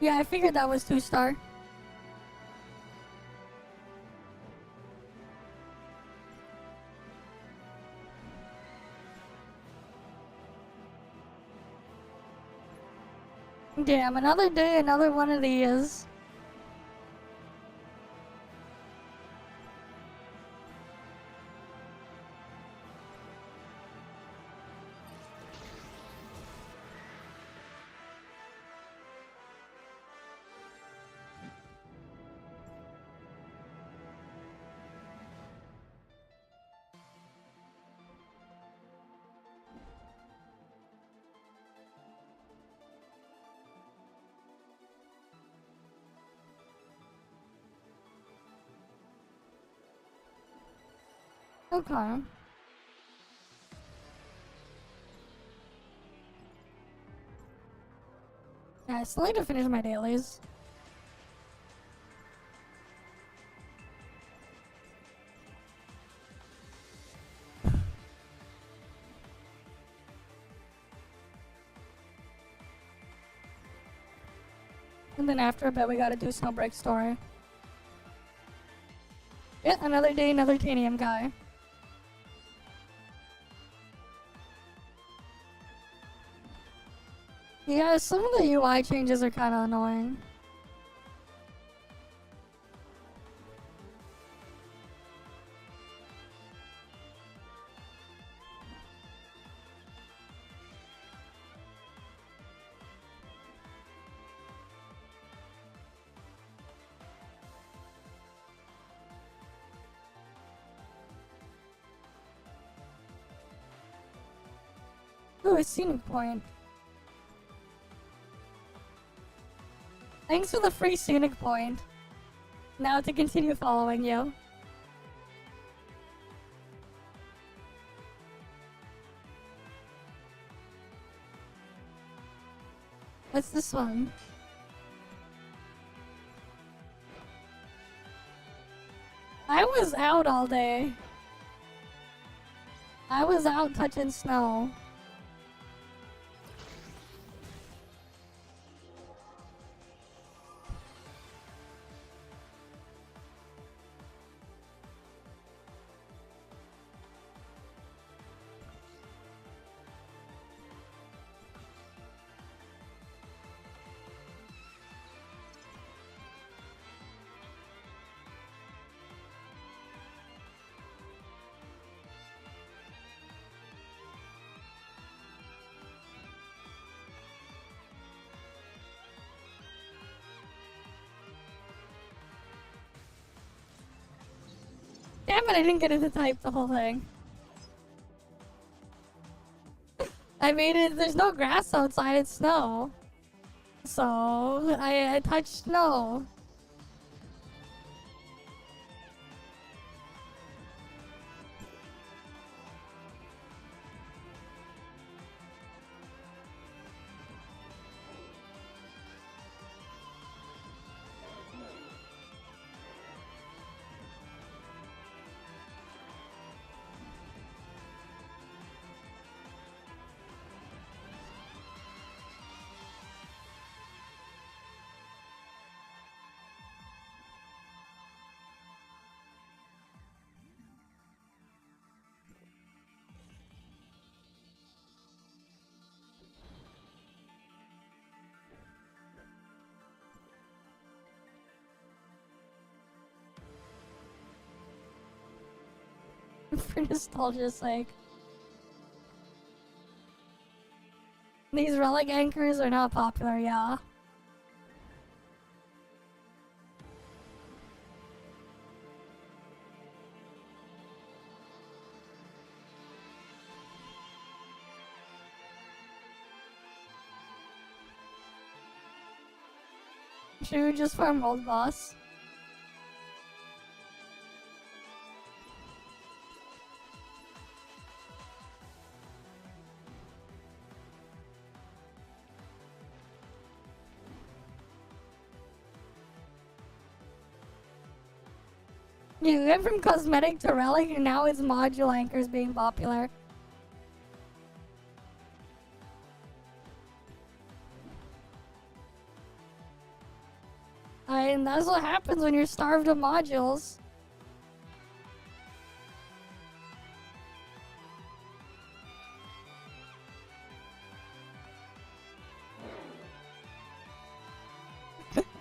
Speaker 1: Yeah, I figured that was 2-star. Damn, another day, another one of these. Okay. Yeah, I still need to finish my dailies. And then after a bit, we gotta do Snowbreak story. Yeah, another day, another Tanium guy. Yeah, some of the UI changes are kind of annoying. Ooh, a scenic point. Thanks for the free scenic point. Now to continue following you. What's this one? I was out all day. I was out touching snow. Damn it, I didn't get it to type the whole thing. I made it, there's no grass outside, it's snow. So, I touched snow. For nostalgia's sake. These relic anchors are not popular, yeah. Should we just farm old boss? You went from cosmetic to relic, and now it's module anchors being popular. And that's what happens when you're starved of modules.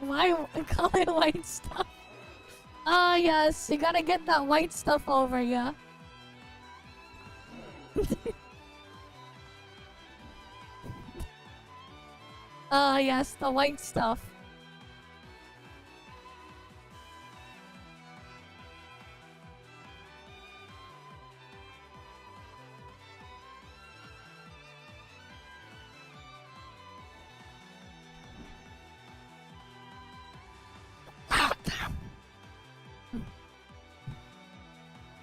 Speaker 1: Why call it white stuff? Ah, yes, you gotta get that white stuff over ya. Ah, yes, the white stuff.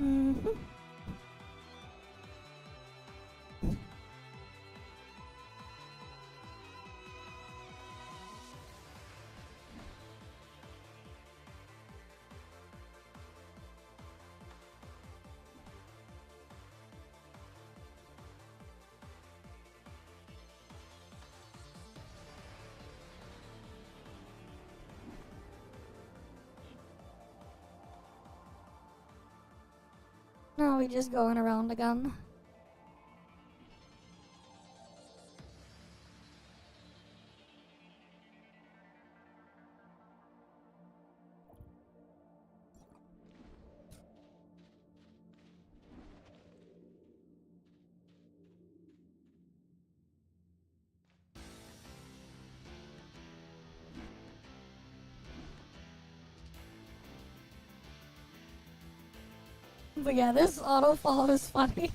Speaker 1: Mm-hmm. Now we just going around again. But yeah, this auto follow is funny.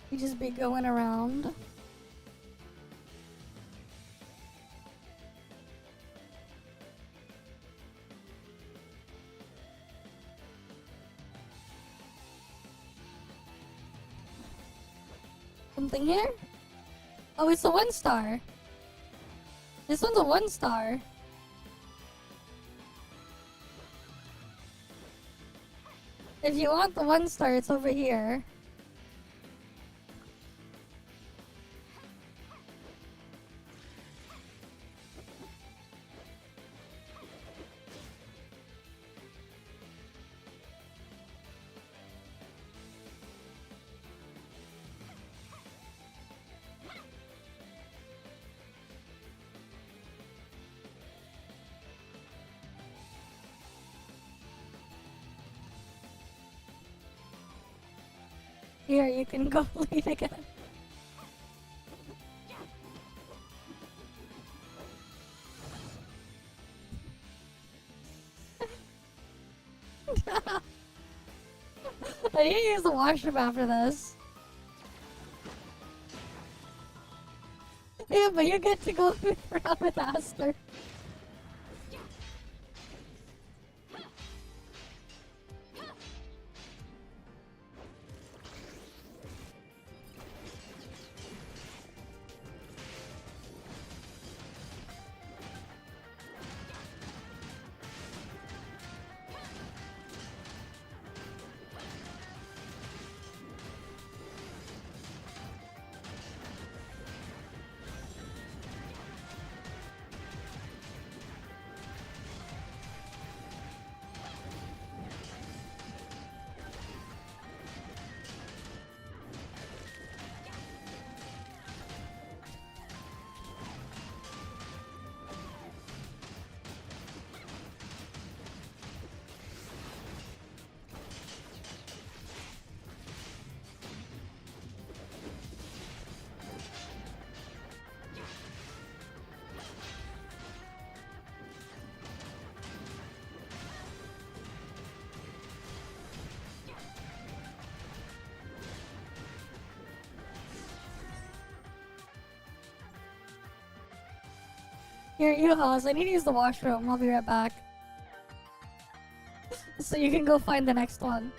Speaker 1: You just be going around. Something here? Oh, it's a 1-star. This one's a 1-star. If you want the 1-star, it's over here. Here, you can go lead again. I need to use the washroom after this. Yeah, but you get to go around with Aster. Here, you house. I need to use the washroom. I'll be right back. So you can go find the next one.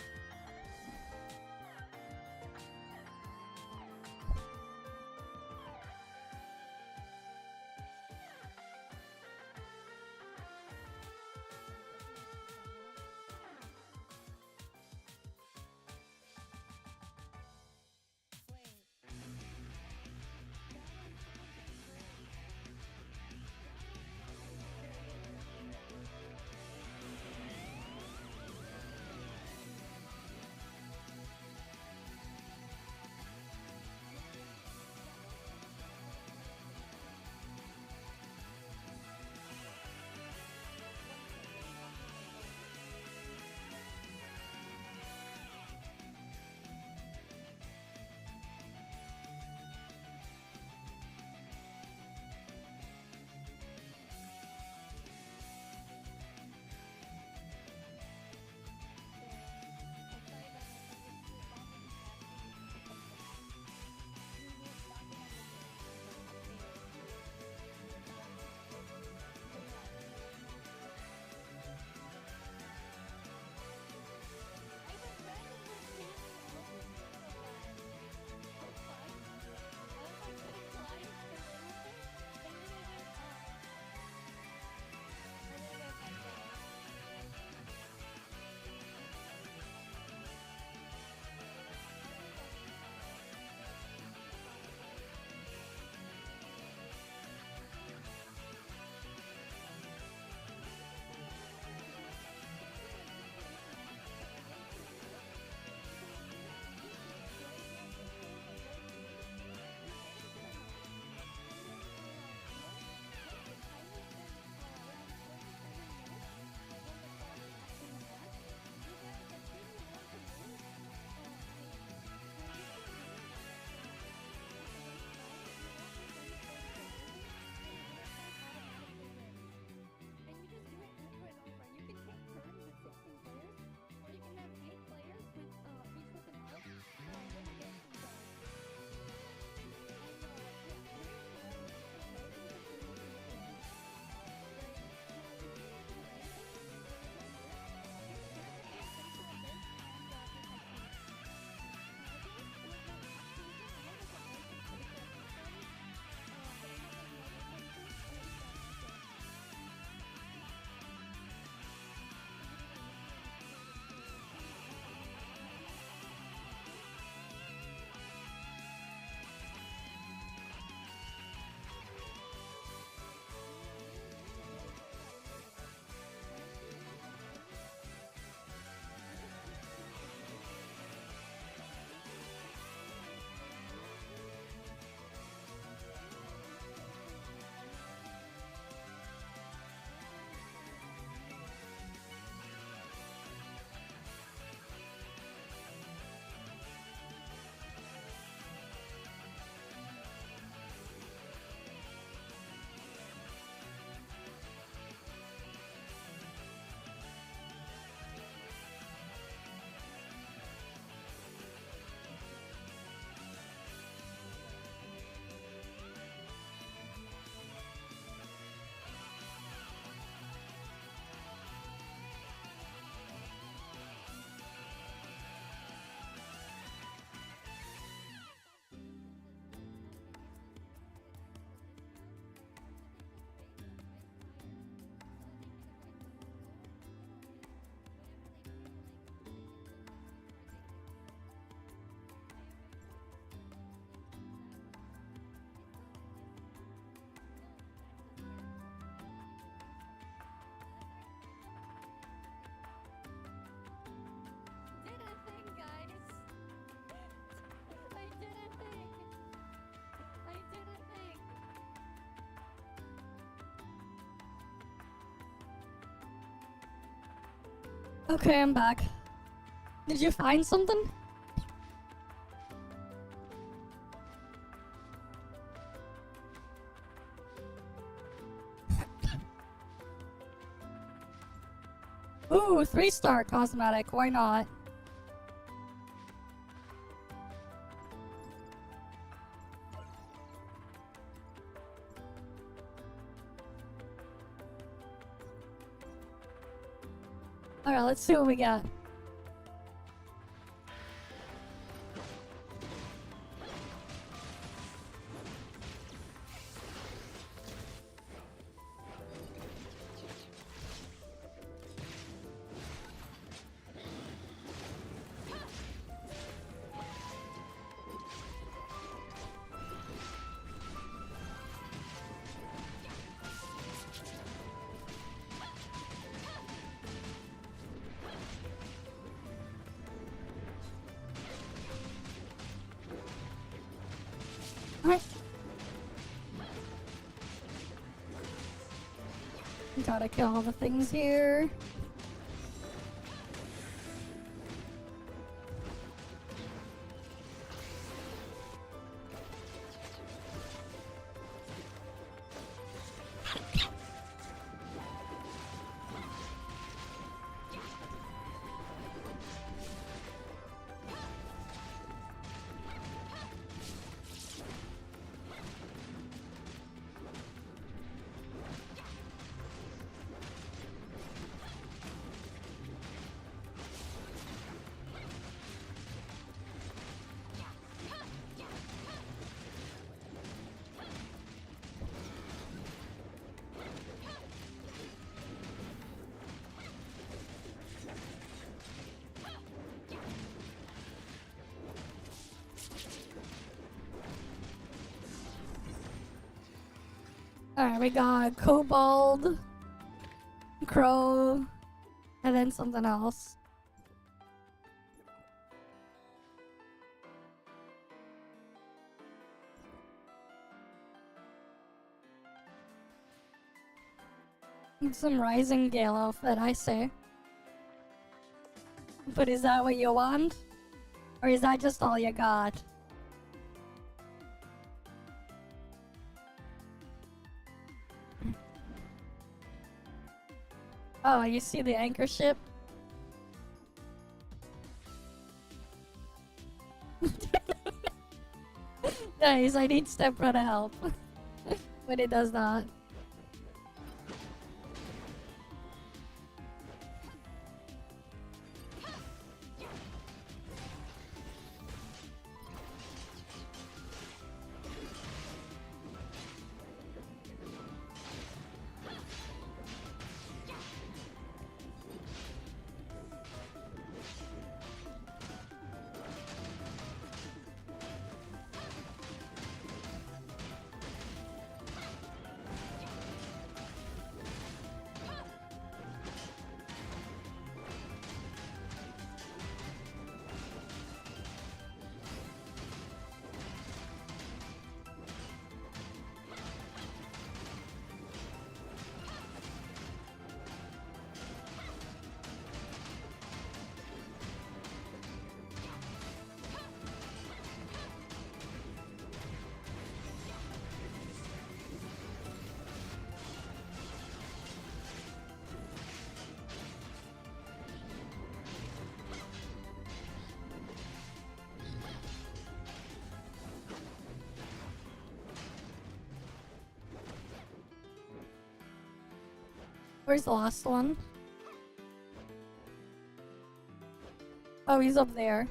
Speaker 1: Okay, I'm back. Did you find something? Ooh, 3-star cosmetic, why not? Alright, let's see what we got. Alright. Gotta kill all the things here. Alright, we got Kobold, Crow, and then something else. Some Rising Gale outfit, I say. But is that what you want? Or is that just all you got? Oh, you see the anchor ship? Nice, I need stepbrother help. But it does not. Where's the last one? Oh, he's up there.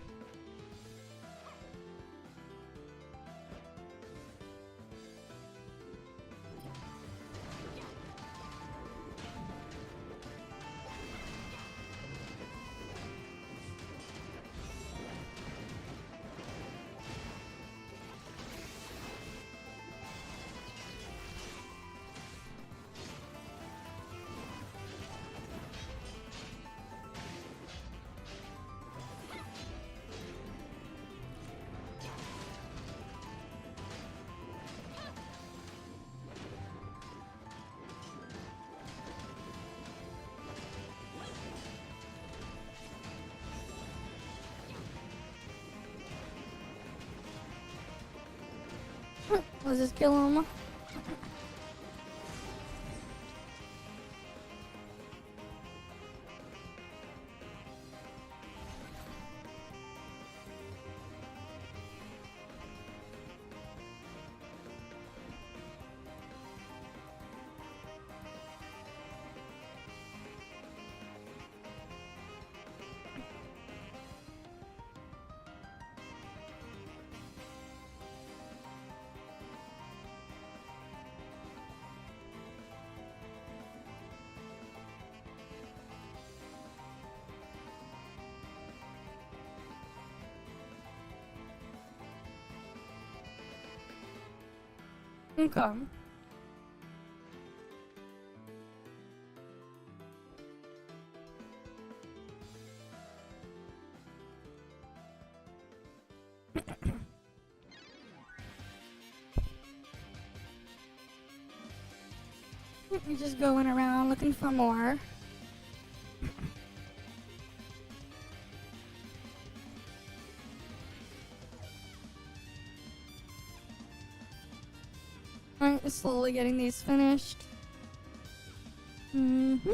Speaker 1: Let's just kill him. Okay. You're just going around looking for more. Alright, slowly getting these finished. Mm-hmm.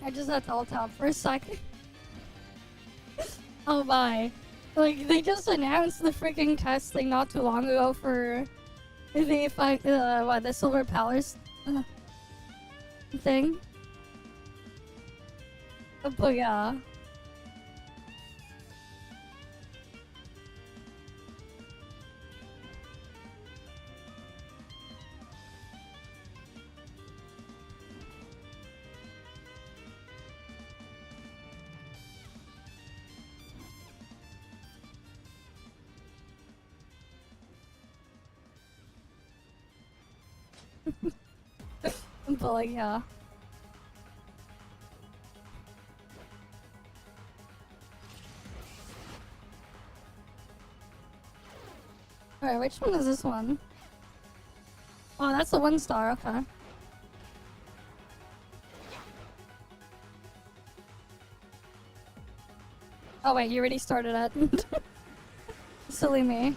Speaker 1: I just had to alt tab for a second. Oh my. Like, they just announced the freaking test thing not too long ago for the Silver Palace thing. But yeah. But like, yeah. Alright, which one is this one? Oh, that's the 1-star, okay. Oh wait, you already started it. Silly me.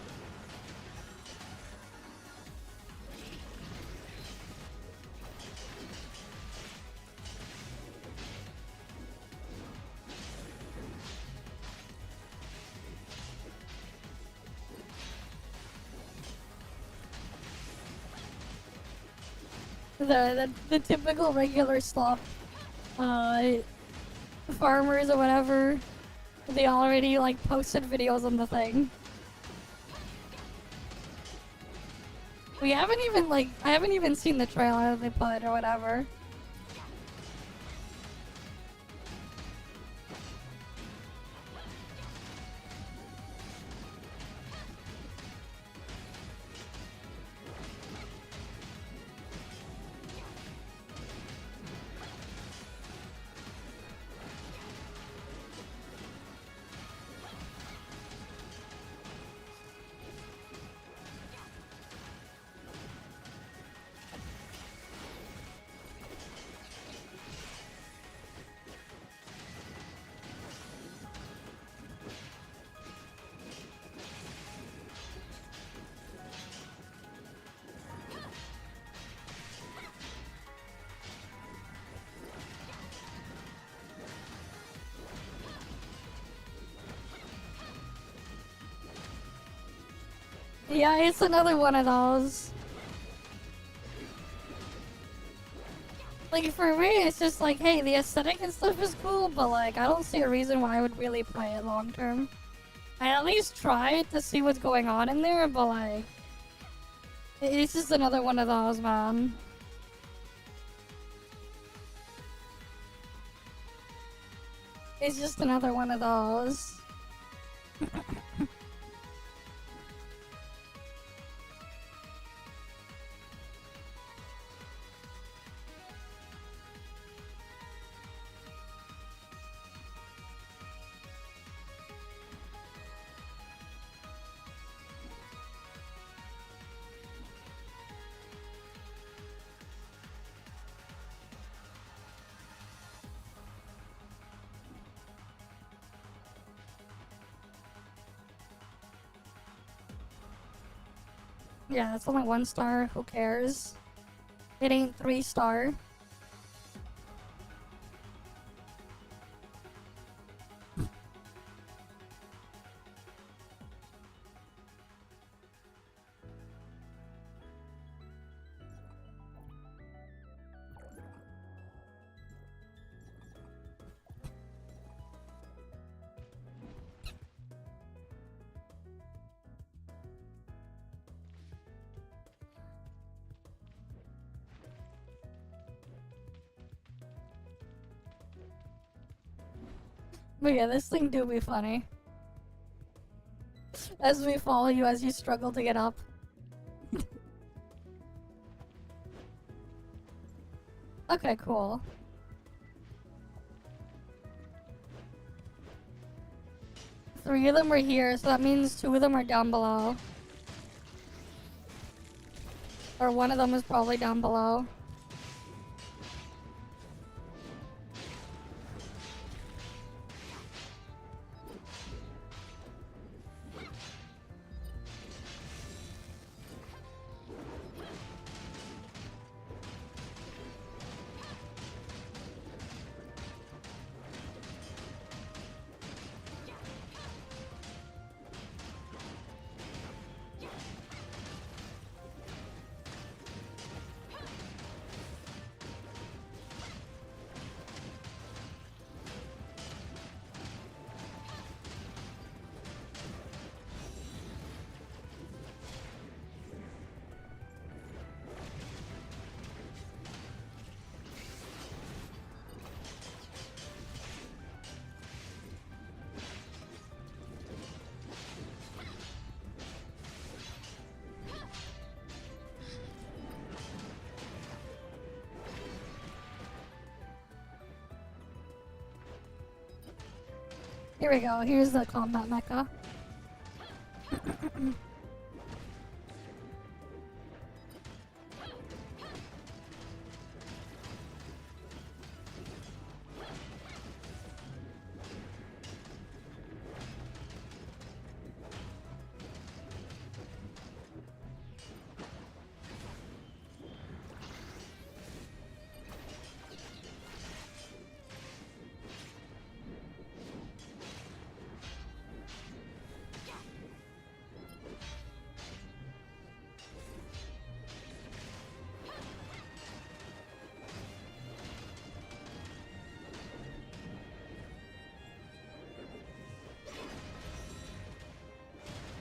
Speaker 1: The typical regular slop farmers or whatever, they already like posted videos on the thing. I haven't even seen the trailer they put or whatever. Yeah, it's another one of those. Like, for me, it's just like, hey, the aesthetic and stuff is cool, but like, I don't see a reason why I would really play it long term. I at least try to see what's going on in there, but like, it's just another one of those, man. It's just another one of those. Yeah, it's only 1 star. Who cares? It ain't 3 star. But yeah, this thing do be funny. As we follow you as you struggle to get up. Okay, cool. Three of them are here, so that means 2 of them are down below. Or one of them is probably down below. Here we go, here's the combat mecha.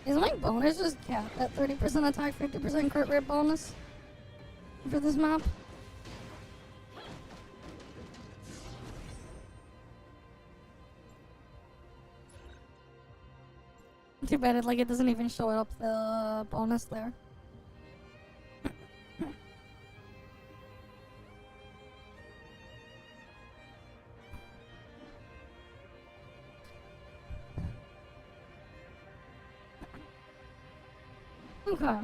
Speaker 1: Is my bonus just capped at 30% attack, 50% crit rate bonus for this map? Too bad it doesn't even show up the bonus there. Okay.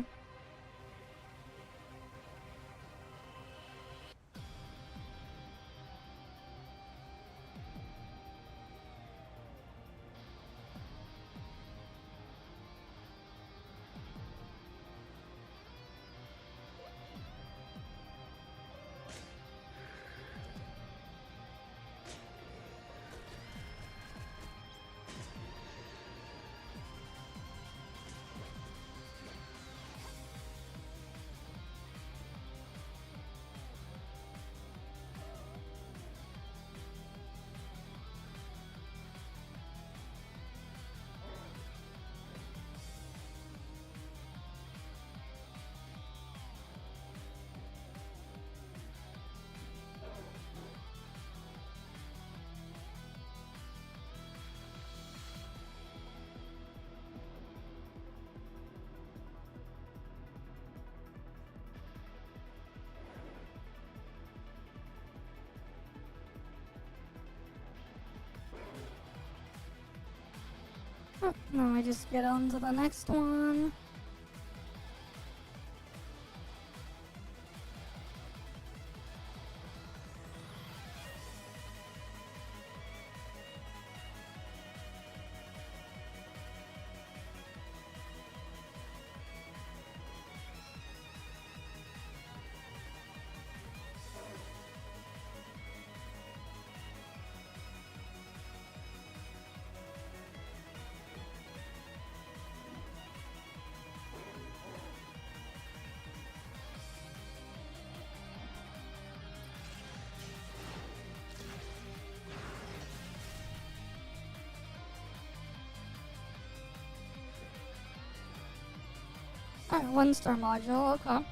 Speaker 1: Now I just get on to the next one. Alright, 1-star module, okay.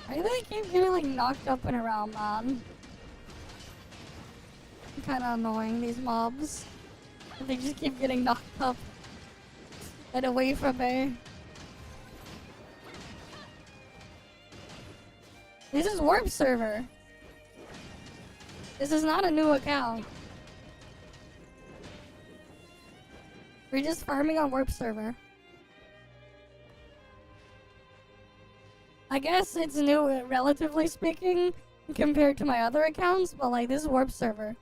Speaker 1: Why do they keep getting like knocked up and around, man? Kinda annoying, these mobs. They just keep getting knocked up and away from me. This is Warp server. This is not a new account. We're just farming on Warp server. I guess it's new, relatively speaking, compared to my other accounts, but like, this is Warp server.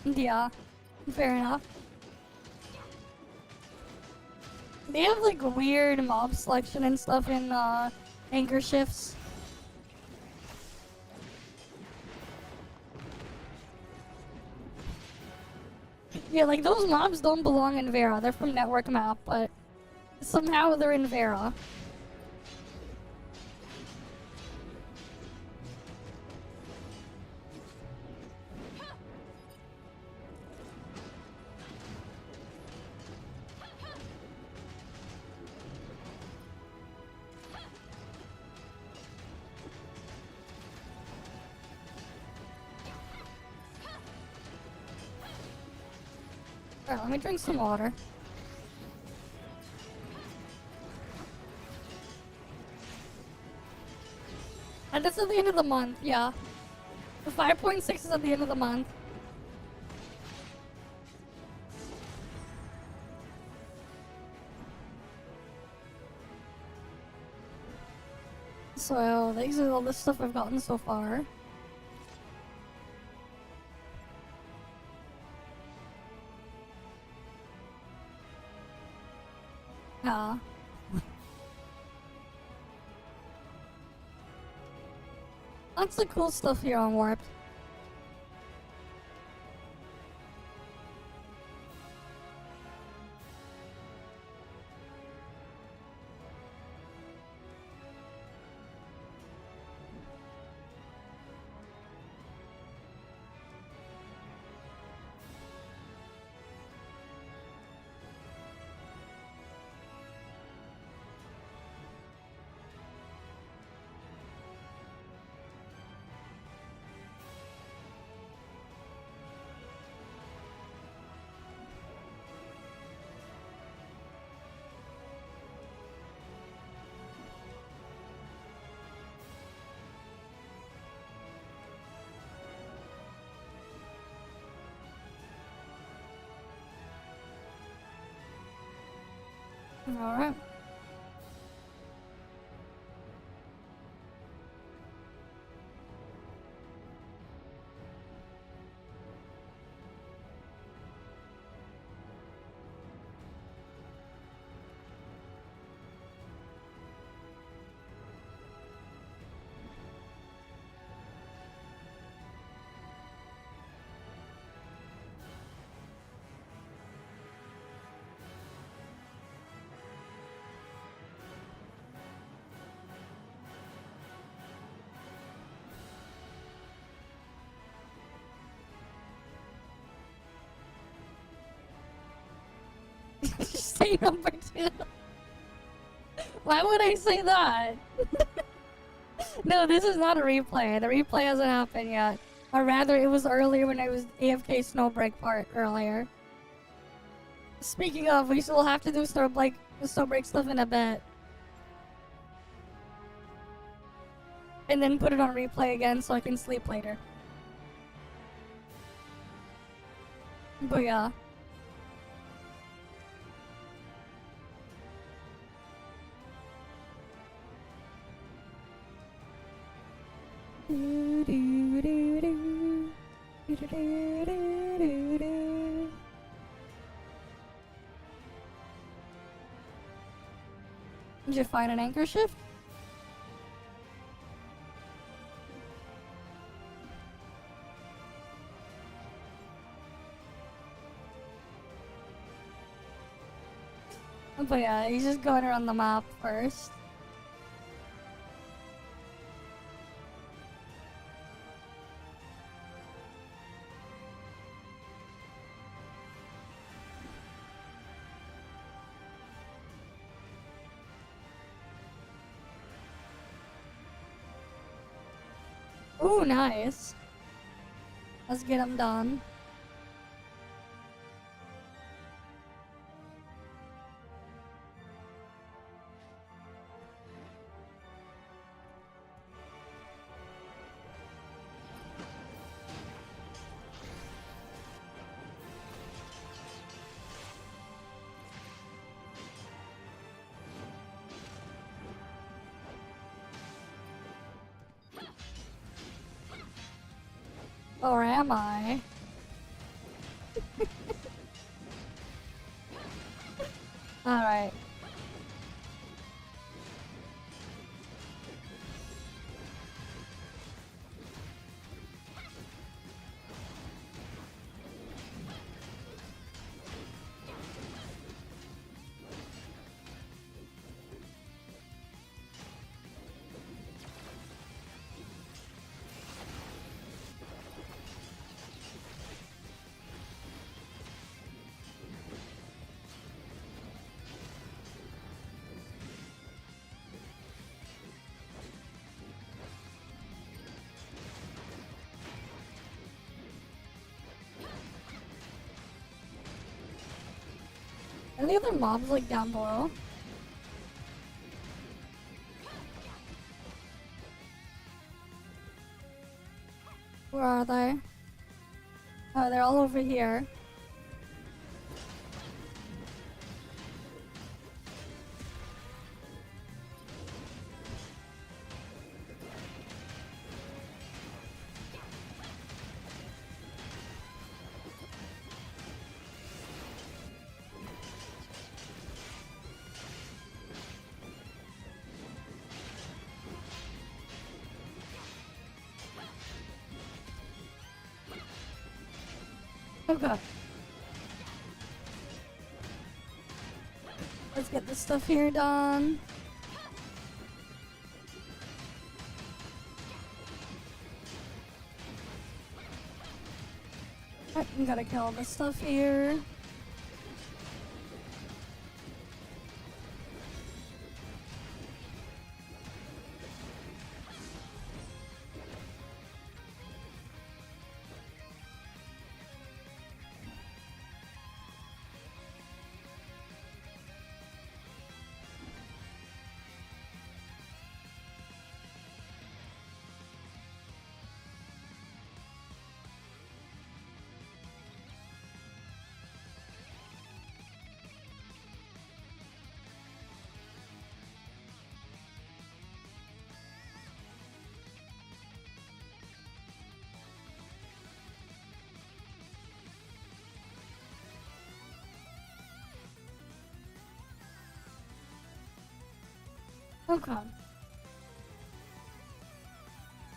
Speaker 1: Yeah, fair enough. They have like weird mob selection and stuff in anchor shifts. Yeah, like those mobs don't belong in Vera. They're from network map, but somehow they're in Vera. Alright, let me drink some water. And that's at the end of the month, yeah. The 5.6 is at the end of the month. So, these are all the stuff I've gotten so far. Yeah. Lots of cool stuff here on Warped. Alright. Say number 2. Why would I say that? No, this is not a replay. The replay hasn't happened yet. Or rather, it was earlier when I was AFK Snowbreak part earlier. Speaking of, we still have to do Snowbreak stuff in a bit. And then put it on replay again so I can sleep later. But yeah. Did you find an anchor shift? But yeah, he's just going around the map first. Ooh, nice. Let's get him done. Or am I? Alright. Are the other mobs like down below? Where are they? Oh, they're all over here. Oh god. Let's get this stuff here done. I gotta kill all this stuff here. Okay.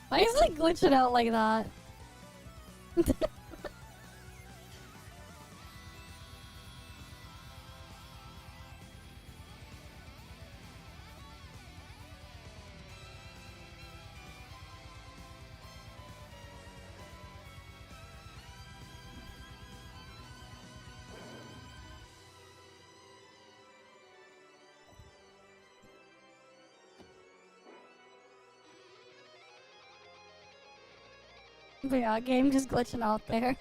Speaker 1: Why is it glitching out like that? But yeah, game just glitching out there.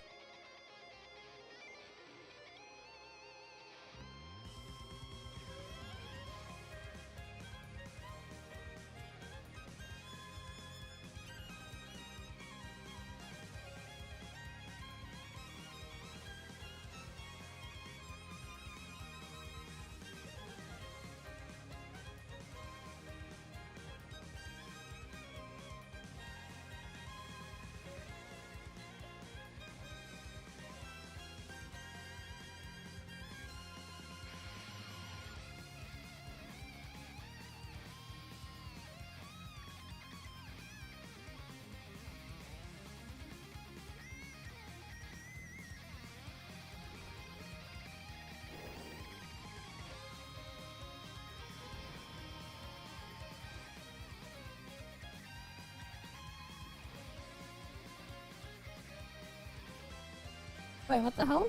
Speaker 1: Wait, what the hell?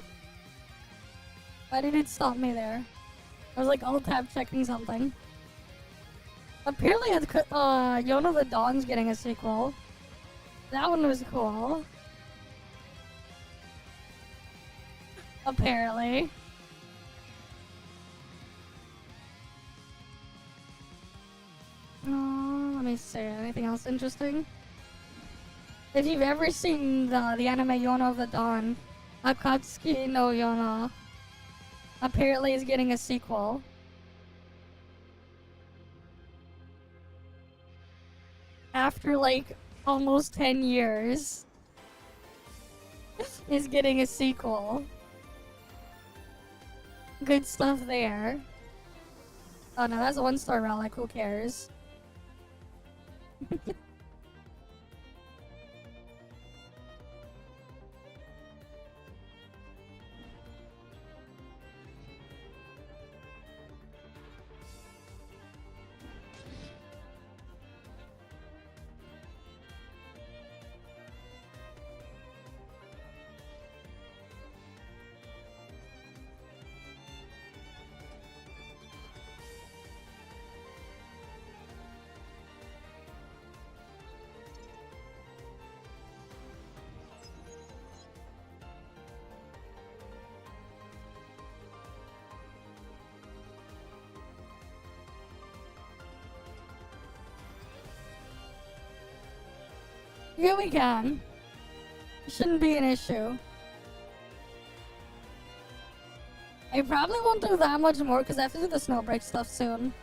Speaker 1: Why did it stop me there? I was like alt tab checking something. Apparently it's Yona the Dawn's getting a sequel. That one was cool. Apparently. Let me see. Anything else interesting? If you've ever seen the anime Yona of the Dawn, Akatsuki no Yona apparently is getting a sequel. After like almost 10 years, is getting a sequel. Good stuff there. Oh no, that's a 1-star relic, who cares? Yeah, we can. Shouldn't be an issue. I probably won't do that much more because I have to do the Snowbreak stuff soon.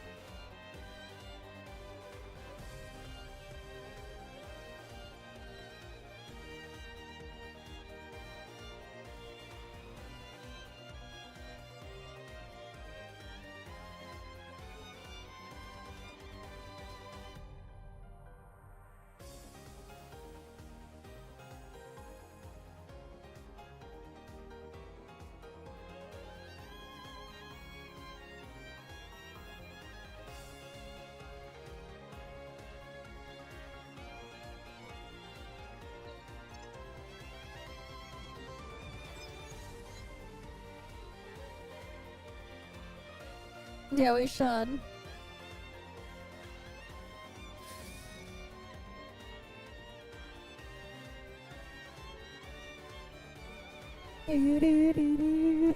Speaker 1: Yeah, we should.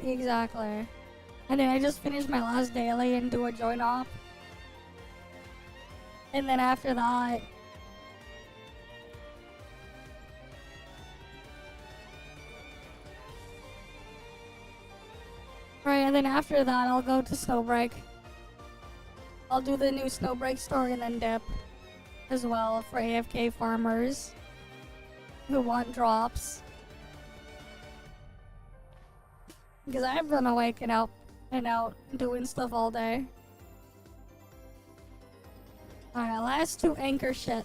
Speaker 1: Exactly. And then I just finished my last daily and do a join off. And then after that, and then after that I'll go to Snowbreak. I'll do the new Snowbreak story and then dip as well for AFK farmers who want drops. Because I've been awake and out doing stuff all day. Alright, last two anchor shit.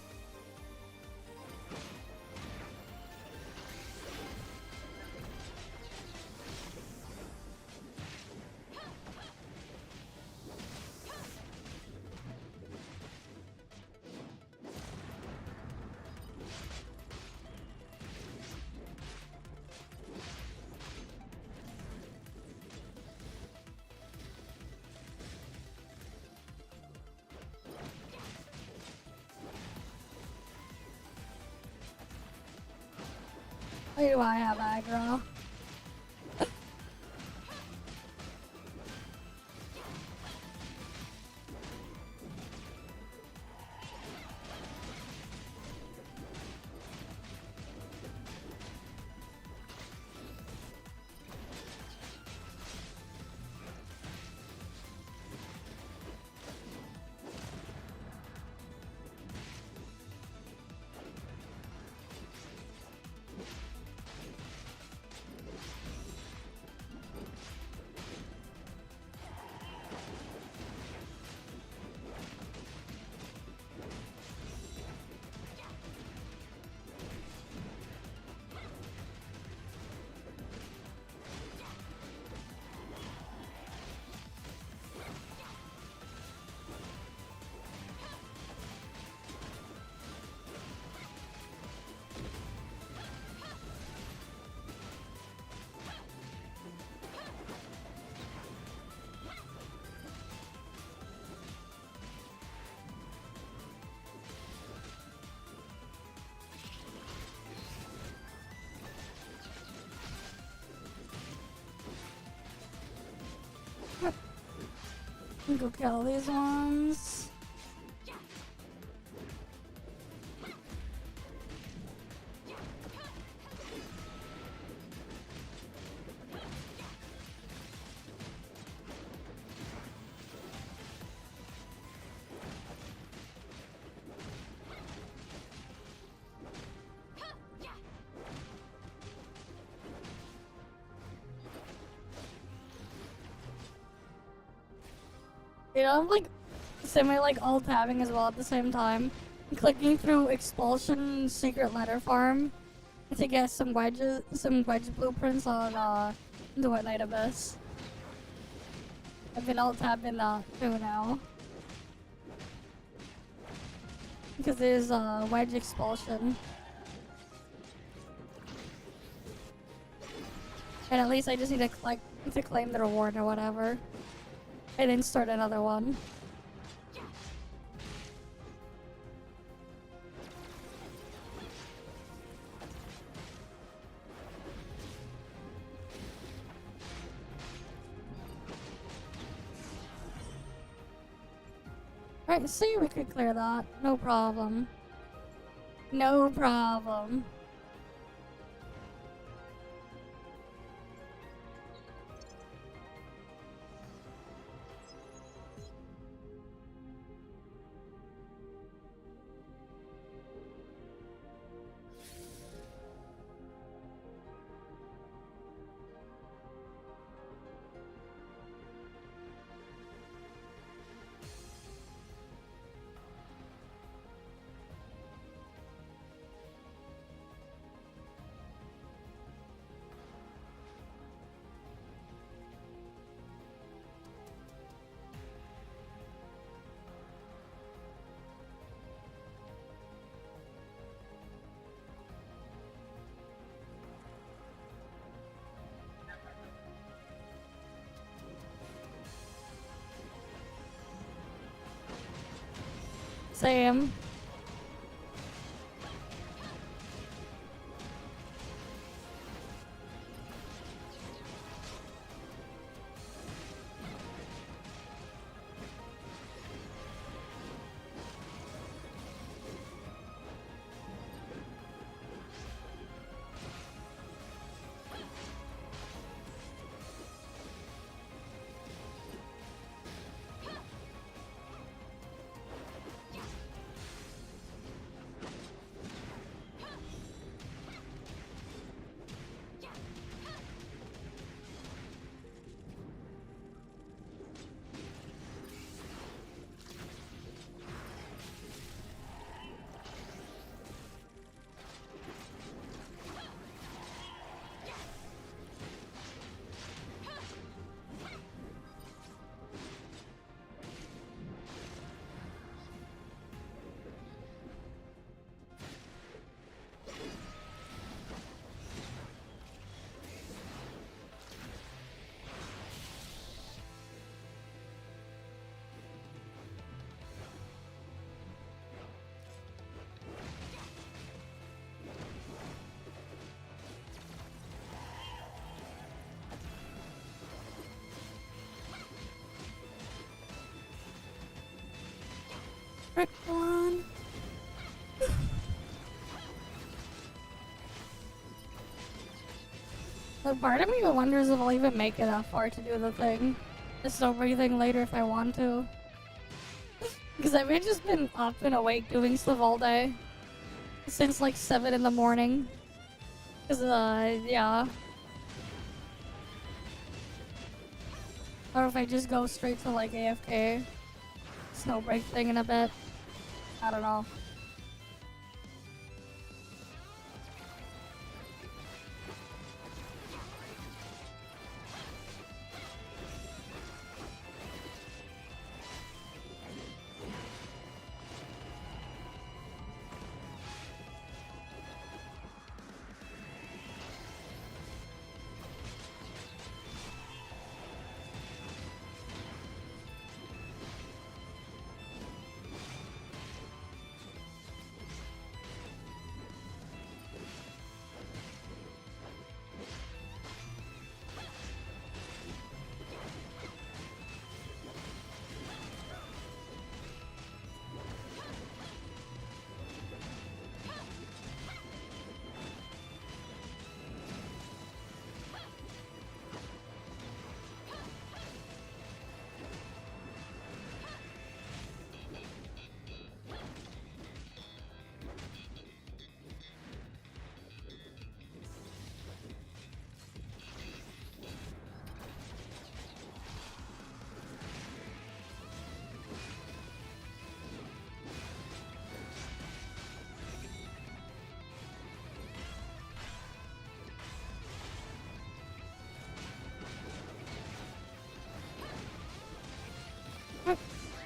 Speaker 1: Why do I have aggro? Go kill these ones. You know, I'm like semi alt tabbing as well at the same time. Clicking through Expulsion Secret Letter Farm to get some wedge blueprints on the Wet Night Abyss. I've been alt tabbing that too now. Because there's wedge expulsion. And at least I just need to claim the reward or whatever. And then start another one. Right, see, we could clear that. No problem. No problem. Same. Frick on. Like, part of me wonders if I'll even make it that far to do the thing. The Snowbreak thing later if I want to. Because I've just been up and awake doing stuff all day. Since like 7 in the morning. Because, yeah. Or if I just go straight to like AFK. Snowbreak thing in a bit. I don't know.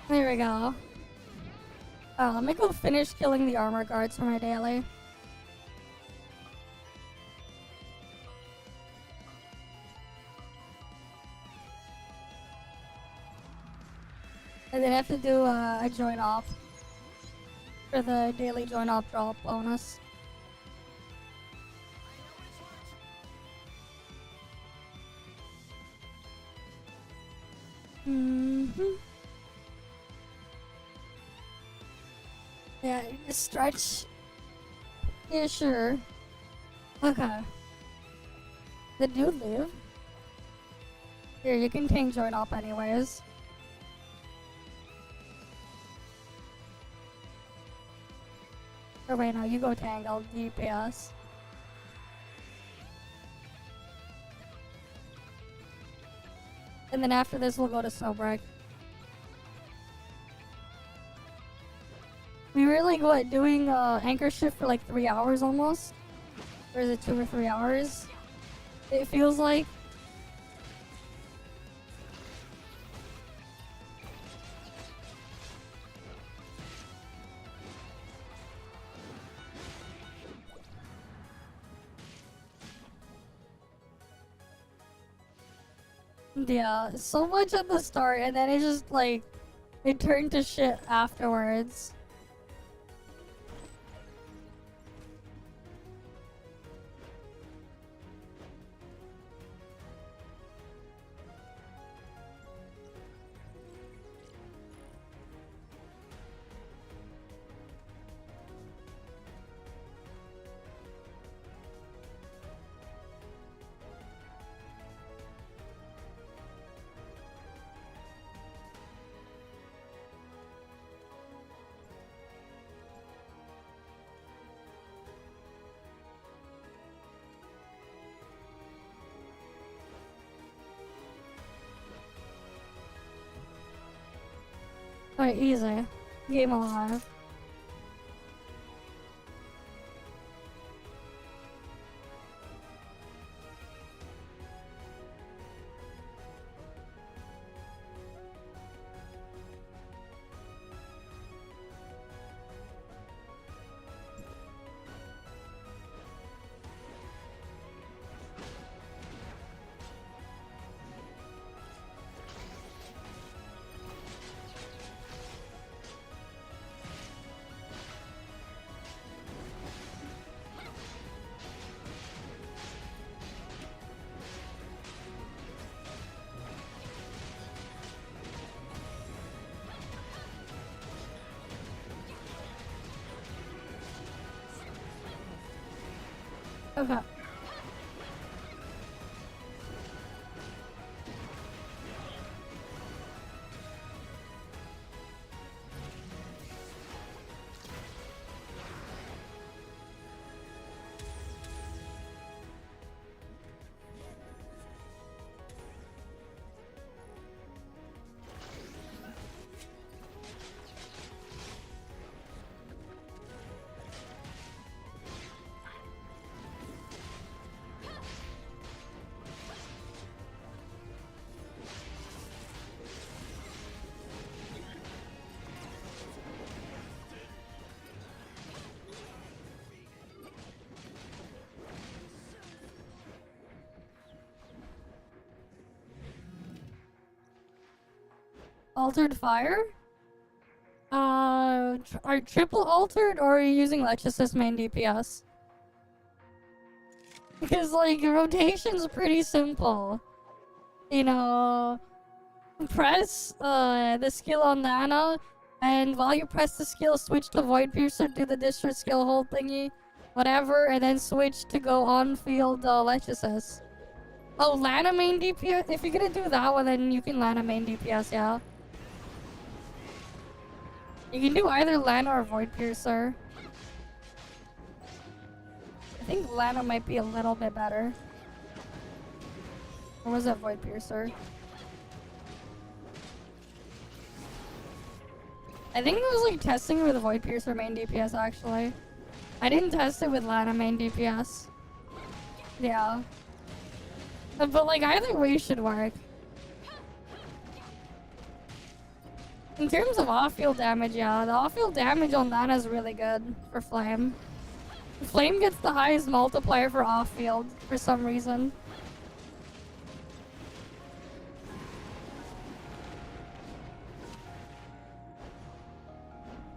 Speaker 1: There we go. Let me go finish killing the armor guards for my daily. And then I have to do a join off for the daily join off drop bonus. Yeah, just stretch. Yeah, sure. Okay. The dude leave? Here, you can tank join up anyways. Or wait, no, you go tank, I'll DPS. And then after this, we'll go to Snowbreak. We were like, what, doing anchor shift for like 3 hours almost? Or is it 2 or 3 hours? It feels like. Yeah, so much at the start, and then it just like, it turned to shit afterwards. Alright, easy. Game alive. Okay. Altered fire? Are triple altered or are you using Lexus's main DPS? Because, like, rotation's pretty simple. You know, press the skill on Nana, and while you press the skill, switch to Void Piercer, do the district skill hold thingy, whatever, and then switch to go on field Lexus. Oh, Lana main DPS? If you're gonna do that one, then you can Lana main DPS, yeah. You can do either Lana or Void Piercer. I think Lana might be a little bit better. Or was that Void Piercer? I think it was like testing with Void Piercer main DPS actually. I didn't test it with Lana main DPS. Yeah. But like either way should work. In terms of off-field damage, yeah, the off-field damage on Lana is really good for Flame. Flame gets the highest multiplier for off-field for some reason.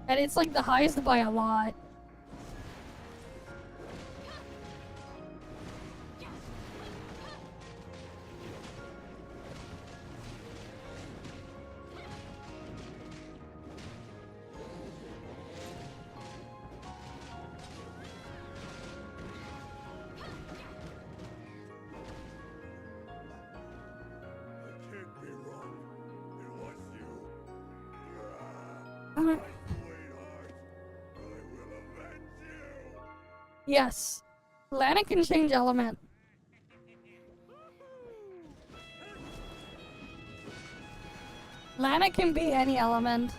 Speaker 1: And it's like the highest by a lot. Yes. Lana can change element. Lana can be any element.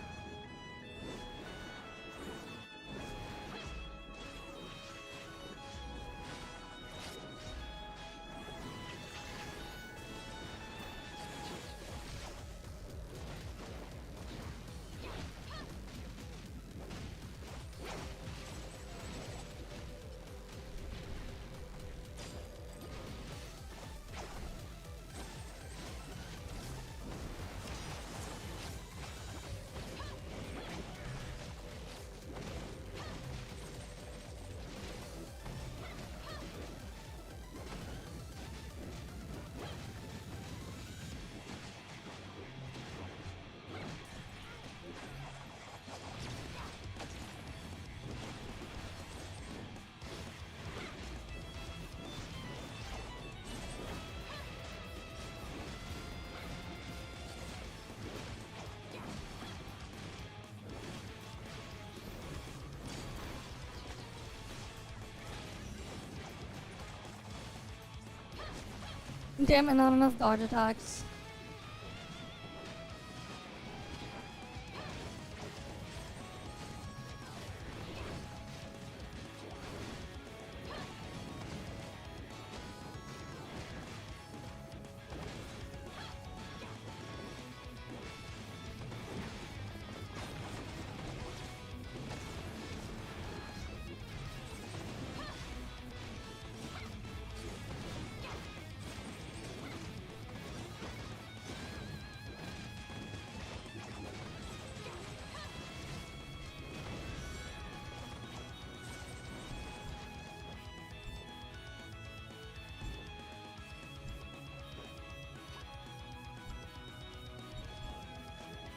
Speaker 1: Damn it, not enough dodge attacks.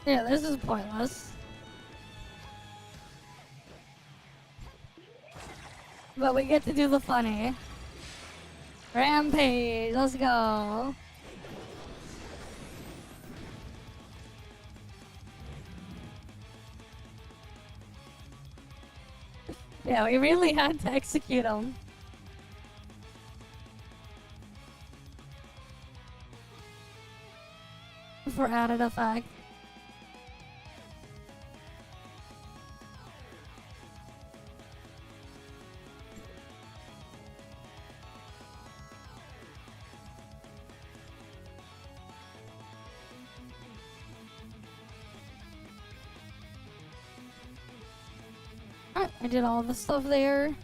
Speaker 1: Yeah, this is pointless. But we get to do the funny. Rampage, let's go. Yeah, we really had to execute him. For added effect. Alright, I did all the stuff there.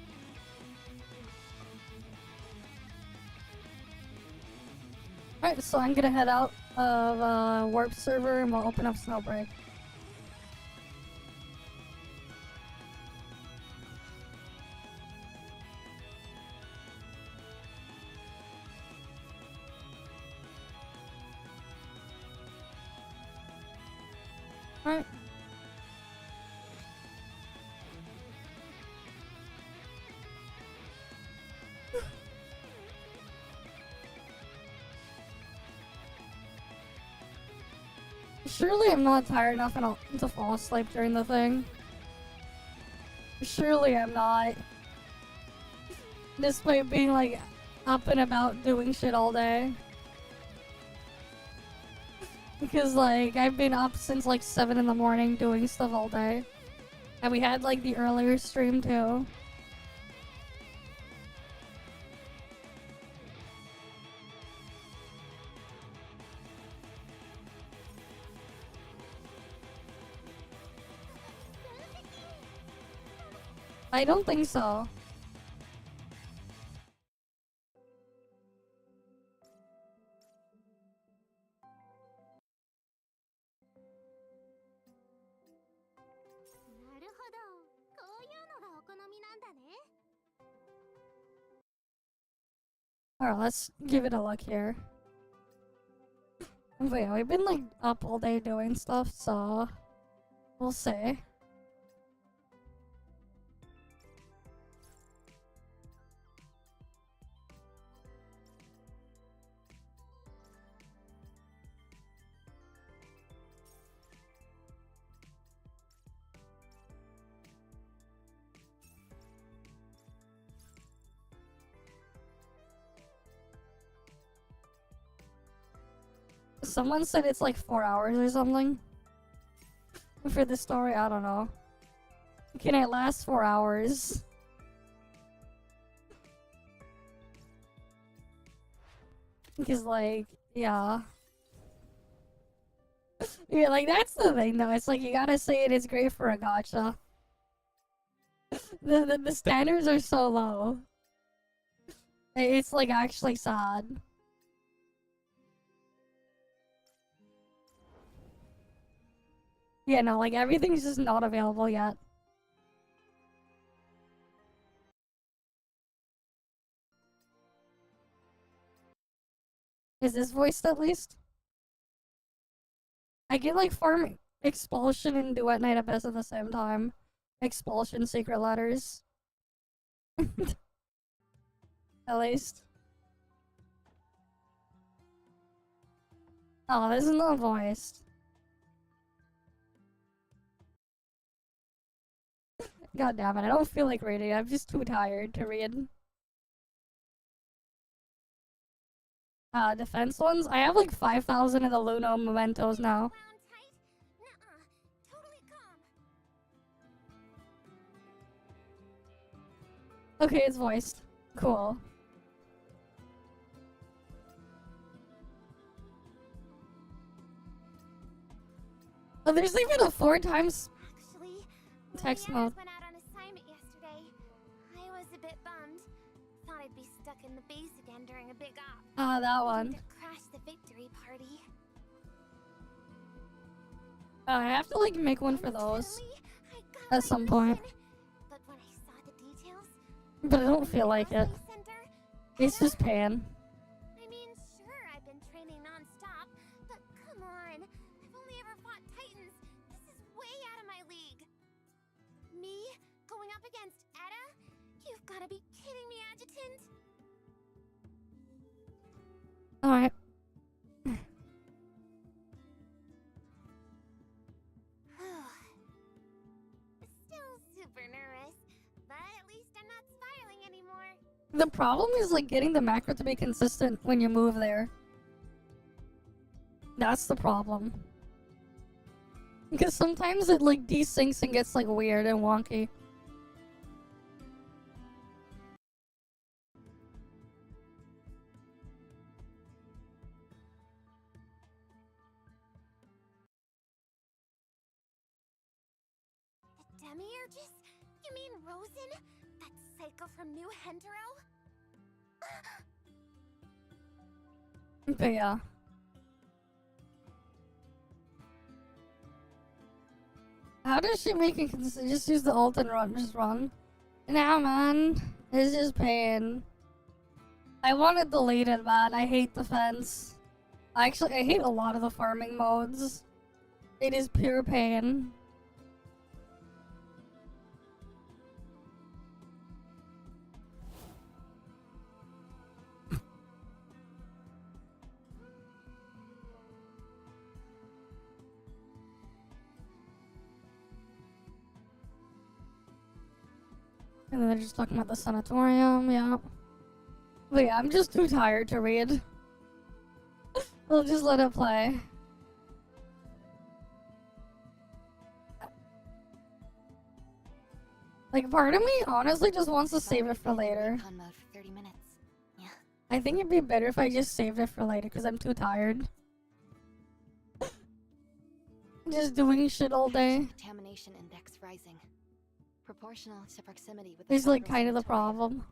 Speaker 1: Alright, so I'm gonna head out of Warp server and we'll open up Snowbreak. Alright. Surely I'm not tired enough to fall asleep during the thing. Surely I'm not. Despite being like up and about doing shit all day. Because like I've been up since like 7 in the morning doing stuff all day. And we had like the earlier stream too. I don't think so. Alright, let's give it a look here. But yeah, we've been like up all day doing stuff, so we'll see. Someone said it's like 4 hours or something. For the story, I don't know. Can it last 4 hours? Because like, yeah. Yeah, like that's the thing though. It's like you gotta say it is great for a gacha. The standards are so low. It's like actually sad. Yeah, no, like everything's just not available yet. Is this voiced at least? I get like farm expulsion and duet night abyss at the same time. Expulsion secret letters. At least. Oh, this is not voiced. God damn it, I don't feel like reading. I'm just too tired to read. Defense ones? I have like 5,000 of the Luno mementos now. Okay, it's voiced. Cool. Oh, there's even a 4 times text mode.
Speaker 2: Went out on assignment yesterday. I was a bit bummed. Thought I'd be stuck in the base again during a big op.
Speaker 1: Ah, that one.
Speaker 2: To crash the victory party.
Speaker 1: I have to like make one for those at some point.
Speaker 2: But when I saw the details,
Speaker 1: But I don't feel like it. It's just pain.
Speaker 2: I mean, sure, I've been training non-stop, but come on. I've only ever fought Titans. This is way out of my league. Me? Going up against Etta? You've gotta be kidding me, Adjutant.
Speaker 1: Alright.
Speaker 2: Still super nervous, but at least I'm not spiraling anymore.
Speaker 1: The problem is like getting the macro to be consistent when you move there. That's the problem. Because sometimes it like desyncs and gets like weird and wonky.
Speaker 2: The Demiurges? You mean Rosen? That psycho from New Hendero?
Speaker 1: But yeah. How does she make it consistent? Just use the ult and run, just run. Nah, man. It's just pain. I want it deleted, man. I hate defense. Actually, I hate a lot of the farming modes. It is pure pain. And then they're just talking about the sanatorium, yeah. But yeah, I'm just too tired to read. We'll just let it play. Like, part of me honestly just wants to save it for later.
Speaker 2: Mode for 30 minutes. Yeah.
Speaker 1: I think it'd be better if I just saved it for later because I'm too tired. Just doing shit all day.
Speaker 2: Contamination index rising. Proportional to proximity with
Speaker 1: Is like kind of the problem.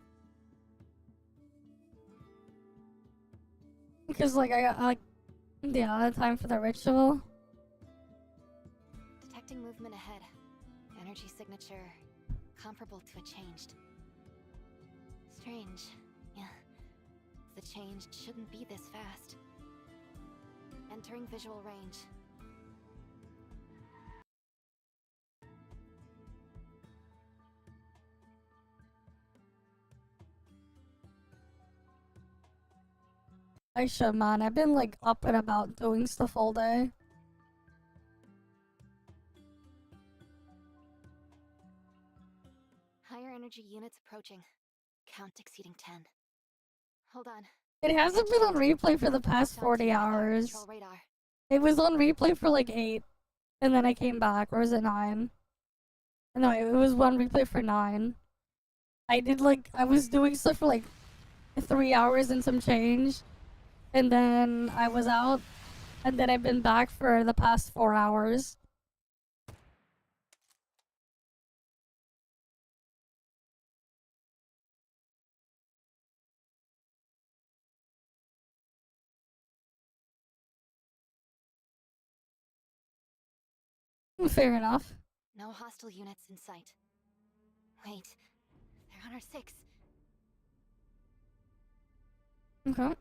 Speaker 1: Because like I got like yeah, time for the ritual.
Speaker 2: Detecting movement ahead. Energy signature comparable to a changed. Strange. Yeah. The change shouldn't be this fast. Entering visual range.
Speaker 1: I should, man. I've been like up and about doing stuff all day.
Speaker 2: Higher energy units approaching. Count exceeding 10. Hold on.
Speaker 1: It hasn't been on replay for the past 40 hours.
Speaker 2: Control radar.
Speaker 1: It was on replay for like 8. And then I came back. Or was it 9? No, it was on replay for 9. I was doing stuff for like 3 hours and some change. And then I was out. And then I've been back for the past 4 hours. Fair enough.
Speaker 2: No hostile units in sight. Wait, they're on our 6.
Speaker 1: Okay.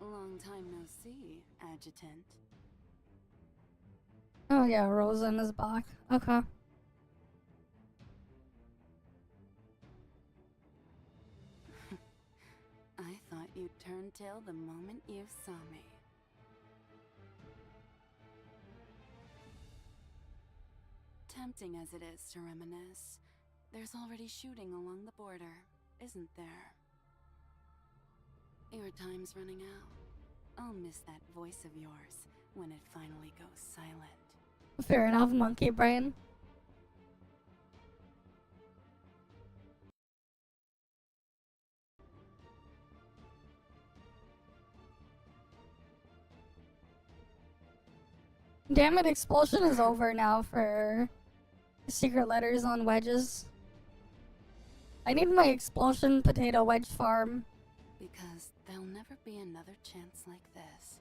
Speaker 3: Long time no see, Adjutant.
Speaker 1: Oh yeah, Rosen is back. Okay.
Speaker 3: I thought you'd turn tail the moment you saw me. Tempting as it is to reminisce, there's already shooting along the border, isn't there? Your time's running out. I'll miss that voice of yours when it finally goes silent.
Speaker 1: Fair enough, monkey brain. Damn it, expulsion is over now for secret letters on wedges. I need my expulsion potato wedge farm.
Speaker 3: Because there'll never be another chance like this.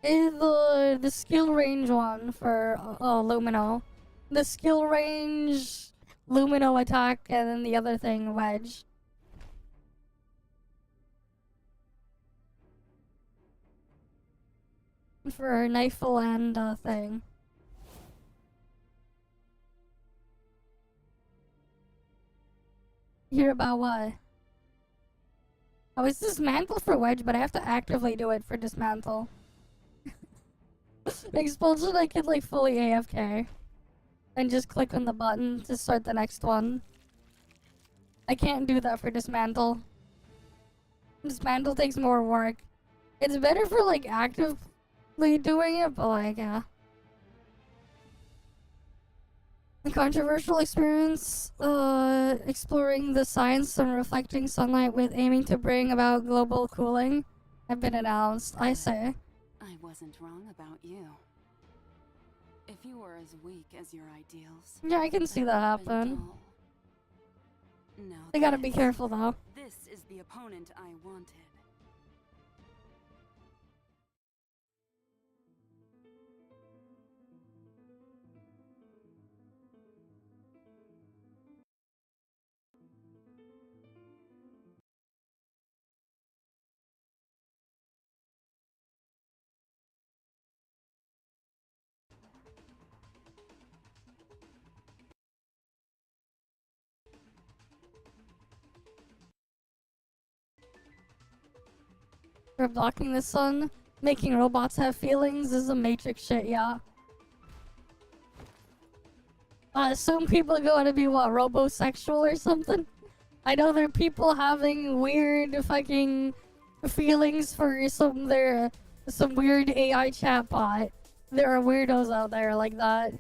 Speaker 1: The skill range one for Lumino. The skill range Lumino attack, and then the other thing wedge. For Knifeful and thing. Hear about what? Oh, it's dismantle for wedge, but I have to actively do it for dismantle. Expulsion, I can like fully AFK. And just click on the button to start the next one. I can't do that for dismantle. Dismantle takes more work. It's better for like actively doing it, but like, yeah. A controversial experience, exploring the science and reflecting sunlight with aiming to bring about global cooling have been announced, I say.
Speaker 3: I wasn't wrong about you. If you were as weak as your ideals...
Speaker 1: Yeah, I can see that happen.
Speaker 3: No,
Speaker 1: They gotta be careful though.
Speaker 3: This is the opponent I wanted.
Speaker 1: For blocking the sun, making robots have feelings is a Matrix shit, yeah. Some people go to be what, robosexual or something? I know there are people having weird fucking feelings for some weird AI chatbot. There are weirdos out there like that.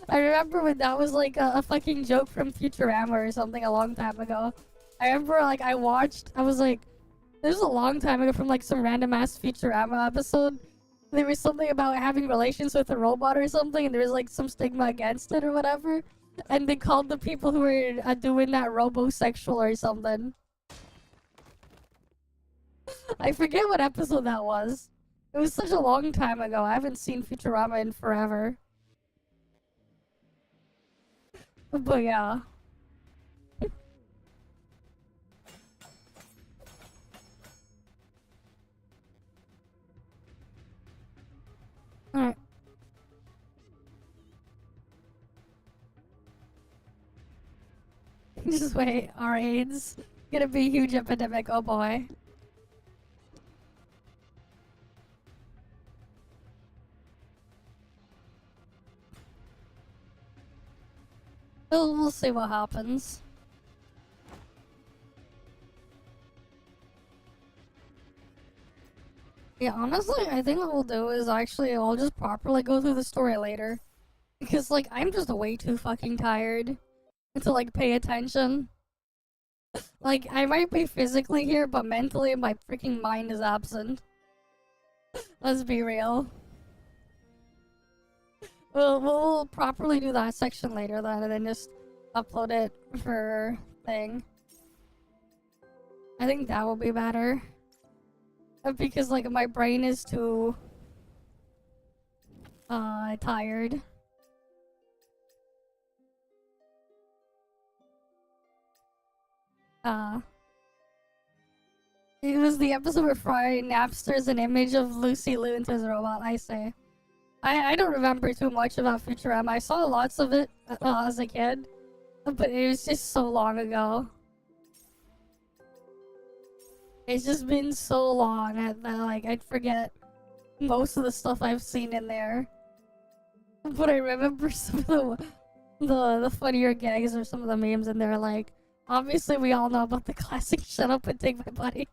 Speaker 1: I remember when that was like a fucking joke from Futurama or something a long time ago. I remember like I was like, this was a long time ago from like some random ass Futurama episode. There was something about having relations with a robot or something, and there was like some stigma against it or whatever. And they called the people who were doing that robosexual or something. I forget what episode that was. It was such a long time ago. I haven't seen Futurama in forever. But yeah. Alright. Just wait, our AIDS gonna be a huge epidemic, oh boy. We'll see what happens. Yeah, honestly, I think what we'll do is actually I'll just properly go through the story later. Because, like, I'm just way too fucking tired to, like, pay attention. Like, I might be physically here, but mentally my freaking mind is absent. Let's be real. We'll properly do that section later then, and then just upload it for thing. I think that will be better. Because, like, my brain is too tired. It was the episode where Fry napsters an image of Lucy Liu into his robot, I say. I don't remember too much about Futurama. I saw lots of it as a kid, but it was just so long ago. It's just been so long that like I'd forget most of the stuff I've seen in there. But I remember some of the funnier gags or some of the memes in there. Like, obviously we all know about the classic "Shut up and take my buddy."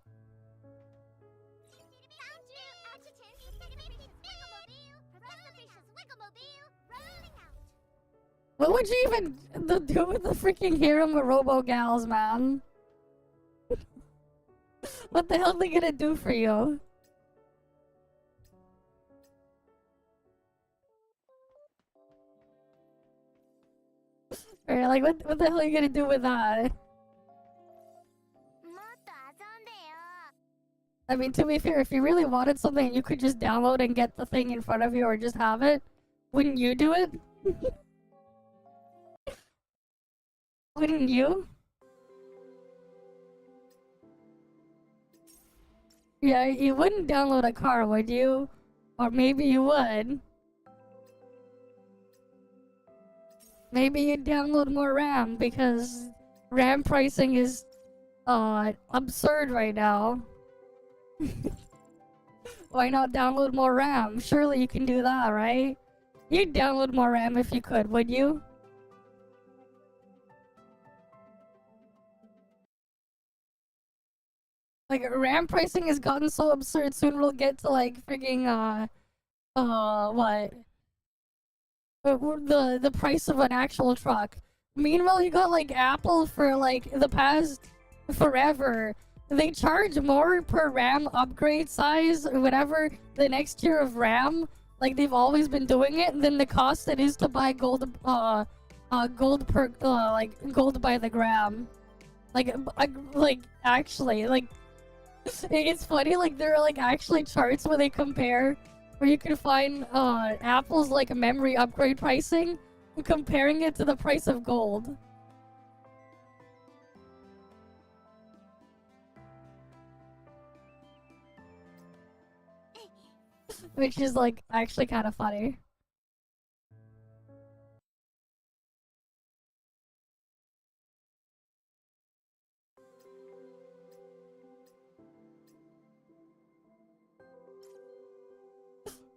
Speaker 1: What would you even do with the freaking Harem of Robo Gals, man? What the hell are they gonna do for you? Or like, what the hell are you gonna do with that? I mean, to be fair, if you really wanted something, you could just download and get the thing in front of you or just have it. Wouldn't you do it? Wouldn't you? Yeah, you wouldn't download a car, would you? Or maybe you would. Maybe you'd download more RAM because RAM pricing is absurd right now. Why not download more RAM? Surely you can do that, right? You'd download more RAM if you could, would you? Like, RAM pricing has gotten so absurd, soon we'll get to like freaking what? The price of an actual truck. Meanwhile, you got like Apple for like the past forever. They charge more per RAM upgrade size or whatever the next tier of RAM. Like they've always been doing it than the cost it is to buy gold gold per like gold by the gram. Like actually like it's funny, like there are like actually charts where they compare where you can find Apple's like memory upgrade pricing and comparing it to the price of gold. Which is like actually kind of funny.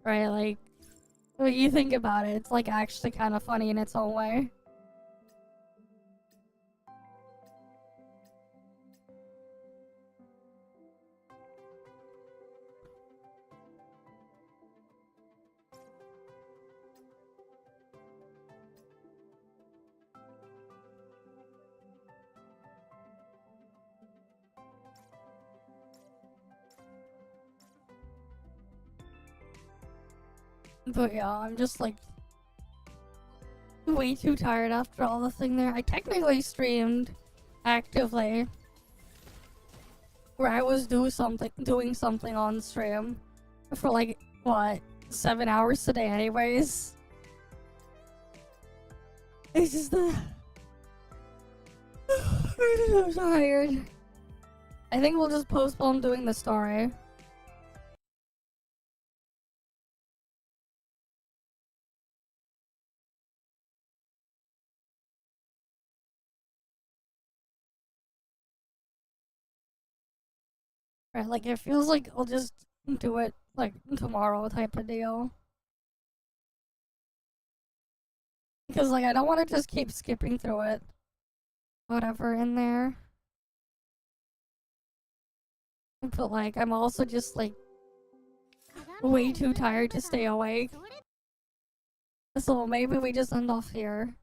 Speaker 1: Right, like when you think about it, it's like actually kind of funny in its own way. But yeah, I'm just like way too tired after all the thing there. I technically streamed actively where I was doing something on stream for like what 7 hours today anyways. It's just I'm so tired. I think we'll just postpone doing the story. Right, like it feels like I'll just do it like tomorrow type of deal. Because like I don't want to just keep skipping through it. Whatever in there. But like I'm also just like way too tired to stay awake. So maybe we just end off here.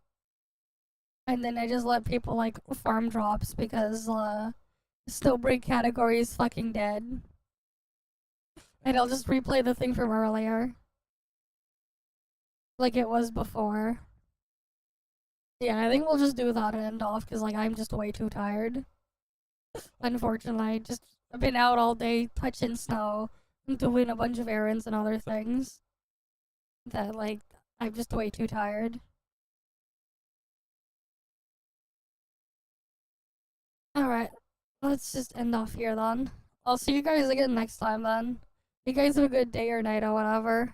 Speaker 1: And then I just let people like farm drops because Snowbreak category is fucking dead. And I'll just replay the thing from earlier. Like it was before. Yeah, I think we'll just do that and end off because like I'm just way too tired. Unfortunately, I've been out all day touching snow and doing a bunch of errands and other things. That like I'm just way too tired. Alright, let's just end off here then. I'll see you guys again next time then. You guys have a good day or night or whatever.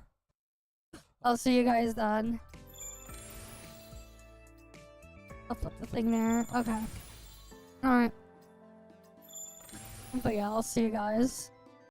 Speaker 1: I'll see you guys then. I'll put the thing there. Okay. Alright. But yeah, I'll see you guys.